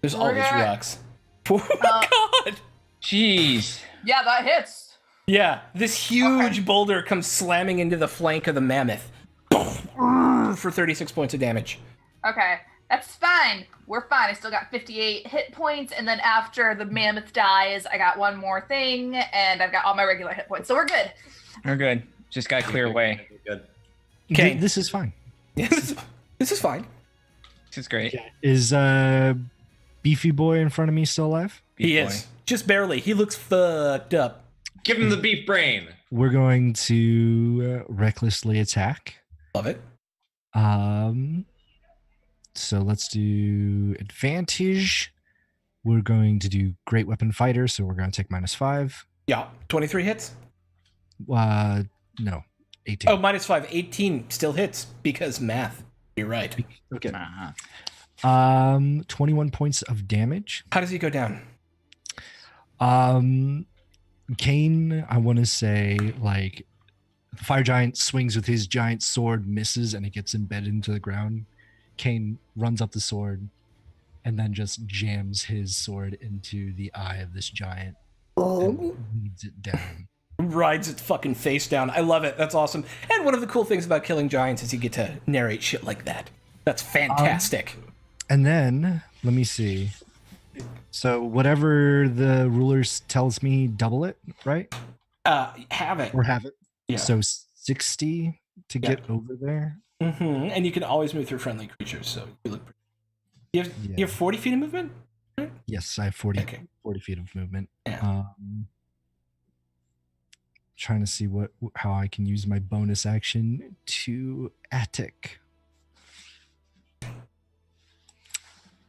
There's all these Okay. rocks. Oh God. Jeez. Yeah, that hits. Yeah, this huge boulder comes slamming into the flank of the mammoth for 36 points of damage. Okay, that's fine. We're fine. I still got 58 hit points, and then after the mammoth dies, I got one more thing, and I've got all my regular hit points. So we're good. We're good. Just gotta clear away. Good. Okay. This is fine. This is fine. This is great. Is Beefy Boy in front of me still alive? He Beef boy. is. Just barely. He looks fucked up. Give him the beef brain. We're going to recklessly attack. Love it. So let's do advantage. We're going to do great weapon fighter, so we're going to take -5. Yeah. 23 hits. No, 18. Oh, -5. 18 still hits because math. You're right. Okay. Uh-huh. 21 points of damage. How does he go down? Kane, I want to say, like, the fire giant swings with his giant sword, misses, and it gets embedded into the ground. Kane runs up the sword and then just jams his sword into the eye of this giant and leads it down. Rides its fucking face down. I love it. That's awesome. And one of the cool things about killing giants is you get to narrate shit like that. That's fantastic. And then, let me see. So whatever the rulers tells me, double it, right? Have it. Or have it. Yeah. So 60 to get over there. Mm-hmm. And you can always move through friendly creatures, so you look pretty. You have 40 feet of movement? Yes, I have 40, Okay. 40 feet of movement. Yeah. Trying to see how I can use my bonus action to attic.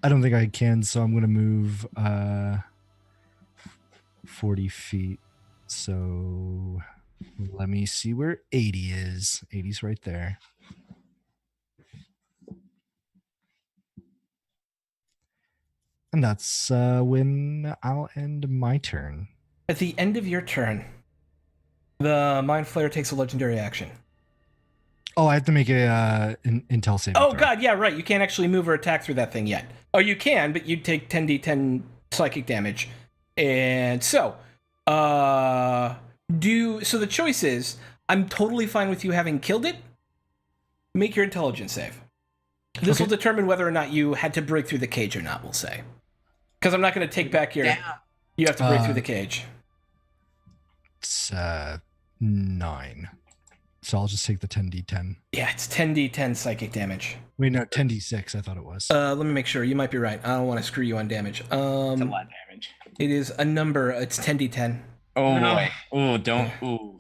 I don't think I can, so I'm going to move 40 feet. So let me see where 80 is. 80's right there. And that's when I'll end my turn. At the end of your turn, the Mind Flayer takes a legendary action. Oh, I have to make a intel saving Oh throw. god, yeah, right. You can't actually move or attack through that thing yet. Oh, you can, but you'd take 10d10 psychic damage. And so, so the choice is, I'm totally fine with you having killed it. Make your intelligence save. This will determine whether or not you had to break through the cage or not, we'll say. Because I'm not going to take back your... You have to break through the cage. It's 9. So I'll just take the 10d10. Yeah, it's 10d10 psychic damage. Wait, no, 10d6, I thought it was. Let me make sure. You might be right. I don't want to screw you on damage. It's a lot of damage. It is a number. It's 10d10. Oh No. boy. Oh, don't. Ooh.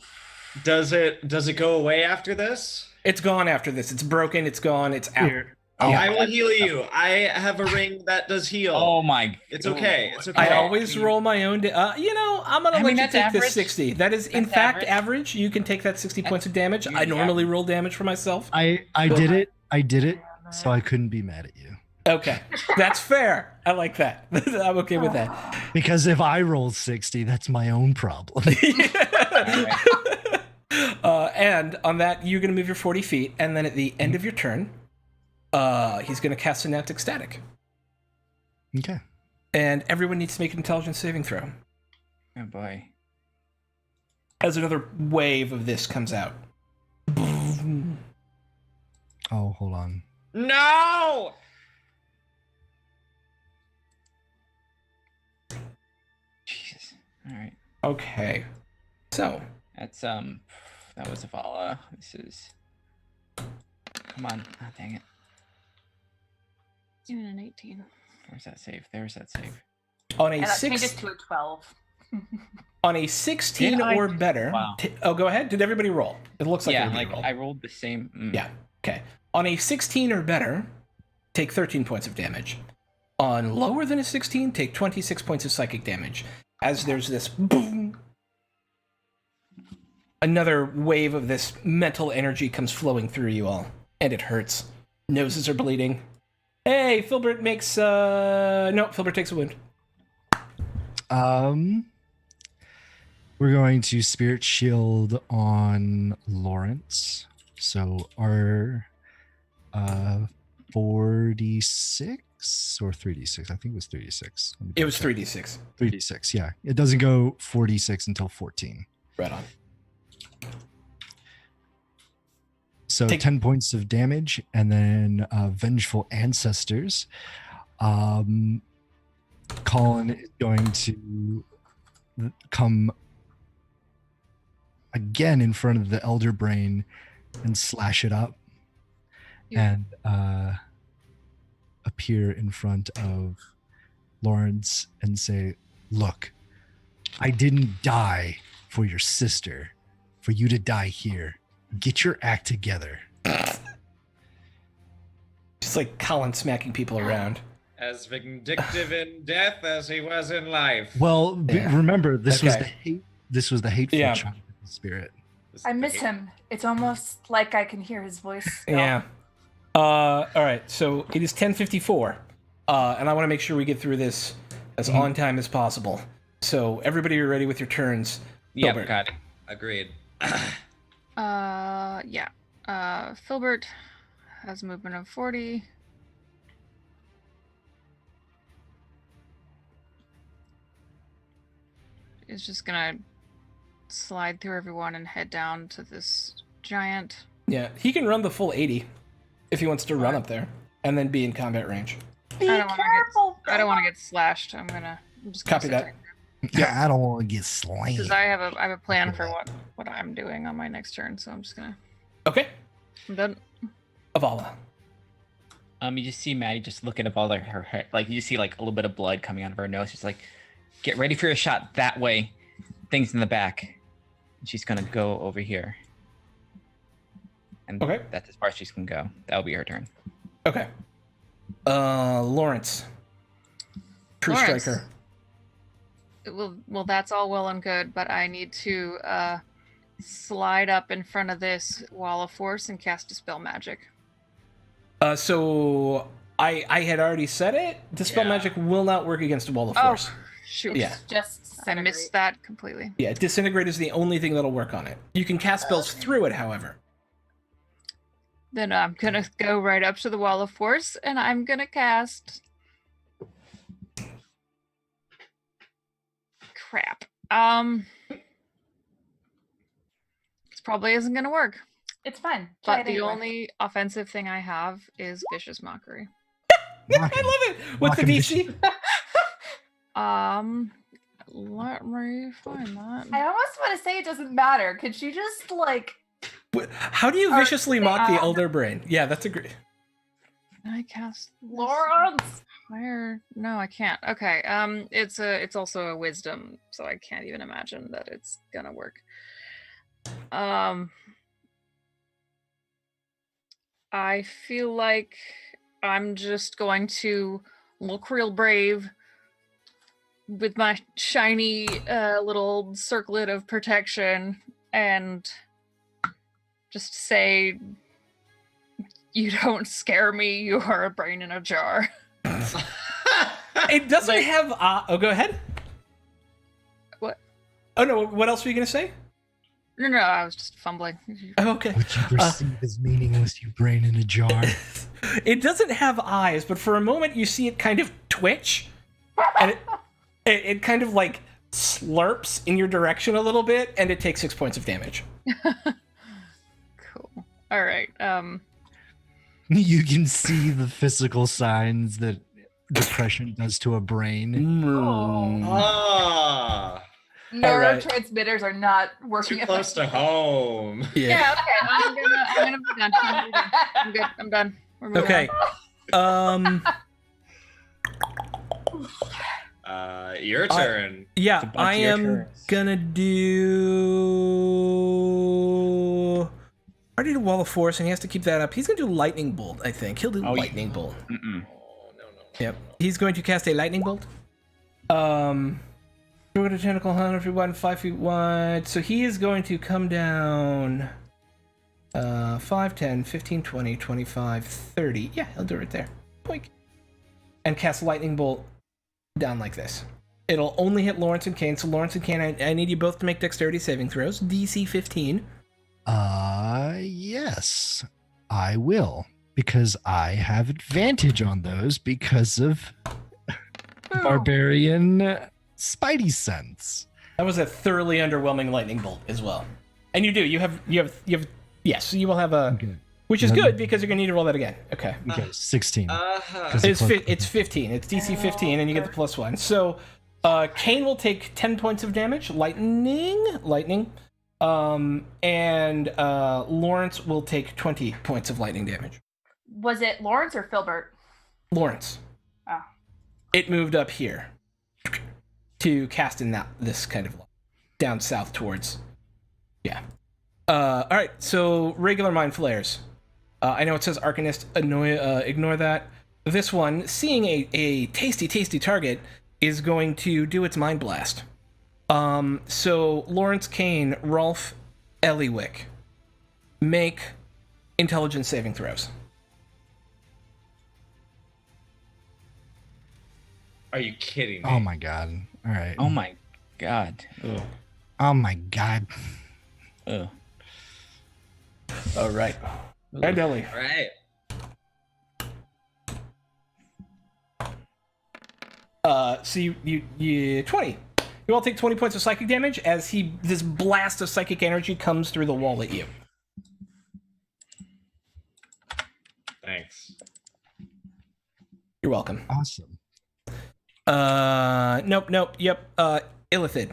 Does it go away after this? It's gone after this. It's broken. It's gone. It's out. Here. Oh, I will heal you. I have a ring that does heal. Oh my. It's okay. It's okay. I always roll my own. I'm gonna I let mean, you that's take average. this 60. That is in That's fact average. You can take that 60 points of damage. I normally roll damage for myself. I did it, so I couldn't be mad at you. Okay, that's fair. I like that. I'm okay with that. Because if I roll 60, that's my own problem. And on that, you're gonna move your 40 feet, and then at the end of your turn, he's gonna cast Synaptic Static, Okay. and everyone needs to make an intelligence saving throw Oh boy. as another wave of this comes out. Oh, hold on. No! Jesus. All right. Okay, so That's that was a follow. This is. Come on. Ah, dang it. Even an 18. Where's that save? There's that save. on a And that changes 6 to a 12. on a 16 Did I- or better. Wow. Oh, go ahead. Did everybody roll? It looks like Yeah, everybody like rolled. I rolled the same. Yeah. Okay. On a 16 or better, take 13 points of damage. On lower than a 16, take 26 points of psychic damage. As there's this boom, another wave of this mental energy comes flowing through you all, and it hurts. Noses are bleeding. Hey, Filbert makes no, Filbert takes a wound. We're going to Spirit Shield on Lawrence. So our 46 or 3d6. I think it was 3d6. Let me It was double 3d6. check. 3d6, yeah. It doesn't go 4d6 until 14. Right on. So Take- 10 points of damage, and then Vengeful Ancestors. Colin is going to come again in front of the Elder Brain and slash it up, and appear in front of Lawrence and say, "Look, I didn't die for your sister, for you to die here. Get your act together." Just like Colin smacking people around. As vindictive in death as he was in life. Well, Yeah. remember, this was Okay. the hate. This was the hateful Yeah. child of the spirit. I miss him. It's almost like I can hear his voice. still. Yeah. All right. So it is 10:54, and I want to make sure we get through this as on time as possible. So everybody, are ready with your turns. Yeah, Filbert. got it. Agreed. Yeah. Filbert has a movement of 40. Is just gonna slide through everyone and head down to this giant. Yeah, he can run the full 80 if he wants to run up there and then be in combat range. Be I don't wanna careful. I don't want to get slashed. I'm just gonna Copy that. I don't want to get slain. because I have a plan for what I'm doing on my next turn. So I'm just gonna. Okay. I'm done. Avala. You just see Maddie just looking up all her hair. Like you see like a little bit of blood coming out of her nose. She's like, "Get ready for your shot that way. Things in the back." And she's gonna go over here. And Okay. that's as far as she's gonna go. That'll be her turn. Okay. Lawrence. True Lawrence. Striker. Well, that's all well and good, but I need to slide up in front of this wall of force and cast Dispel Magic. So I had already said it. Dispel Yeah. magic will not work against a wall of Oh, force. shoot. Yeah. Just I missed that completely. Yeah, disintegrate is the only thing that'll work on it. You can cast spells through it, however. Then I'm gonna go right up to the wall of force, and I'm gonna cast. Crap. This probably isn't gonna work. It's fine. Try But it the anyway. only offensive thing I have is vicious mockery. I love it. What's the Mock him DC? Let me find that. I almost want to say it doesn't matter. Could she just like? How do you Or viciously mock the Elder Brain? Yeah, that's a great. Can I cast this? Lawrence. Where? No, I can't. Okay. It's also a wisdom, so I can't even imagine that it's gonna work. I feel like I'm just going to look real brave with my shiny little circlet of protection and just say, "You don't scare me. You are a brain in a jar." It doesn't have. Oh, go ahead. What? Oh no! What else were you gonna say? No, I was just fumbling. Oh, okay. What you perceive as meaningless, you brain in a jar. It doesn't have eyes, but for a moment you see it kind of twitch, and it kind of like slurps in your direction a little bit, and it takes 6 points of damage. Cool. All right. You can see the physical signs that depression does to a brain. Ah, right. Neurotransmitters are not working. too close to home. Yeah. Okay. I'm gonna be done. I'm good. I'm done. We're moving Okay. Your turn. Yeah, bunch I of your am turns. gonna do. I already did Wall of Force, and he has to keep that up. He's gonna do Lightning Bolt. I think he'll do Oh, yeah. Lightning Bolt. Mm-mm. Oh, no. Yep. He's going to cast a Lightning Bolt. We're going to tentacle 100 feet wide and 5 feet wide. So he is going to come down 5, 10, 15, 20, 25, 30. Yeah, he'll do it right there. Boink. And cast Lightning Bolt down like this. It'll only hit Lawrence and Kane. So Lawrence and Kane, I need you both to make dexterity saving throws. DC 15. Yes, I will. Because I have advantage on those because of barbarian Spidey sense. That was a thoroughly underwhelming Lightning Bolt as well. And you do. You have. Yes, you will have a. Okay. Which is good because you're gonna need to roll that again. Okay. Okay, 16. Uh-huh. It's 15. It's DC 15, and you get the +1. So, Kane will take 10 points of damage. Lightning. And Lawrence will take 20 points of lightning damage. Was it Lawrence or Filbert? Lawrence. Oh. It moved up here to cast in this kind of down south towards. Yeah. All right. So regular mind flares. I know it says Arcanist. Ignore that. This one, seeing a tasty target, is going to do its mind blast. So Lawrence, Kane, Rolf, Eliwick, make intelligence saving throws. Are you kidding me? Oh my god. All right. Oh my god. Ugh. Oh my god. Ugh. All right. And Ellie. All right. So you 20. You all take 20 points of psychic damage as this blast of psychic energy comes through the wall at you. Thanks. You're welcome. Awesome. Nope. Yep. Illithid.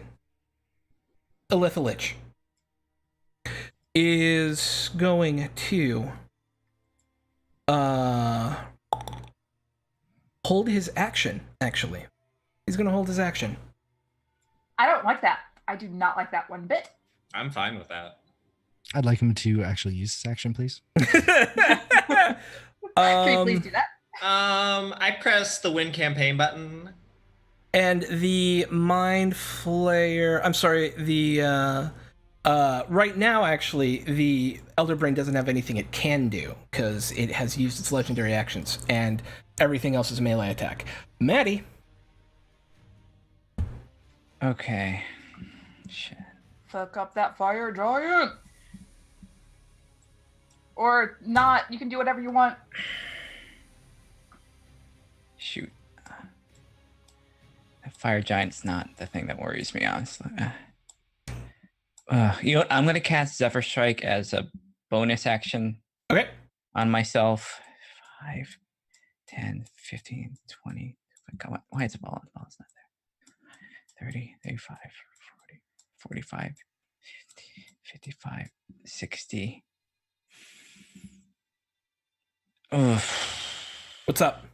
Illithilich is going to hold his action, actually. He's going to hold his action. I don't like that. I do not like that one bit. I'm fine with that. I'd like him to actually use this action, please. Can you please do that? I press the win campaign button. And the Mind Flayer... I'm sorry, the... right now, actually, the Elder Brain doesn't have anything it can do, because it has used its legendary actions. And Everything else is melee attack. Maddie. Okay. Shit. Fuck up that fire giant. Or not. You can do whatever you want. Shoot. The fire giant's not the thing that worries me, honestly. You know what? I'm gonna cast Zephyr Strike as a bonus action. Okay. On myself. 5, 10, 15, 20. God, why is the ball? The ball's not there. 30, 35, 40, 45, 55, 60. Ugh. What's up?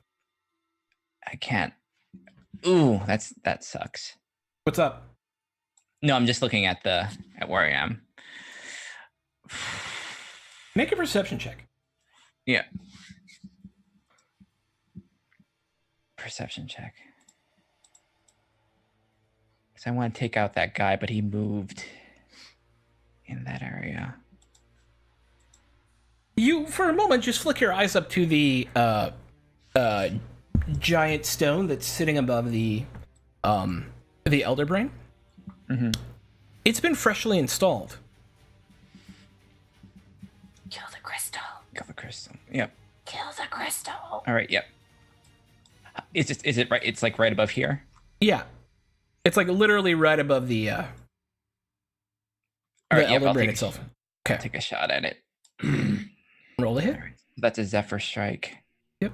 I can't. Ooh, that sucks. What's up? No, I'm just looking at where I am. Make a perception check. Yeah. Perception check. Because I want to take out that guy, but he moved in that area. You, for a moment, just flick your eyes up to the giant stone that's sitting above the Elder Brain. Mm-hmm. It's been freshly installed. Kill the crystal. Kill the crystal. Yep. Kill the crystal. All right. Yep. Is it right? It's like right above here. Yeah, it's like literally right above the All right. Yep. Elder I'll Brain take, itself. Okay. take a shot at it. Roll a hit. All right. That's a Zephyr Strike. Yep.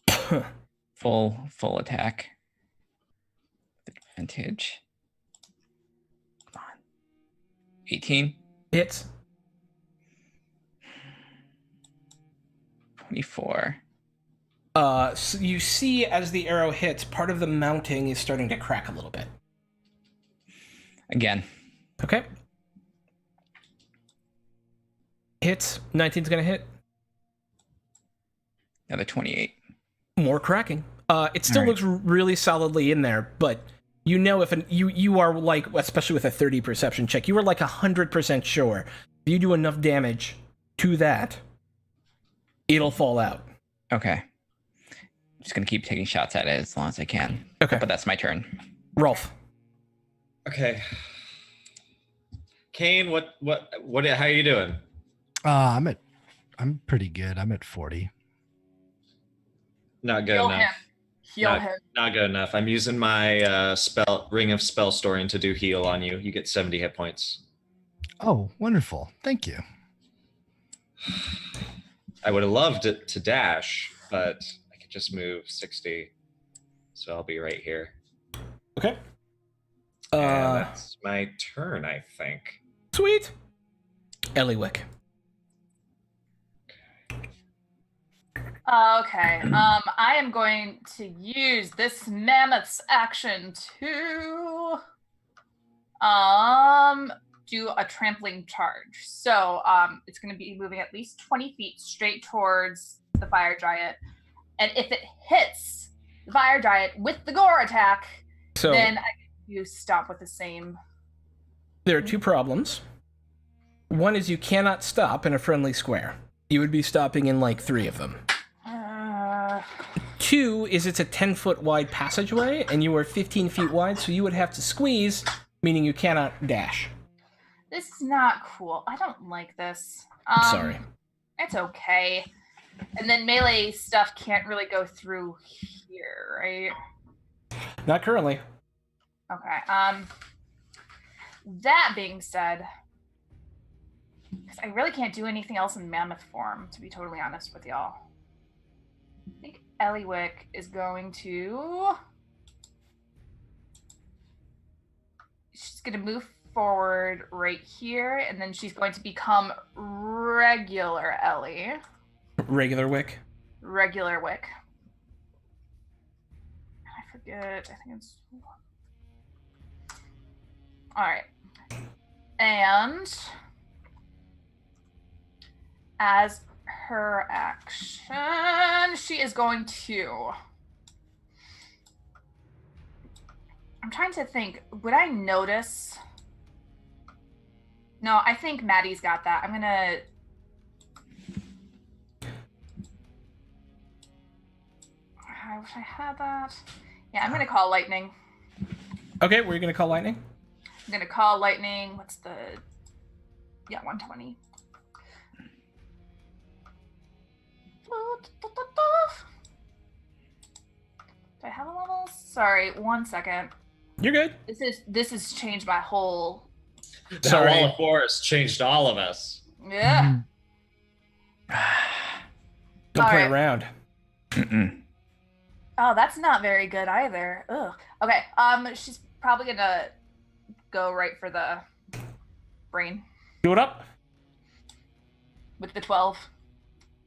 Shit. Full attack. Advantage. Come on. 18. Hits. 24. So you see as the arrow hits, part of the mounting is starting to crack a little bit. Again. Okay. Hits. 19's gonna hit. Another 28. More cracking. It still All right. looks really solidly in there, but you know if you are like, especially with a 30 perception check, you are like 100% sure if you do enough damage to that, it'll fall out. Okay. I'm just gonna keep taking shots at it as long as I can. Okay. But that's my turn. Rolf. Okay. Kane, how are you doing? I'm pretty good. I'm at 40. Not good Heal enough. him. Heal Not, him. not good enough. I'm using my ring of spell storing to do heal on you. You get 70 hit points. Oh, wonderful. Thank you. I would have loved it to dash, but I could just move 60. So I'll be right here. Okay. And that's my turn, I think. Sweet. Eliwick. Okay. I am going to use this mammoth's action to do a trampling charge. So it's going to be moving at least 20 feet straight towards the fire giant, and if it hits the fire giant with the gore attack, So then I can use stop with the same. there are two problems. One is you cannot stop in a friendly square. You would be stopping in like 3 of them. Two is it's a 10-foot wide passageway, and you are 15 feet wide, so you would have to squeeze, meaning you cannot dash. This is not cool. I don't like this. Sorry. It's okay. And then melee stuff can't really go through here, right? Not currently. Okay. That being said, 'cause I really can't do anything else in mammoth form, to be totally honest with y'all. I think Eliwick is going to. She's going to move forward right here, and then she's going to become regular Ellie. Regular Wick. Regular Wick. I forget. I think it's. All right. And as her action, she is going to. I'm trying to think. Would I notice? No, I think Maddie's got that. I'm gonna if I had that. Yeah, I'm gonna call lightning. Okay, were you going to call lightning? I'm gonna call lightning. What's the? Yeah, 120. Do I have a level? Sorry, 1 second. You're good. This has changed my whole. That Sorry. wall of forest changed all of us. Yeah. Don't All play right. around. Oh, that's not very good either. Ugh. Okay. She's probably gonna go right for the brain Do it up. with the 12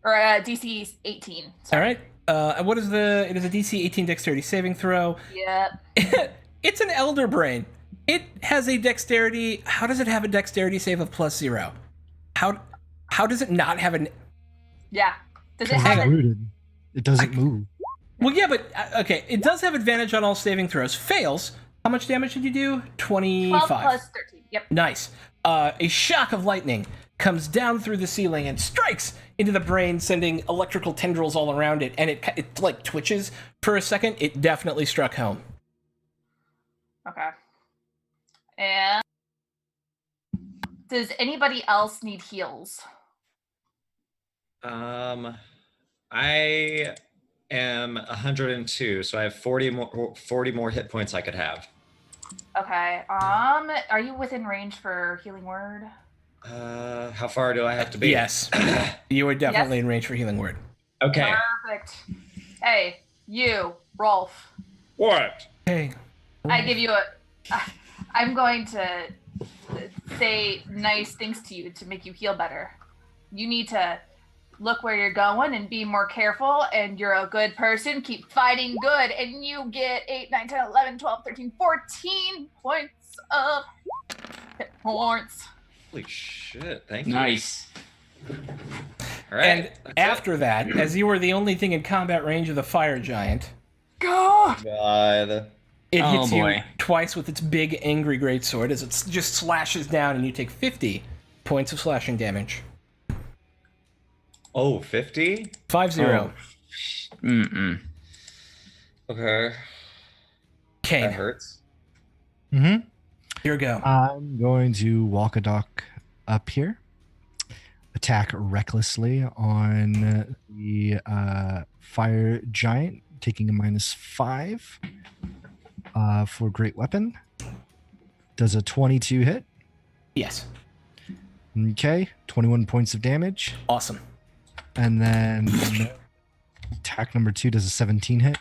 or DC 18. All Sorry. right. What is it is a DC 18 dexterity saving throw. Yep. It's an elder brain. It has a dexterity. How does it have a dexterity save of +0? How does it not have an? Yeah. Does it Because have it's it? rooted. It doesn't move. Well, yeah, but okay. It does have advantage on all saving throws. Fails. How much damage did you do? 25. 12 plus 13. Yep. Nice. A shock of lightning comes down through the ceiling and strikes into the brain, sending electrical tendrils all around it, and it like twitches for a second. It definitely struck home. Okay. And does anybody else need heals? I am 102, so I have 40 more hit points I could have. Okay. Are you within range for healing word? How far do I have to be? Yes. You are definitely Yes. in range for healing word. Okay. Perfect. Hey, you, Rolf. What? Hey. I give you I'm going to say nice things to you to make you feel better. You need to look where you're going and be more careful, and you're a good person. Keep fighting good, and you get 8, 9, 10, 11, 12, 13, 14 points of hit points. Holy shit! Thank you. Nice. All right. And that's after that, as you were the only thing in combat range of the fire giant, God. it. God. it Oh, hits you boy. twice with its big angry greatsword as it just slashes down, and you take 50 points of slashing damage. Oh, 50? 5-0. Mm-mm. Okay. Kane, That hurts. Mm-hmm. here we go. I'm going to walk a dock up here, attack recklessly on the fire giant, taking a -5 for great weapon. Does a 22 hit? Yes. Okay, 21 points of damage. Awesome. And then attack number 2 does a 17 hit.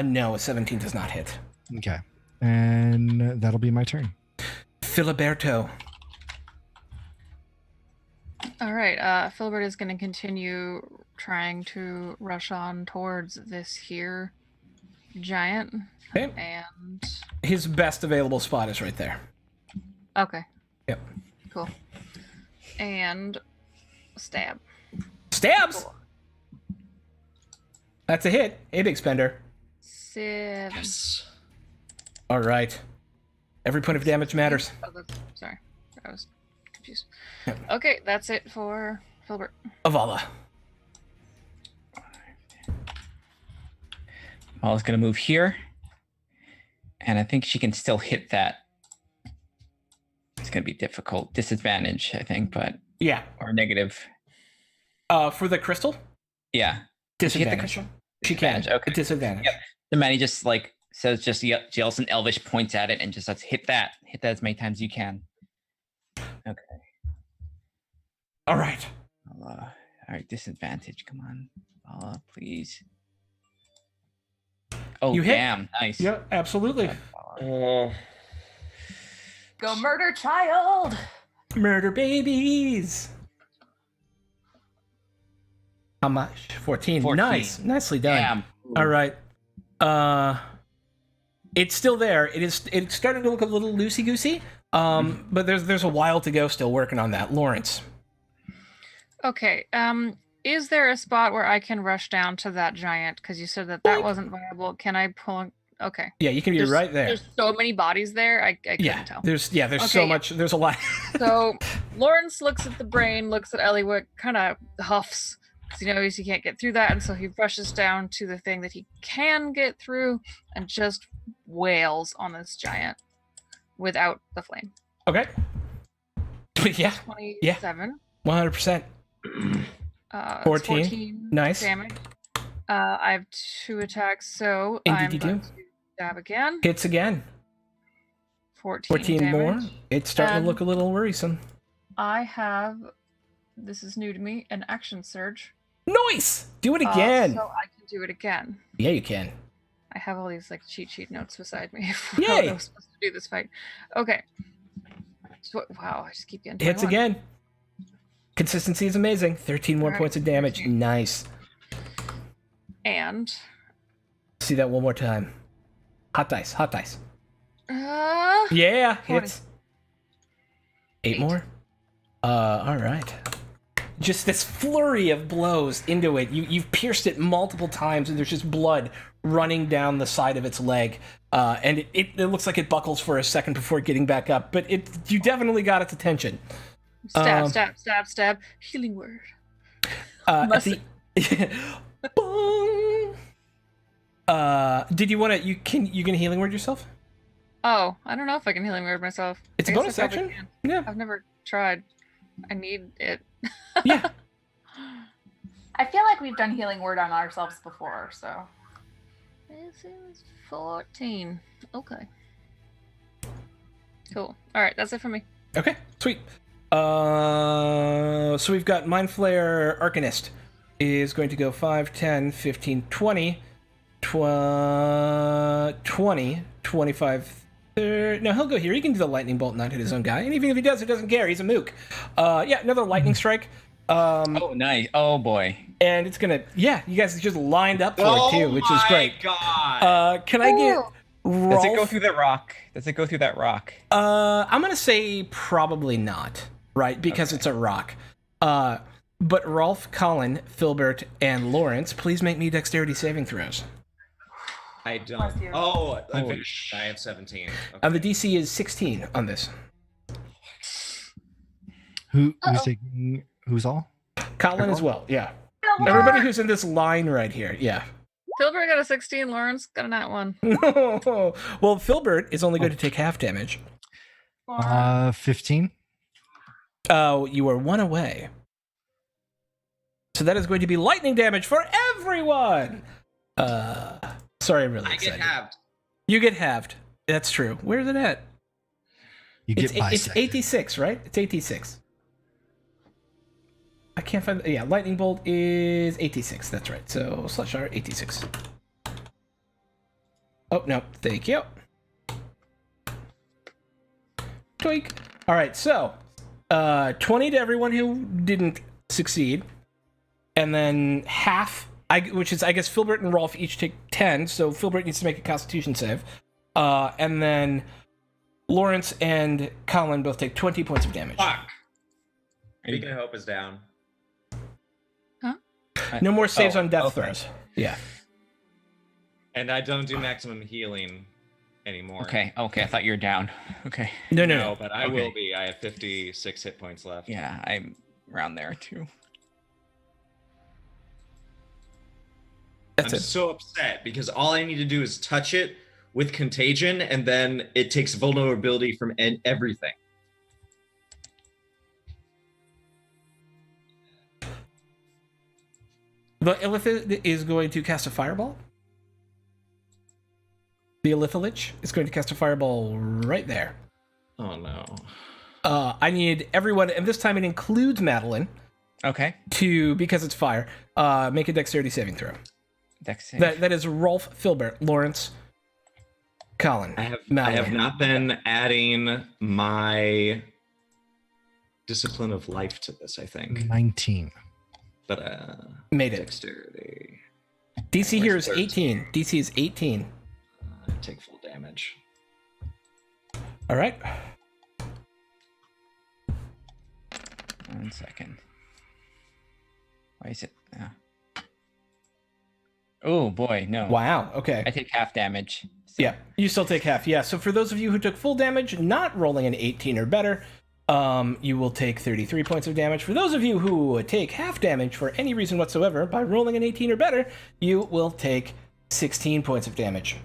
No, a 17 does not hit. Okay, and that'll be my turn. Filiberto. All right. Filbert is going to continue trying to rush on towards this here giant. Okay. And His best available spot is right there. okay, Yep. cool. And stab. Stabs! That's a hit. A big spender. 7. Yes. All right. Every point of damage matters. Oh, sorry, I was confused. Okay, that's it for Filbert. Avala. Mala's gonna move here, and I think she can still hit that. It's gonna be difficult. Disadvantage, I think, but Yeah. or negative. For the crystal? Yeah. Did she hit the Disadvantage. crystal? She can. Disadvantage, okay. Disadvantage. Yep. The man, he just like says, just yells in Elvish, points at it, and just says, hit that as many times as you can. Okay. All right. All right, disadvantage. Come on, please. Oh, You hit. damn, nice. Yeah, absolutely. Oh. Go murder child. Murder babies. How much? 14. 14. Nice. Nicely done. Damn. All right. It's still there. It's starting to look a little loosey goosey. But there's a while to go. Still working on that. Lawrence. Okay. Is there a spot where I can rush down to that giant? Because you said that wasn't viable. Can I pull? Okay. Yeah, you can be There's- right there. There's so many bodies there. I couldn't Yeah. tell. There's so Okay, yeah. much. There's a lot. So Lawrence looks at the brain, looks at Eliwick, kind of huffs, Because he knows he can't get through that, and so he rushes down to the thing that he can get through and just wails on this giant without the flame. Okay. Yeah. 27. 100%. 14 Nice. damage. I have 2 attacks, so I'm Indeed you going do. to stab again. Hits again. 14 more. damage. It's starting And- to look a little worrisome. I have, this is new to me, an action surge. Nice! Do it again. So I can do it again. Yeah, you can. I have all these like cheat sheet notes beside me. Yay! How I'm supposed to do this fight. Okay. So, wow, I just keep getting 21. Hits again. Consistency is amazing. 13 more Alright, points of damage. 13. Nice. And See that one more time. Hot dice. Hot dice. uh, Yeah, 20. hits. 8 more. All right. Just this flurry of blows into it. You've pierced it multiple times, and there's just blood running down the side of its leg. And it looks like it buckles for a second before getting back up. But you definitely got its attention. Stab. Healing word. At the Boom. Did you want to? You can healing word yourself? Oh, I don't know if I can healing word myself. It's I a guess bonus I probably action. can. Yeah. I've never tried. I need it. Yeah. I feel like we've done healing word on ourselves before, so. This is 14. Okay. Cool. All right, that's it for me. Okay. Sweet. So we've got Mind Flayer Arcanist is going to go 5, 10, 15, 20, 20, 25, 30. No, he'll go here. He can do the lightning bolt, not hit his own guy. And even if he does, it doesn't care. He's a mook. Yeah, another lightning strike. Oh, nice. Oh, boy. And it's gonna, yeah, you guys just lined up for it too, which is great. Oh my god! Can I get Rolf? Does it go through the rock? Does it go through that rock? I'm gonna say probably not, right? Because it's a rock. But Rolf, Colin, Filbert, and Lawrence, please make me dexterity saving throws. I don't. Bless you. Oh, Holy I have 17. The DC is 16 on this. Who's taking? Who's all? Colin as well, yeah. Filbert! Everybody who's in this line right here, yeah. Filbert got a 16. Lawrence got a nat 1. Well, Filbert is only going to take half damage. 15. You are 1 away. So that is going to be lightning damage for everyone. Sorry, I'm really I excited. get halved. You get halved. That's true. Where's it at? You get It's bisected. 86, right? It's 86. I can't find. Yeah, lightning bolt is 86. That's right. So /R 86. Oh no, thank you. Tweak. All right, so 20 to everyone who didn't succeed, and then half. Which is, I guess, Filbert and Rolf each take 10. So Filbert needs to make a Constitution save, and then Lawrence and Colin both take 20 points of damage. Fuck. Beacon of Hope is down. No more saves on death okay. throws. Yeah. And I don't do maximum healing anymore. Okay. I thought you were down. Okay. No. But I Okay. will be. I have 56 hit points left. Yeah, I'm around there too. That's I'm it. so upset because all I need to do is touch it with contagion, and then it takes vulnerability from everything. The Illithid is going to cast a fireball. The Illithilich is going to cast a fireball right there. Oh no. I need everyone, and this time it includes Madeline, Okay. because it's fire, make a dexterity saving throw. Dex save. That is Rolf, Filbert, Lawrence, Colin. I have Madeline. not been adding my discipline of life to this, I think. 19. But Made it. dexterity. DC here is Where's 18. DC is 18. Take full damage. All right. 1 second. Why is it? Oh boy, no. Wow. Okay. I take half damage. So. Yeah, you still take half. Yeah, so for those of you who took full damage, not rolling an 18 or better, You will take 33 points of damage. For those of you who take half damage for any reason whatsoever, by rolling an 18 or better, you will take 16 points of damage.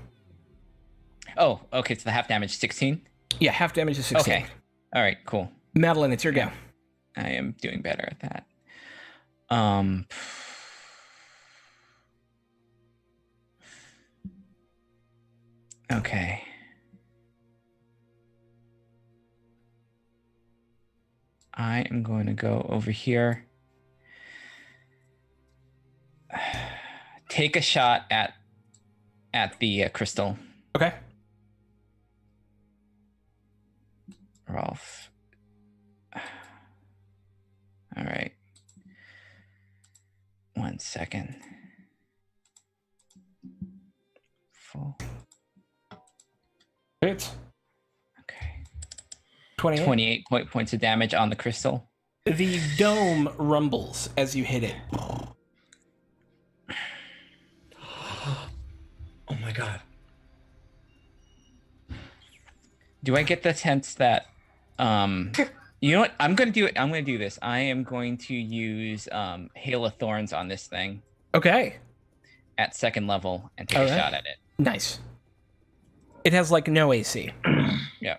Oh, okay. So the half damage 16. Yeah, half damage is 16. Okay. All right. Cool. Madeline, it's your go. I am doing better at that. Okay. I am going to go over here. Take a shot at the crystal. Okay. Rolf. All right. 1 second. Full. Hits. Okay. 28. 28 points of damage on the crystal. The dome rumbles as you hit it. Oh my god. Do I get the sense that you know what? I'm gonna do this. I am going to use Hail of Thorns on this thing Okay. at 2nd level and take All a right. shot at it. Nice. It has like no AC. Yeah.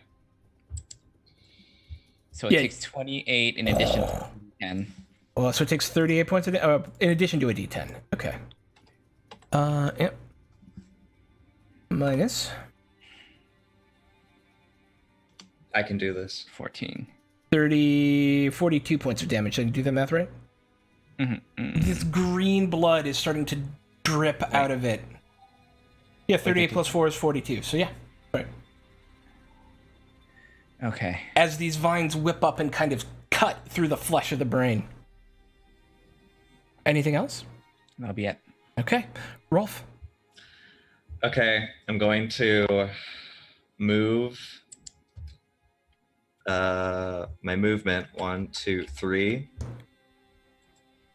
So it Yeah. takes 28 in addition to 10. Well, so it takes 38 points of in addition to a D10. Okay. Yep. Minus. I can do this. 14. 42 points of damage. Did you do the math right? Mm-hmm. This green blood is starting to drip out of it. Yeah, 38 plus 4 is 42. So yeah, right. Okay. As these vines whip up and kind of cut through the flesh of the brain. Anything else? That'll be it. Okay. Rolf. Okay, I'm going to move my movement 1, 2, 3.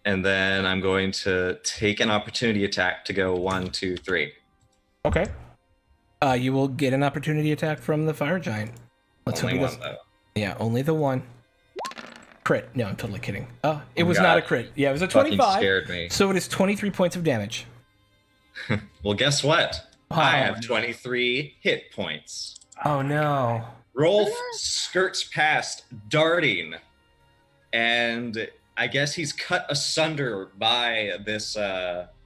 And then I'm going to take an opportunity attack to go 1, 2, 3. Okay. You will get an opportunity attack from the fire giant. Let's Only hope he one, does. though. Yeah, only the one. Crit. No, I'm totally kidding. It Oh was God. not a crit. Yeah, it was a Fucking 25. scared me. So it is 23 points of damage. Well, guess what? Oh, I have 23 hit points. Oh no. Rolf skirts past, darting, and I guess he's cut asunder by this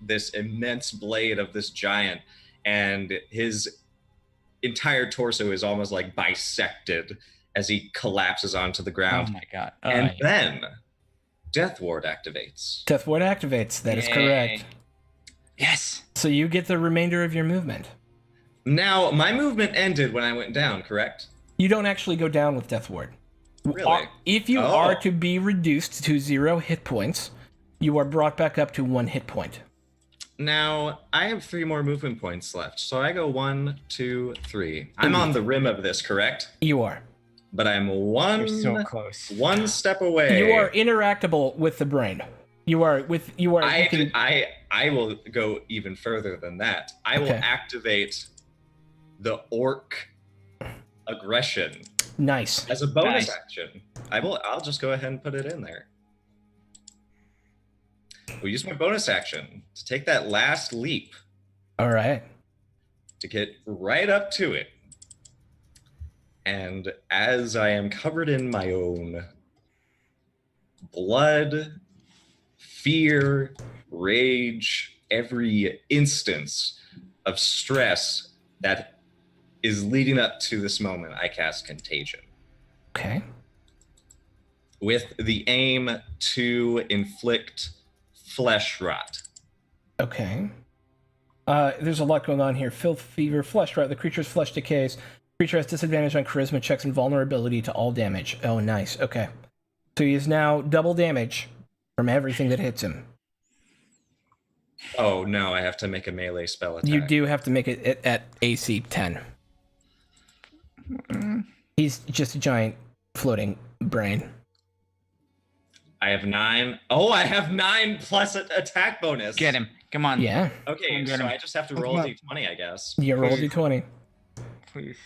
this immense blade of this giant, and his entire torso is almost like bisected as he collapses onto the ground. Oh my god. And then Death Ward activates. Death Ward activates. That is Yay. correct. Yes. So you get the remainder of your movement. Now, my movement ended when I went down, correct? You don't actually go down with Death Ward. Really? If you Oh. are to be reduced to 0 hit points, you are brought back up to 1 hit point. Now, I have 3 more movement points left. So I go 1, 2, 3. I'm on the rim of this, correct? You are. But I'm You're so close. one step away. You are interactable with the brain. You are. You can- I will go even further than that. I will Okay. activate the orc aggression Nice. as a bonus Nice. action. I'll just go ahead and put it in there. We'll use my bonus action to take that last leap All right. to get right up to it. And as I am covered in my own blood, fear, rage, every instance of stress that is leading up to this moment, I cast Contagion Okay. with the aim to inflict flesh rot. Okay. There's a lot going on here. Filth, fever, flesh rot. The creature's flesh decays. Creature has disadvantage on charisma checks and vulnerability to all damage. Oh, nice. Okay. So he is now double damage from everything that hits him. Oh no, I have to make a melee spell attack. You do have to make it at AC 10. He's just a giant floating brain. I have 9. Oh, I have 9 plus attack bonus. Get him. Come on. Yeah. Okay, Get so him. I just have to roll a d20, I guess. You roll a d20. Please.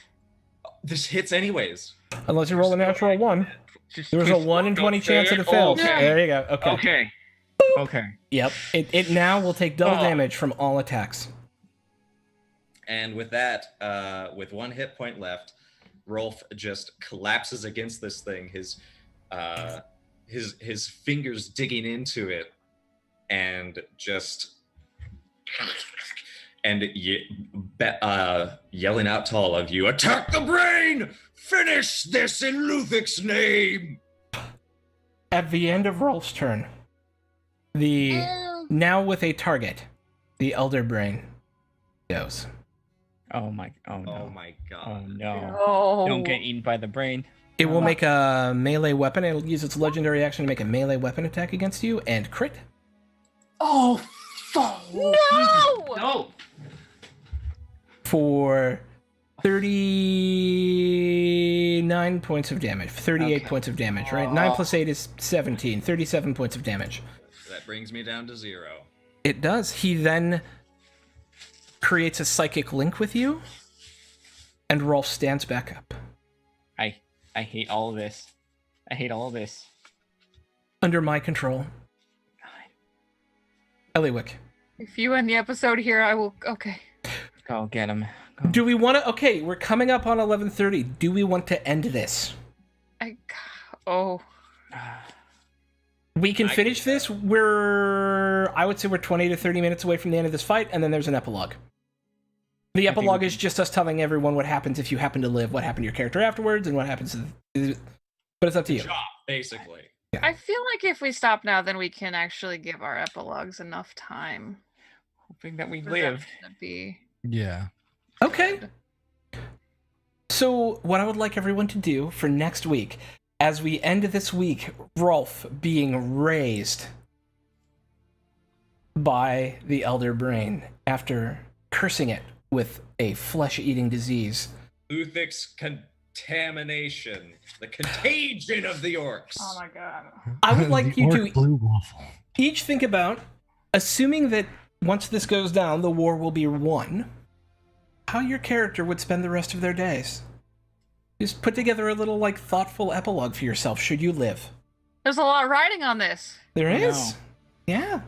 This hits anyways. Unless you roll a natural 1. There was a 1 in 20 chance that it failed. Okay. There you go. Okay. Okay. Okay. Yep. It now will take double damage from all attacks. And with that, with 1 hit point left, Rolf just collapses against this thing. His fingers digging into it, and just yelling out to all of you, "Attack the brain! Finish this in Luthic's name!" At the end of Rolf's turn, now with a target, the Elder Brain goes. Oh my! Oh no! Oh my Oh god! no! Oh. Don't get eaten by the brain. It will make a melee weapon. It'll use its legendary action to make a melee weapon attack against you and crit. Oh, fuck. No! No. For 39 points of damage. 38 Okay. points of damage, right? 9 plus 8 is 17. 37 points of damage. That brings me down to 0. It does. He then creates a psychic link with you, and Rolf stands back up. I hate all of this. I hate all of this. Under my control. Eliwick. If you end the episode here, I will. Okay. Go get him. Go. Do we want to... Okay, we're coming up on 11:30. Do we want to end this? Oh. We can finish this. I would say we're 20 to 30 minutes away from the end of this fight, and then there's an epilogue. The epilogue is just us telling everyone what happens if you happen to live, what happened to your character afterwards, and what happens to but it's up to you. Job, basically. I feel like if we stop now, then we can actually give our epilogues enough time. Hoping that we for live. them to be... Yeah. Okay. So what I would like everyone to do for next week, as we end this week, Rolf being raised by the Elder Brain after cursing it with a flesh-eating disease. Luthic's contamination. The contagion of the orcs. Oh my god. I would like The you orc to blue waffle. each think about, assuming that once this goes down, the war will be won, how your character would spend the rest of their days. Just put together a little, thoughtful epilogue for yourself, should you live. There's a lot riding on this. There I is. know. Yeah.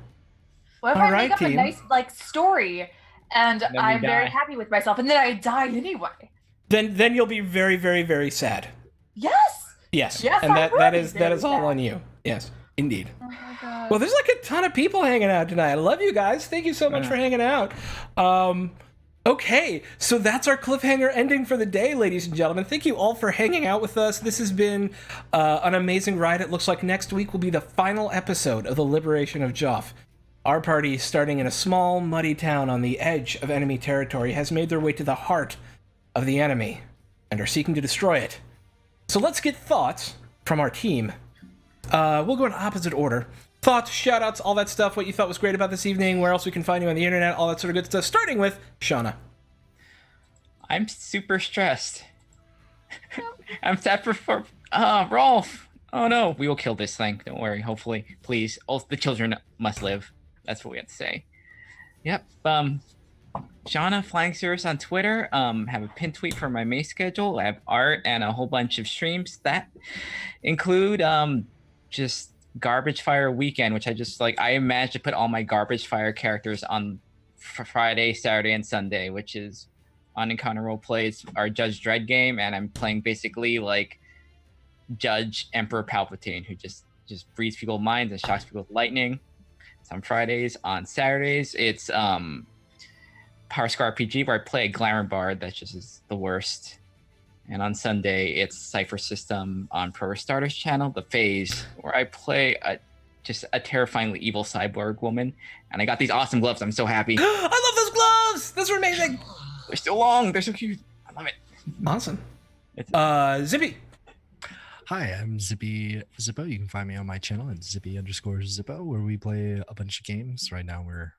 What if All I right, make up team. a nice story and Then we I'm very die. happy with myself, and then I die anyway? Then you'll be very, very, very sad. Yes. Yes. Yes, and I that will that be is very all sad. on you. Yes, indeed. Oh my god. Well, there's a ton of people hanging out tonight. I love you guys. Thank you so much Yeah. for hanging out. Okay, so that's our cliffhanger ending for the day, ladies and gentlemen. Thank you all for hanging out with us. This has been an amazing ride. It looks like next week will be the final episode of the Liberation of Geoff. Our party, starting in a small, muddy town on the edge of enemy territory, has made their way to the heart of the enemy and are seeking to destroy it. So let's get thoughts from our team. We'll go in opposite order. Thoughts, shoutouts, all that stuff, what you thought was great about this evening, where else we can find you on the internet, all that sort of good stuff, starting with Shauna. I'm super stressed. I'm sad for Rolf. Oh no, we will kill this thing. Don't worry. Hopefully, please. All the children must live. That's what we have to say. Yep. Shauna Flying Cirrus on Twitter. Have a pin tweet for my May schedule. I have art and a whole bunch of streams that include just Garbage Fire Weekend, which I managed to put all my Garbage Fire characters on Friday, Saturday, and Sunday, which is on Encounter Roleplays, our Judge Dredd game, and I'm playing basically like Judge Emperor Palpatine, who just breathes people's minds and shocks people with lightning. It's on Fridays. On Saturdays, it's Power Scar RPG, where I play a Glamour Bard that just is the worst. And on Sunday, it's Cypher System on Pro Starters channel, The Phase, where I play a terrifyingly evil cyborg woman. And I got these awesome gloves. I'm so happy. I love those gloves! Those are amazing! They're so long. They're so cute. I love it. Awesome. Zippy. Hi, I'm Zippy Zippo. You can find me on my channel at Zippy_Zippo, where we play a bunch of games. Right now we're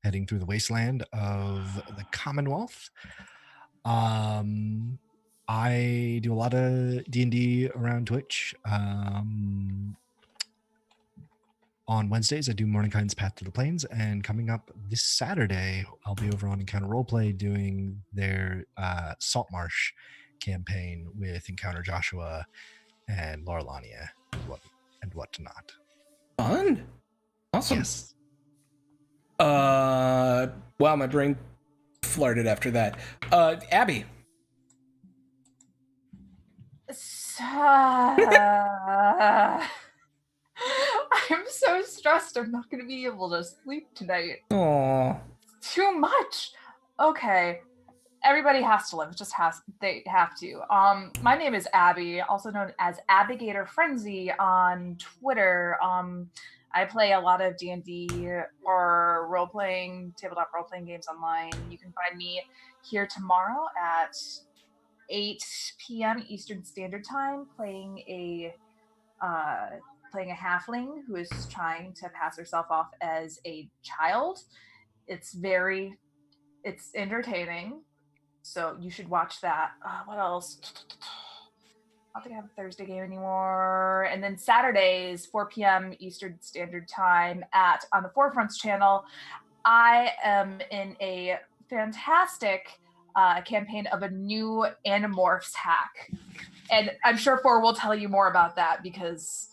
heading through the wasteland of the Commonwealth. I do a lot of D&D around Twitch. On Wednesdays, I do Morningkind's Path to the Plains, and coming up this Saturday, I'll be over on Encounter Roleplay doing their Saltmarsh campaign with Encounter Joshua and Lorlania and whatnot. Fun. Awesome. Yes. Wow, my brain flirted after that. Abby. I'm so stressed. I'm not going to be able to sleep tonight. Aw. Too much. Okay. Everybody has to live. They have to. My name is Abby, also known as Abigator Frenzy on Twitter. I play a lot of D&D or tabletop role-playing games online. You can find me here tomorrow at 8 p.m. Eastern Standard Time playing a halfling who is trying to pass herself off as a child. It's entertaining. So you should watch that. What else? I don't think I have a Thursday game anymore. And then Saturdays, 4 p.m. Eastern Standard Time on the Forefronts channel, I am in a fantastic campaign of a new Animorphs hack. And I'm sure Four will tell you more about that because,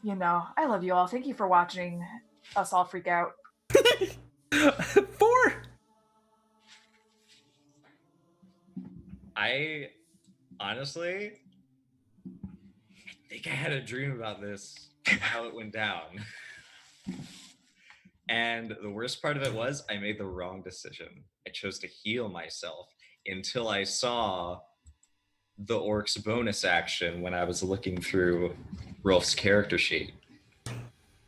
I love you all. Thank you for watching us all freak out. 4. I honestly, I think I had a dream about this and how it went down. And the worst part of it was I made the wrong decision. I chose to heal myself until I saw the orc's bonus action when I was looking through Rolf's character sheet.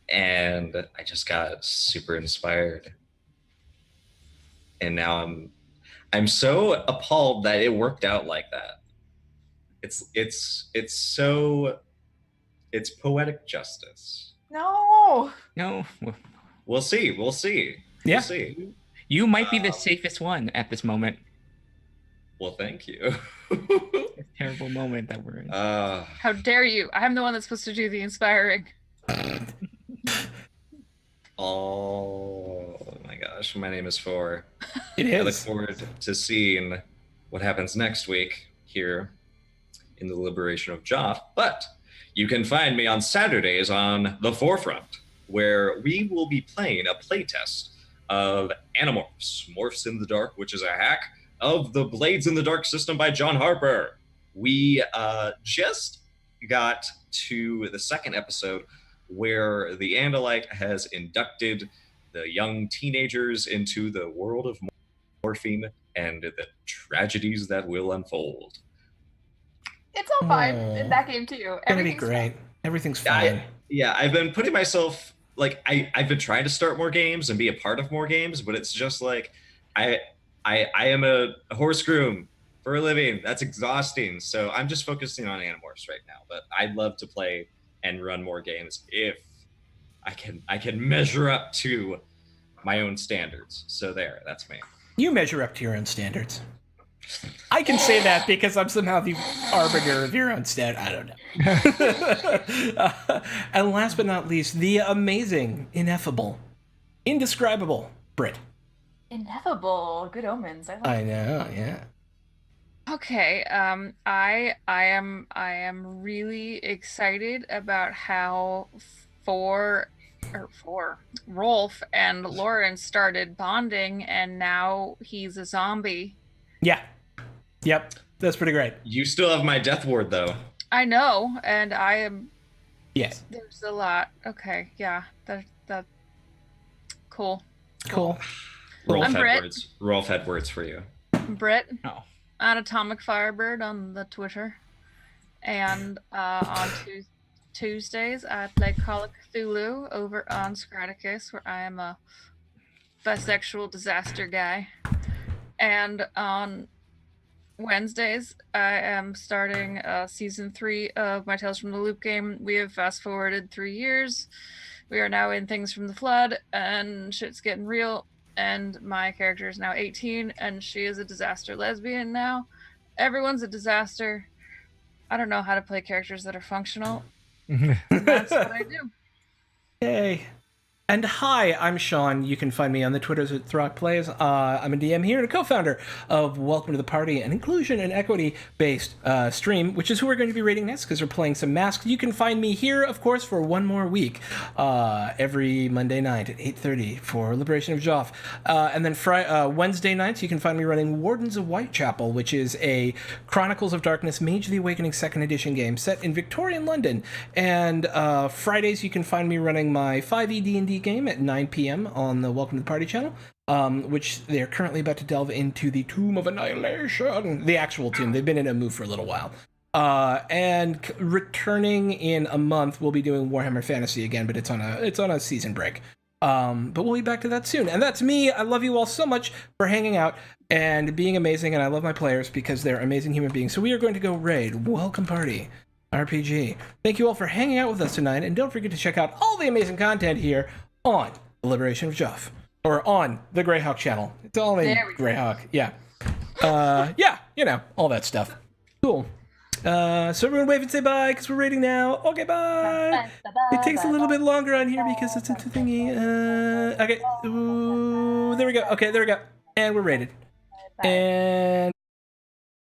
And I just got super inspired. And now I'm so appalled that it worked out like that. It's poetic justice. No. We'll see. Yeah. We'll see. You might be the safest one at this moment. Well, thank you. This terrible moment that we're in. How dare you? I'm the one that's supposed to do the inspiring. Oh my gosh, my name is Four. It I look is. forward to seeing what happens next week here in the Liberation of Geoff. But you can find me on Saturdays on The Forefront, where we will be playing a playtest of Animorphs, Morphs in the Dark, which is a hack of the Blades in the Dark system by John Harper. We just got to the second episode where the Andalite has inducted the young teenagers into the world of morphine and the tragedies that will unfold. It's all fine in that game too. Gonna be great. Everything's fine. I've been putting myself, like, I've been trying to start more games and be a part of more games, but it's just like I am a horse groom for a living. That's exhausting. So I'm just focusing on Animorphs right now. But I'd love to play and run more games if I can measure up to my own standards. So that's me. You measure up to your own standards. I can say that because I'm somehow the arbiter of your own stat. I don't know. And last but not least, the amazing, ineffable, indescribable Brit. Ineffable. Good omens. I know, yeah. Okay, I am really excited about how Rolf and Lauren started bonding, and now he's a zombie. Yeah. Yep. That's pretty great. You still have my death ward, though. I know, and I am. Yeah. There's a lot. Okay, yeah, that. Cool. Rolf Brit. had words for you. Brit. Oh. On Atomic Firebird on the Twitter, and on Tuesdays I play Call of Cthulhu over on Scraticus, where I am a bisexual disaster guy, and on Wednesdays I am starting season 3 of my Tales from the Loop game. We have fast forwarded 3 years. We are now in Things from the Flood, and shit's getting real. And my character is now 18, and she is a disaster lesbian now. Everyone's a disaster. I don't know how to play characters that are functional. That's what I do. Yay. And hi, I'm Sean. You can find me on the Twitters at Throck Plays. I'm a DM here and a co-founder of Welcome to the Party, an inclusion and equity-based stream, which is who we're going to be rating next because we're playing some Masks. You can find me here, of course, for one more week, every Monday night at 8:30 for Liberation of Geoff. And then Wednesday nights, you can find me running Wardens of Whitechapel, which is a Chronicles of Darkness Mage of the Awakening 2nd Edition game set in Victorian London. And Fridays, you can find me running my 5e D&D game at 9 p.m. on the Welcome to the Party channel, which they're currently about to delve into the Tomb of Annihilation, the actual tomb. They've been in a move for a little while. And returning in a month, we'll be doing Warhammer Fantasy again, but it's on a season break. But we'll be back to that soon. And that's me. I love you all so much for hanging out and being amazing, and I love my players because they're amazing human beings. So we are going to go raid Welcome Party RPG. Thank you all for hanging out with us tonight, and don't forget to check out all the amazing content here on the Liberation of Geoff, or on the Greyhawk channel. It's all in Greyhawk. Yeah. Yeah, you know, all that stuff. Cool. So everyone wave and say bye, because we're raiding now. Okay, bye. It takes a little bit longer on here because it's a thingy. Okay. Ooh, there we go. Okay, there we go. And we're raided. And